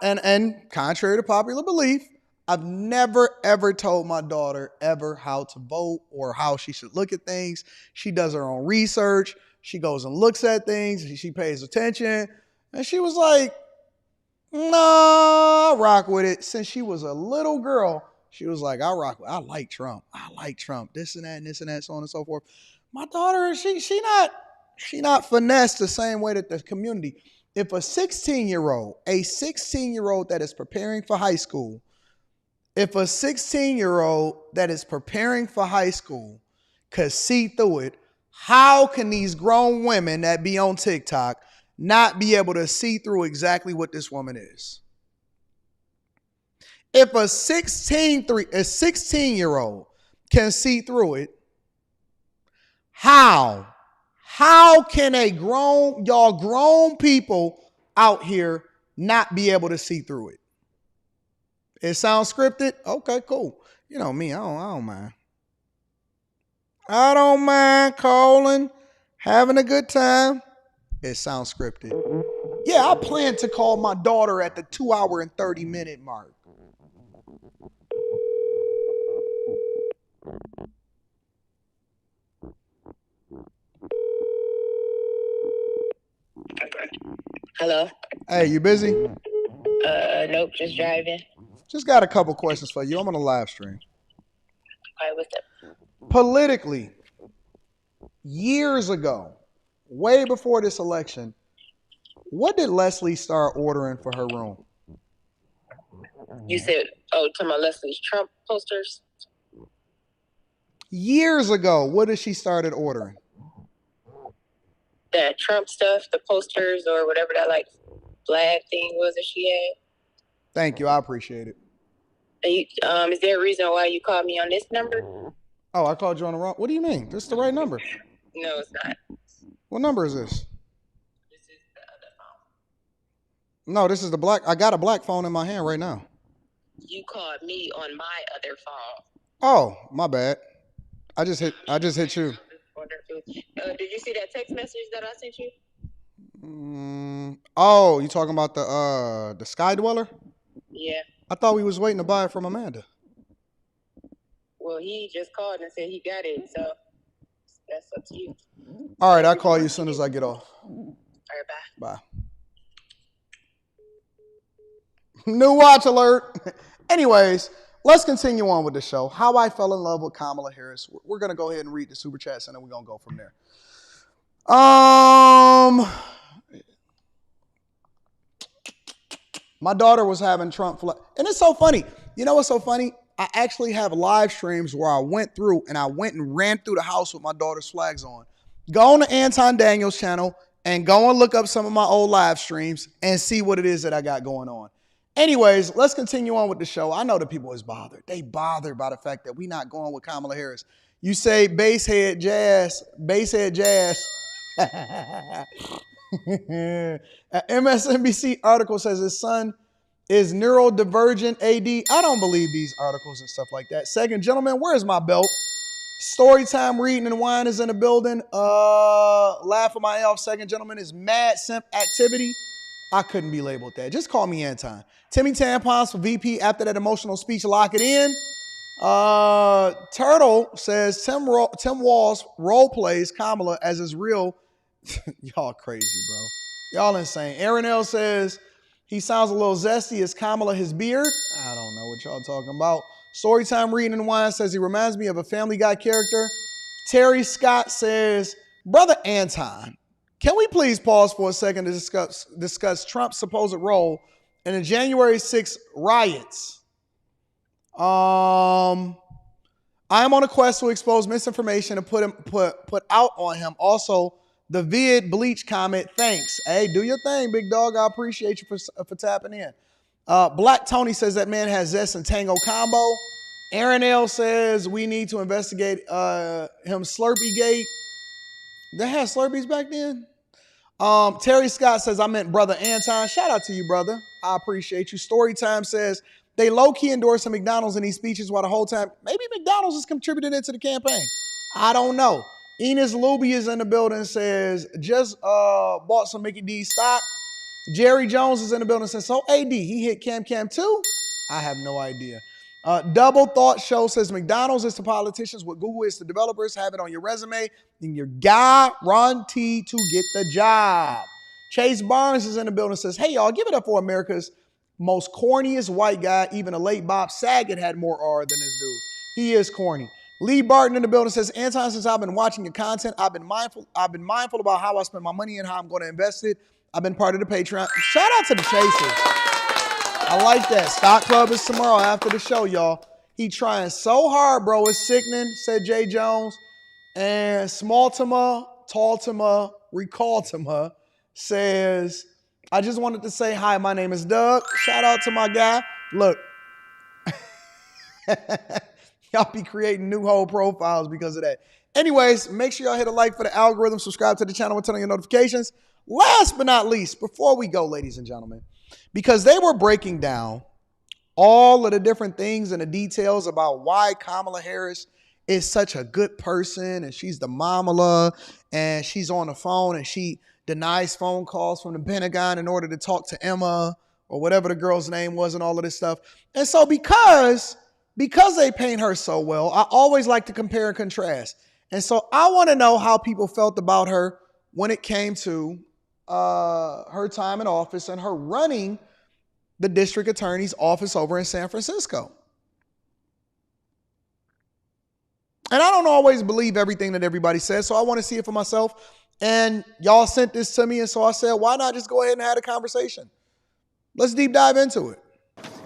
And contrary to popular belief, I've never, ever told my daughter ever how to vote or how she should look at things. She does her own research. She goes and looks at things. She pays attention. And she was like, No, I rock with it. Since she was a little girl, she was like, I like Trump. I like Trump. This and that and this and that, so on and so forth. My daughter, she not finessed the same way that the community. If a 16-year-old that is preparing for high school, could see through it, how can these grown women that be on TikTok not be able to see through exactly what this woman is? If a 16-year-old can see through it, how can grown people out here not be able to see through it? It sounds scripted? Okay, cool. You know me, I don't mind. I don't mind calling, having a good time. It sounds scripted. Yeah, I plan to call my daughter at the 2-hour and 30-minute mark. Hello. Hey, you busy? Nope, just driving. Just got a couple questions for you. I'm on a live stream. All right, what's up? Politically, years ago, way before this election, what did Leslie start ordering for her room? You said, talking about Leslie's Trump posters? Years ago, what did she started ordering? That Trump stuff, the posters or whatever that like flag thing was that she had. Thank you. I appreciate it. And you, is there a reason why you called me on this number? Oh, I called you on the wrong. What do you mean? This is the right number. No, it's not. What number is this? This is the other phone. No, this is the black. I got a black phone in my hand right now. You called me on my other phone. Oh, my bad. I just hit you. Did you see that text message that I sent you? Oh, you talking about the Sky Dweller? Yeah. I thought we was waiting to buy it from Amanda. Well, he just called and said he got it, so that's up to you. All right, I'll call you as soon as I get off. All right, bye. Bye. New watch alert. Anyways, let's continue on with the show. How I fell in love with Kamala Harris. We're going to go ahead and read the Super Chats, and then we're going to go from there. My daughter was having Trump flag. And it's so funny. You know what's so funny? I actually have live streams where I went through and I went and ran through the house with my daughter's flags on. Go on the Anton Daniels channel and go and look up some of my old live streams and see what it is that I got going on. Anyways, let's continue on with the show. I know the people is bothered. They bothered by the fact that we not going with Kamala Harris. You say basehead jazz. MSNBC article says his son is neurodivergent AD. I don't believe these articles and stuff like that. Second gentleman, where's my belt? Storytime reading and wine is in the building. Laugh at my elf. Second gentleman is mad simp activity. I couldn't be labeled that. Just call me Anton. Timmy Tampons for VP after that emotional speech. Lock it in. Turtle says Tim Walz role plays Kamala as his real. Y'all crazy, bro. Y'all insane. Aaron L says he sounds a little zesty. Is Kamala his beard? I don't know what y'all talking about. Storytime reading and wine says he reminds me of a Family Guy character. Terry Scott says, Brother Anton, can we please pause for a second to discuss Trump's supposed role in the January 6th riots? I am on a quest to expose misinformation and put out on him. Also, the vid bleach comment. Thanks. Hey, do your thing, big dog. I appreciate you for tapping in. Black Tony says that man has zest and tango combo. Aaron L says we need to investigate him Slurpee Gate. They had Slurpees back then. Terry Scott says I meant Brother Anton. Shout out to you, brother. I appreciate you. Storytime says they low-key endorsing McDonald's in these speeches while the whole time maybe McDonald's has contributed into the campaign. I don't know. Enos Luby is in the building, says just bought some Mickey D stock. Jerry Jones is in the building, says so AD, he hit Cam too? I have no idea. Double Thought Show says McDonald's is to politicians what Google is to developers. Have it on your resume and you're guaranteed to get the job. Chase Barnes is in the building and says, hey, y'all, give it up for America's most corniest white guy. Even a late Bob Saget had more R than this dude. He is corny. Lee Barton in the building says, Anton, since I've been watching your content, I've been mindful about how I spend my money and how I'm going to invest it. I've been part of the Patreon. Shout out to the Chasers. I like that. Stock Club is tomorrow after the show, y'all. He trying so hard, bro. It's sickening, said Jay Jones. And Smalltima, Taltima, Recalltima says, I just wanted to say hi, my name is Doug. Shout out to my guy. Look, y'all be creating new whole profiles because of that. Anyways, make sure y'all hit a like for the algorithm, subscribe to the channel, and turn on your notifications. Last but not least, before we go, ladies and gentlemen, because they were breaking down all of the different things and the details about why Kamala Harris is such a good person and she's the mamala and she's on the phone and she denies phone calls from the Pentagon in order to talk to Emma or whatever the girl's name was and all of this stuff. And so because they paint her so well, I always like to compare and contrast. And so I want to know how people felt about her when it came to her time in office and her running the district attorney's office over in San Francisco. And I don't always believe everything that everybody says, so I want to see it for myself. And y'all sent this to me, and so I said, why not just go ahead and have a conversation? Let's deep dive into it.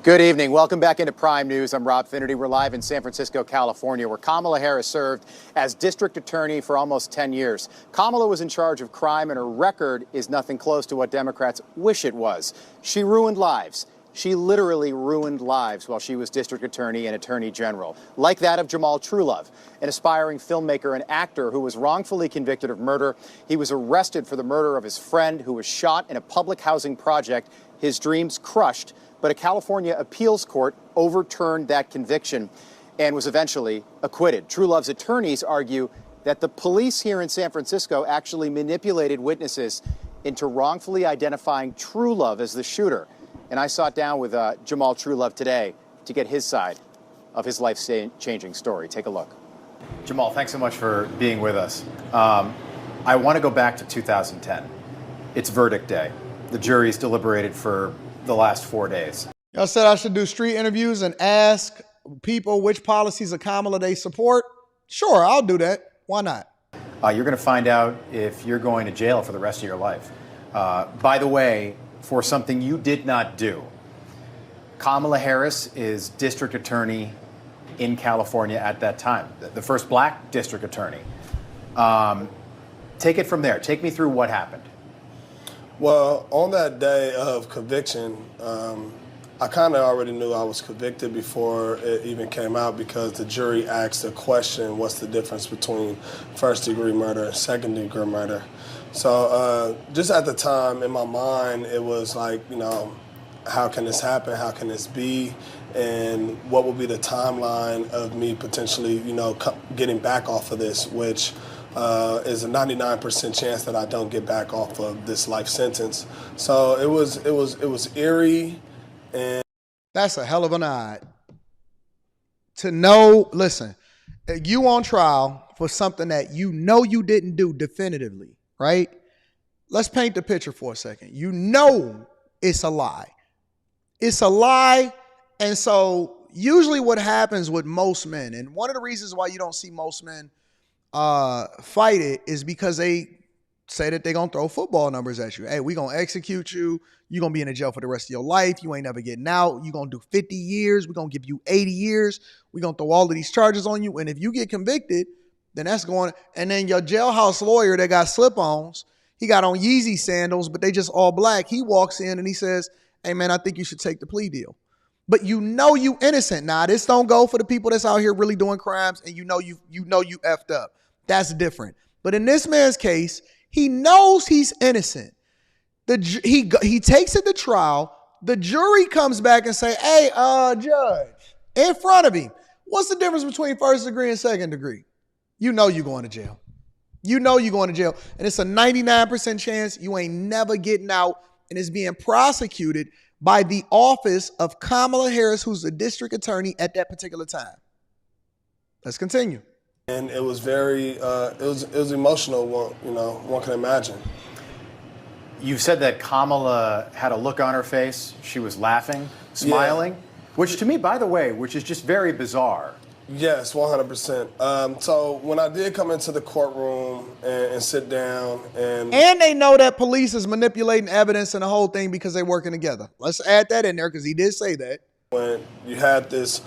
Good evening. Welcome back into Prime News. I'm Rob Finnerty. We're live in San Francisco, California, where Kamala Harris served as district attorney for almost 10 years. Kamala was in charge of crime, and her record is nothing close to what Democrats wish it was. She ruined lives. She literally ruined lives while she was district attorney and attorney general, like that of Jamal Truelove, an aspiring filmmaker and actor who was wrongfully convicted of murder. He was arrested for the murder of his friend who was shot in a public housing project, his dreams crushed. But a California appeals court overturned that conviction and was eventually acquitted. Truelove's attorneys argue that the police here in San Francisco actually manipulated witnesses into wrongfully identifying Truelove as the shooter. And I sat down with Jamal Truelove today to get his side of his life-changing story. Take a look. Jamal, thanks so much for being with us. I want to go back to 2010. It's verdict day. The jury's deliberated for the last 4 days. Y'all said I should do street interviews and ask people which policies of Kamala they support. Sure, I'll do that. Why not? You're going to find out if you're going to jail for the rest of your life. By the way, for something you did not do, Kamala Harris is district attorney in California at that time, the first black district attorney. Take it from there. Take me through what happened. Well, on that day of conviction, I kind of already knew I was convicted before it even came out because the jury asked the question, what's the difference between first-degree murder and second-degree murder? So just at the time, in my mind, it was like, you know, how can this happen? How can this be? And what will be the timeline of me potentially, you know, getting back off of this, which is a 99% chance that I don't get back off of this life sentence. So it was eerie, and that's a hell of an odd. To know, listen, you on trial for something that you know you didn't do definitively, right? Let's paint the picture for a second. You know it's a lie. It's a lie, and so usually what happens with most men, and one of the reasons why you don't see most men fight it is because they say that they're going to throw football numbers at you. Hey, we're going to execute you. You're going to be in a jail for the rest of your life. You ain't never getting out. You're going to do 50 years. We're going to give you 80 years. We're going to throw all of these charges on you. And if you get convicted, then that's going, and then your jailhouse lawyer that got slip-ons, he got on Yeezy sandals, but they just all black. He walks in and he says, hey man, I think you should take the plea deal. But you know you innocent. Now, this don't go for the people that's out here really doing crimes and you know you effed up. That's different. But in this man's case, he knows he's innocent. He takes it to trial. The jury comes back and say, hey, judge, in front of him, what's the difference between first degree and second degree? You know you're going to jail. You know you're going to jail. And it's a 99% chance you ain't never getting out, and it's being prosecuted by the office of Kamala Harris, who's the district attorney at that particular time. Let's continue. And it was very, it was emotional, you know, one can imagine. You said that Kamala had a look on her face. She was laughing, smiling, which to me, by the way, which is just very bizarre. Yes, 100%. So when I did come into the courtroom and sit down and they know that police is manipulating evidence and the whole thing because they're working together. Let's add that in there because he did say that. When you had this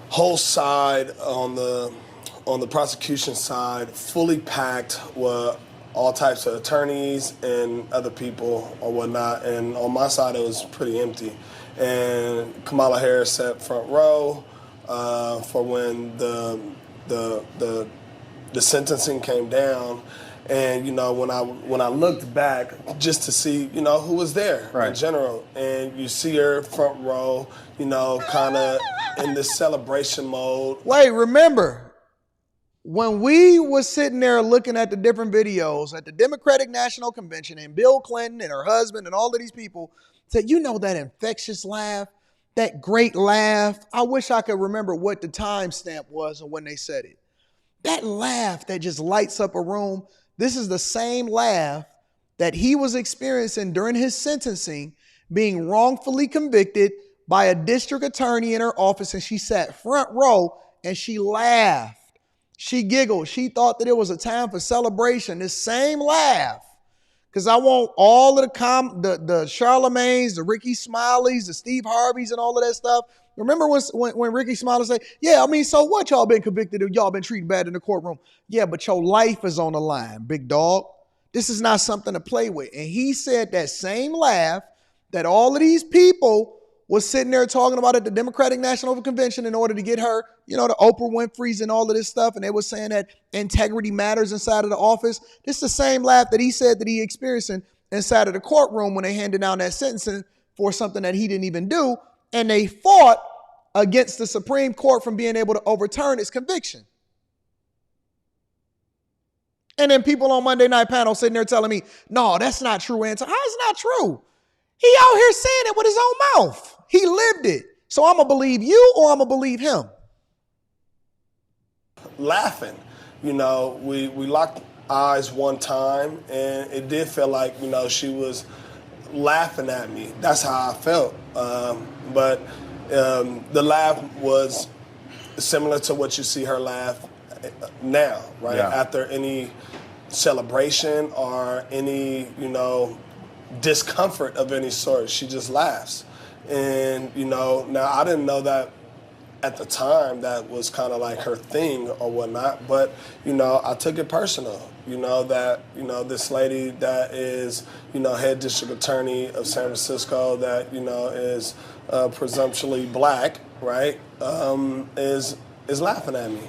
whole side on the prosecution side fully packed with all types of attorneys and other people or whatnot, and on my side it was pretty empty. And Kamala Harris sat front row for when the sentencing came down, and when I looked back just to see who was there in general, and you see her front row, kind of in this celebration mode. Wait, remember when we was sitting there looking at the different videos at the Democratic National Convention, and Bill Clinton and her husband and all of these people said, that infectious laugh. That great laugh. I wish I could remember what the timestamp was and when they said it. That laugh that just lights up a room. This is the same laugh that he was experiencing during his sentencing, being wrongfully convicted by a district attorney in her office, and she sat front row and she laughed. She giggled. She thought that it was a time for celebration. This same laugh. Because I want all of the Charlemagnes, the Ricky Smileys, the Steve Harveys, and all of that stuff. Remember when Ricky Smiley said, so what? Y'all been convicted of, y'all been treated bad in the courtroom. Yeah, but your life is on the line, big dog. This is not something to play with. And he said that same laugh that all of these people was sitting there talking about at the Democratic National Convention in order to get her, the Oprah Winfrey's and all of this stuff. And they were saying that integrity matters inside of the office. This is the same laugh that he said that he experiencing inside of the courtroom when they handed down that sentencing for something that he didn't even do. And they fought against the Supreme Court from being able to overturn his conviction. And then people on Monday Night Panel sitting there telling me, no, that's not true, Anton. How is it not true? He out here saying it with his own mouth. He lived it. So I'm going to believe you or I'm going to believe him. Laughing. We locked eyes one time, and it did feel like, she was laughing at me. That's how I felt. But the laugh was similar to what you see her laugh now, right? Yeah. After any celebration or any, discomfort of any sort, she just laughs. And, now I didn't know that at the time that was kind of like her thing or whatnot, but, I took it personal, that, this lady that is, head district attorney of San Francisco that, is presumptuously black, right, is laughing at me.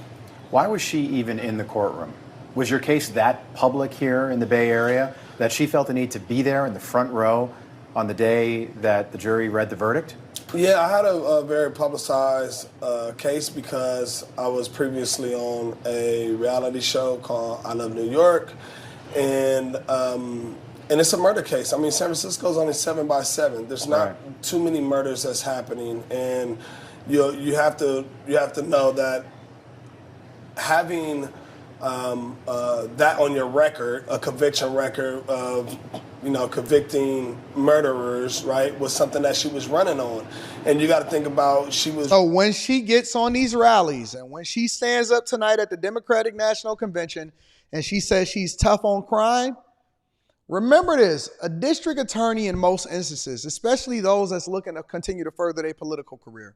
Why was she even in the courtroom? Was your case that public here in the Bay Area that she felt the need to be there in the front row on the day that the jury read the verdict? Yeah, I had a very publicized case because I was previously on a reality show called I Love New York, and it's a murder case. I mean, San Francisco's only 7 by 7. There's not too many murders that's happening, and you have to know that having that on your record, a conviction record of, convicting murderers, right, was something that she was running on. And you got to think about So when she gets on these rallies and when she stands up tonight at the Democratic National Convention and she says she's tough on crime, remember this, a district attorney in most instances, especially those that's looking to continue to further their political career,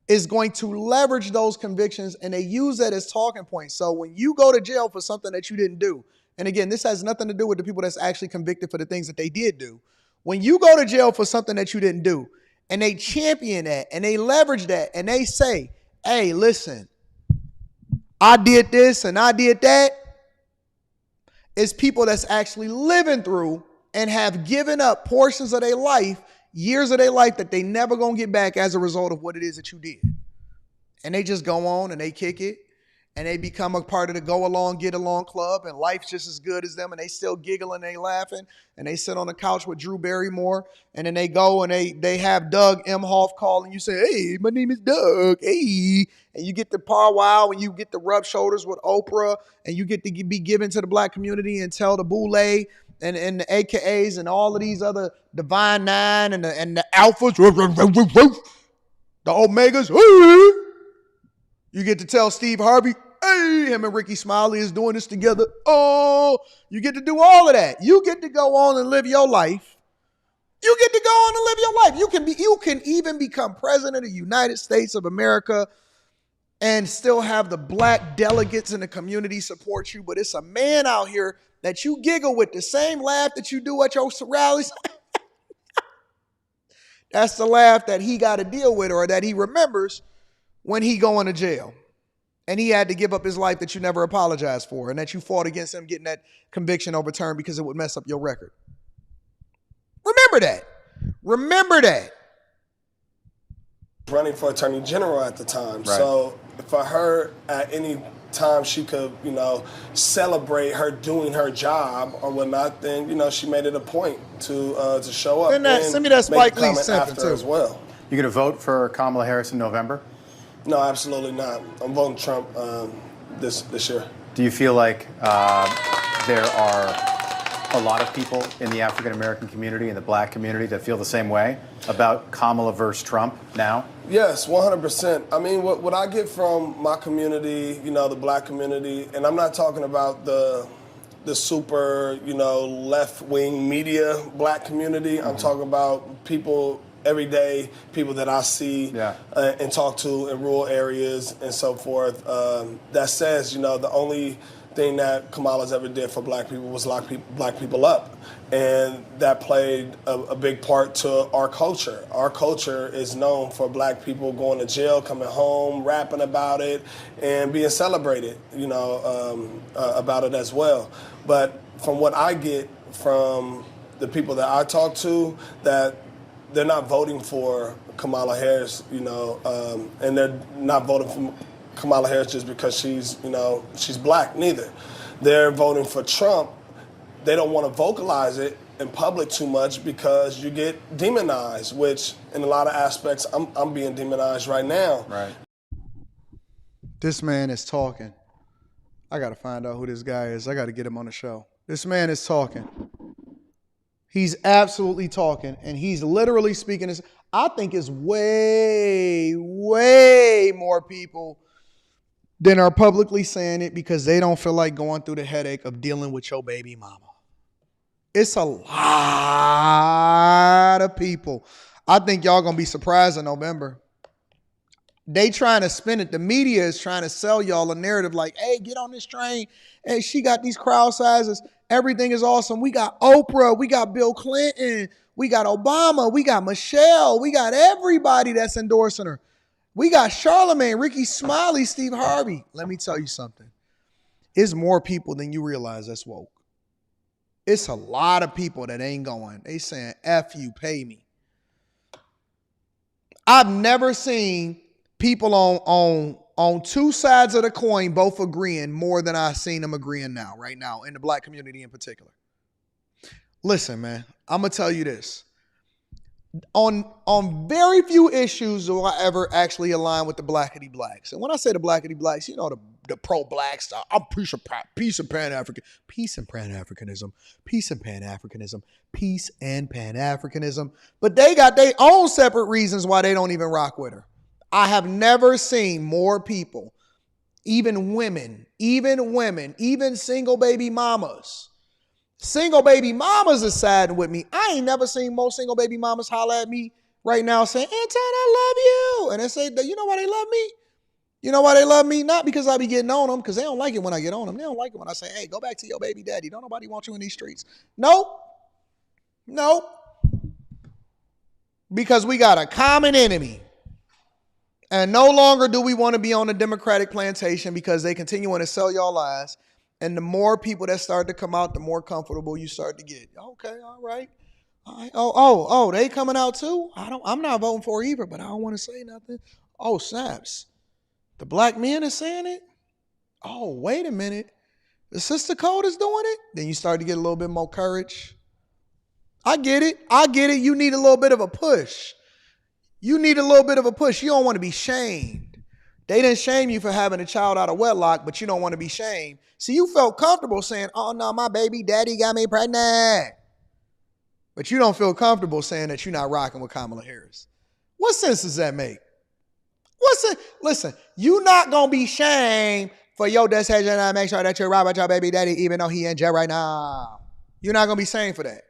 is going to leverage those convictions, and they use that as talking points. So when you go to jail for something that you didn't do, and again, this has nothing to do with the people that's actually convicted for the things that they did do. When you go to jail for something that you didn't do, and they champion that, and they leverage that, and they say, hey, listen, I did this and I did that, it's people that's actually living through and have given up portions of their life, years of their life that they never gonna get back as a result of what it is that you did. And they just go on and they kick it and they become a part of the go along, get along club, and life's just as good as them, and they still giggling, they laughing, and they sit on the couch with Drew Barrymore, and then they go and they have Doug Emhoff call, and you say, hey, my name is Doug, hey, and you get the powwow, and you get to rub shoulders with Oprah, and you get to be given to the black community and tell the boule and the AKAs and all of these other Divine Nine and the Alphas, the Omegas. You get to tell Steve Harvey, hey, him and Ricky Smiley is doing this together. Oh, you get to do all of that. You get to go on and live your life. You get to go on and live your life. You can even become president of the United States of America and still have the black delegates in the community support you. But it's a man out here that you giggle with the same laugh that you do at your rallies. That's the laugh that he got to deal with, or that he remembers when he going to jail. And he had to give up his life that you never apologized for, and that you fought against him getting that conviction overturned because it would mess up your record. Remember that. Remember that. Running for Attorney General at the time. Right. So for her, at any time she could, celebrate her doing her job or whatnot, then, she made it a point to show up. Send me that Spike Lee sentence after as well. You going to vote for Kamala Harris in November? No, absolutely not. I'm voting Trump this year. Do you feel like there are a lot of people in the African-American community and the black community that feel the same way about Kamala versus Trump now? Yes, 100%. I mean, what I get from my community, the black community, and I'm not talking about the super, left-wing media black community. I'm talking about people, everyday people that I see and talk to in rural areas and so forth, that says, the only thing that Kamala's ever did for black people was lock black people up. And that played a big part to our culture. Our culture is known for black people going to jail, coming home, rapping about it, and being celebrated, about it as well. But from what I get from the people that I talk to, that they're not voting for Kamala Harris, and they're not voting for Kamala Harris just because she's black, neither. They're voting for Trump. They don't want to vocalize it in public too much because you get demonized, which in a lot of aspects, I'm being demonized right now. Right. This man is talking. I got to find out who this guy is. I got to get him on the show. This man is talking. He's absolutely talking, and he's literally speaking this. I think it's way, way more people than are publicly saying it because they don't feel like going through the headache of dealing with your baby mama. It's a lot of people. I think y'all going to be surprised in November. They trying to spin it. The media is trying to sell y'all a narrative like, hey, get on this train. Hey, she got these crowd sizes. Everything is awesome. We got Oprah. We got Bill Clinton. We got Obama. We got Michelle. We got everybody that's endorsing her. We got Charlamagne, Ricky Smiley, Steve Harvey. Let me tell you something. It's more people than you realize that's woke. It's a lot of people that ain't going. They saying, F you, pay me. I've never seen people on two sides of the coin both agreeing more than I've seen them agreeing now, right now, in the black community in particular. Listen, man, I'm going to tell you this. On very few issues do I ever actually align with the blackity blacks. And when I say the blackity blacks, the pro-black stuff. I'm peace and Pan-Africanism, peace and Pan-Africanism. But they got their own separate reasons why they don't even rock with her. I have never seen more people, even women, even single baby mamas. Single baby mamas are siding with me. I ain't never seen most single baby mamas holler at me right now saying, Anton, I love you. And they say, you know why they love me? You know why they love me? Not because I be getting on them, because they don't like it when I get on them. They don't like it when I say, hey, go back to your baby daddy. Don't nobody want you in these streets. Nope. Because we got a common enemy. And no longer do we want to be on the Democratic plantation because they continue to sell y'all lies. And the more people that start to come out, the more comfortable you start to get. Okay, all right. Oh, they coming out too? I'm not voting for either, but I don't want to say nothing. Oh, snaps. The black men is saying it? Oh, wait a minute. The sister code is doing it? Then you start to get a little bit more courage. I get it. You need a little bit of a push. You don't want to be shamed. They didn't shame you for having a child out of wedlock, but you don't want to be shamed. See, you felt comfortable saying, oh, no, my baby daddy got me pregnant. But you don't feel comfortable saying that you're not rocking with Kamala Harris. What sense does that make? Listen, you're not going to be shamed for your decision to make sure that you're right with your baby daddy, even though he in jail right now. You're not going to be shamed for that.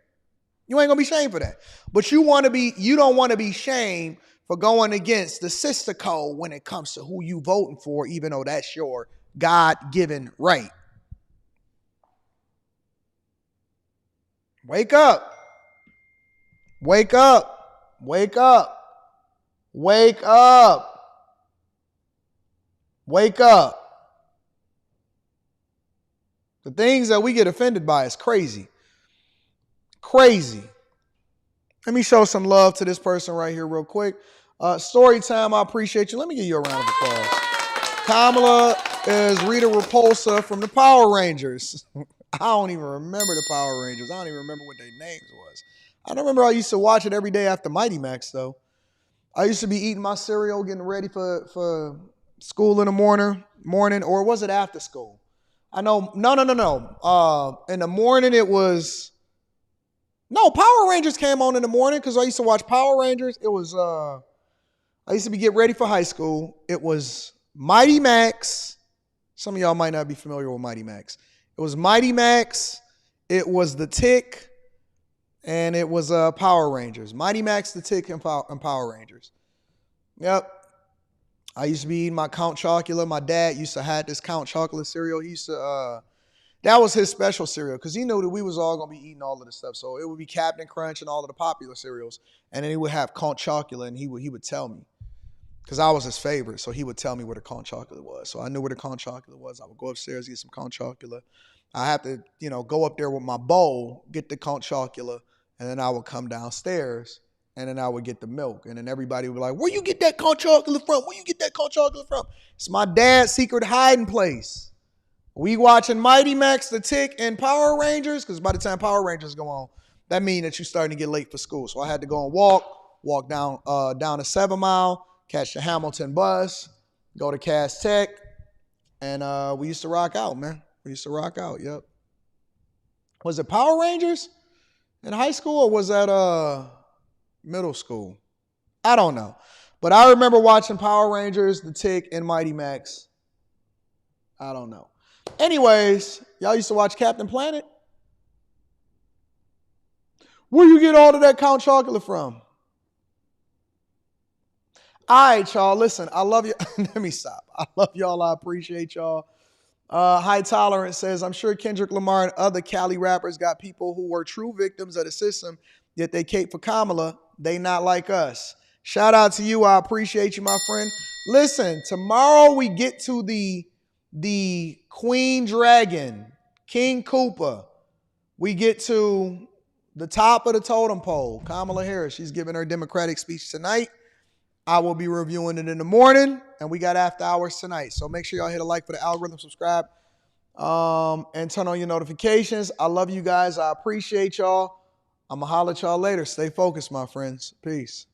You ain't going to be shamed for that. But you don't want to be shamed for going against the sister code when it comes to who you voting for, even though that's your God-given right. Wake up. Wake up. Wake up. Wake up. Wake up. The things that we get offended by is crazy. Crazy. Let me show some love to this person right here real quick. Story time, I appreciate you. Let me give you a round of applause. Kamala is Rita Repulsa from the Power Rangers. I don't even remember the Power Rangers. I don't even remember what their names was. I don't remember I used to watch it every day after Mighty Max, though. I used to be eating my cereal, getting ready for school in the morning, or was it after school? I know, no. In the morning it was, no, Power Rangers came on in the morning because I used to watch Power Rangers. It was, I used to be getting ready for high school. It was Mighty Max. Some of y'all might not be familiar with Mighty Max. It was Mighty Max. It was the Tick. And it was Power Rangers. Mighty Max, the Tick, and Power Rangers. Yep. I used to be eating my Count Chocula. My dad used to have this Count Chocula cereal. He used to, that was his special cereal because he knew that we was all going to be eating all of this stuff. So it would be Captain Crunch and all of the popular cereals. And then he would have Count Chocula, and he would tell me because I was his favorite. So he would tell me where the Count Chocula was. So I knew where the Count Chocula was. I would go upstairs, get some Count Chocula. I have to, go up there with my bowl, get the Count Chocula, and then I would come downstairs. And then I would get the milk. And then everybody would be like, where you get that Count Chocula from? Where you get that Count Chocula from? It's my dad's secret hiding place. We watching Mighty Max, the Tick, and Power Rangers. Because by the time Power Rangers go on, that means that you're starting to get late for school. So I had to go and walk down to 7 Mile, catch the Hamilton bus, go to Cass Tech. And we used to rock out, man. We used to rock out, yep. Was it Power Rangers in high school, or was that middle school? I don't know. But I remember watching Power Rangers, The Tick, and Mighty Max. I don't know. Anyways, y'all used to watch Captain Planet? Where you get all of that Count Chocula from? All right, y'all. Listen, I love you. Let me stop. I love y'all. I appreciate y'all. High Tolerance says, I'm sure Kendrick Lamar and other Cali rappers got people who were true victims of the system, yet they cape for Kamala. They not like us. Shout out to you. I appreciate you, my friend. Listen, tomorrow we get to the Queen Dragon, King Koopa. We get to the top of the totem pole, Kamala Harris. She's giving her Democratic speech tonight. I will be reviewing it in the morning, and we got after hours tonight. So make sure y'all hit a like for the algorithm, subscribe, and turn on your notifications. I love you guys. I appreciate y'all. I'm going to holler at y'all later. Stay focused, my friends. Peace.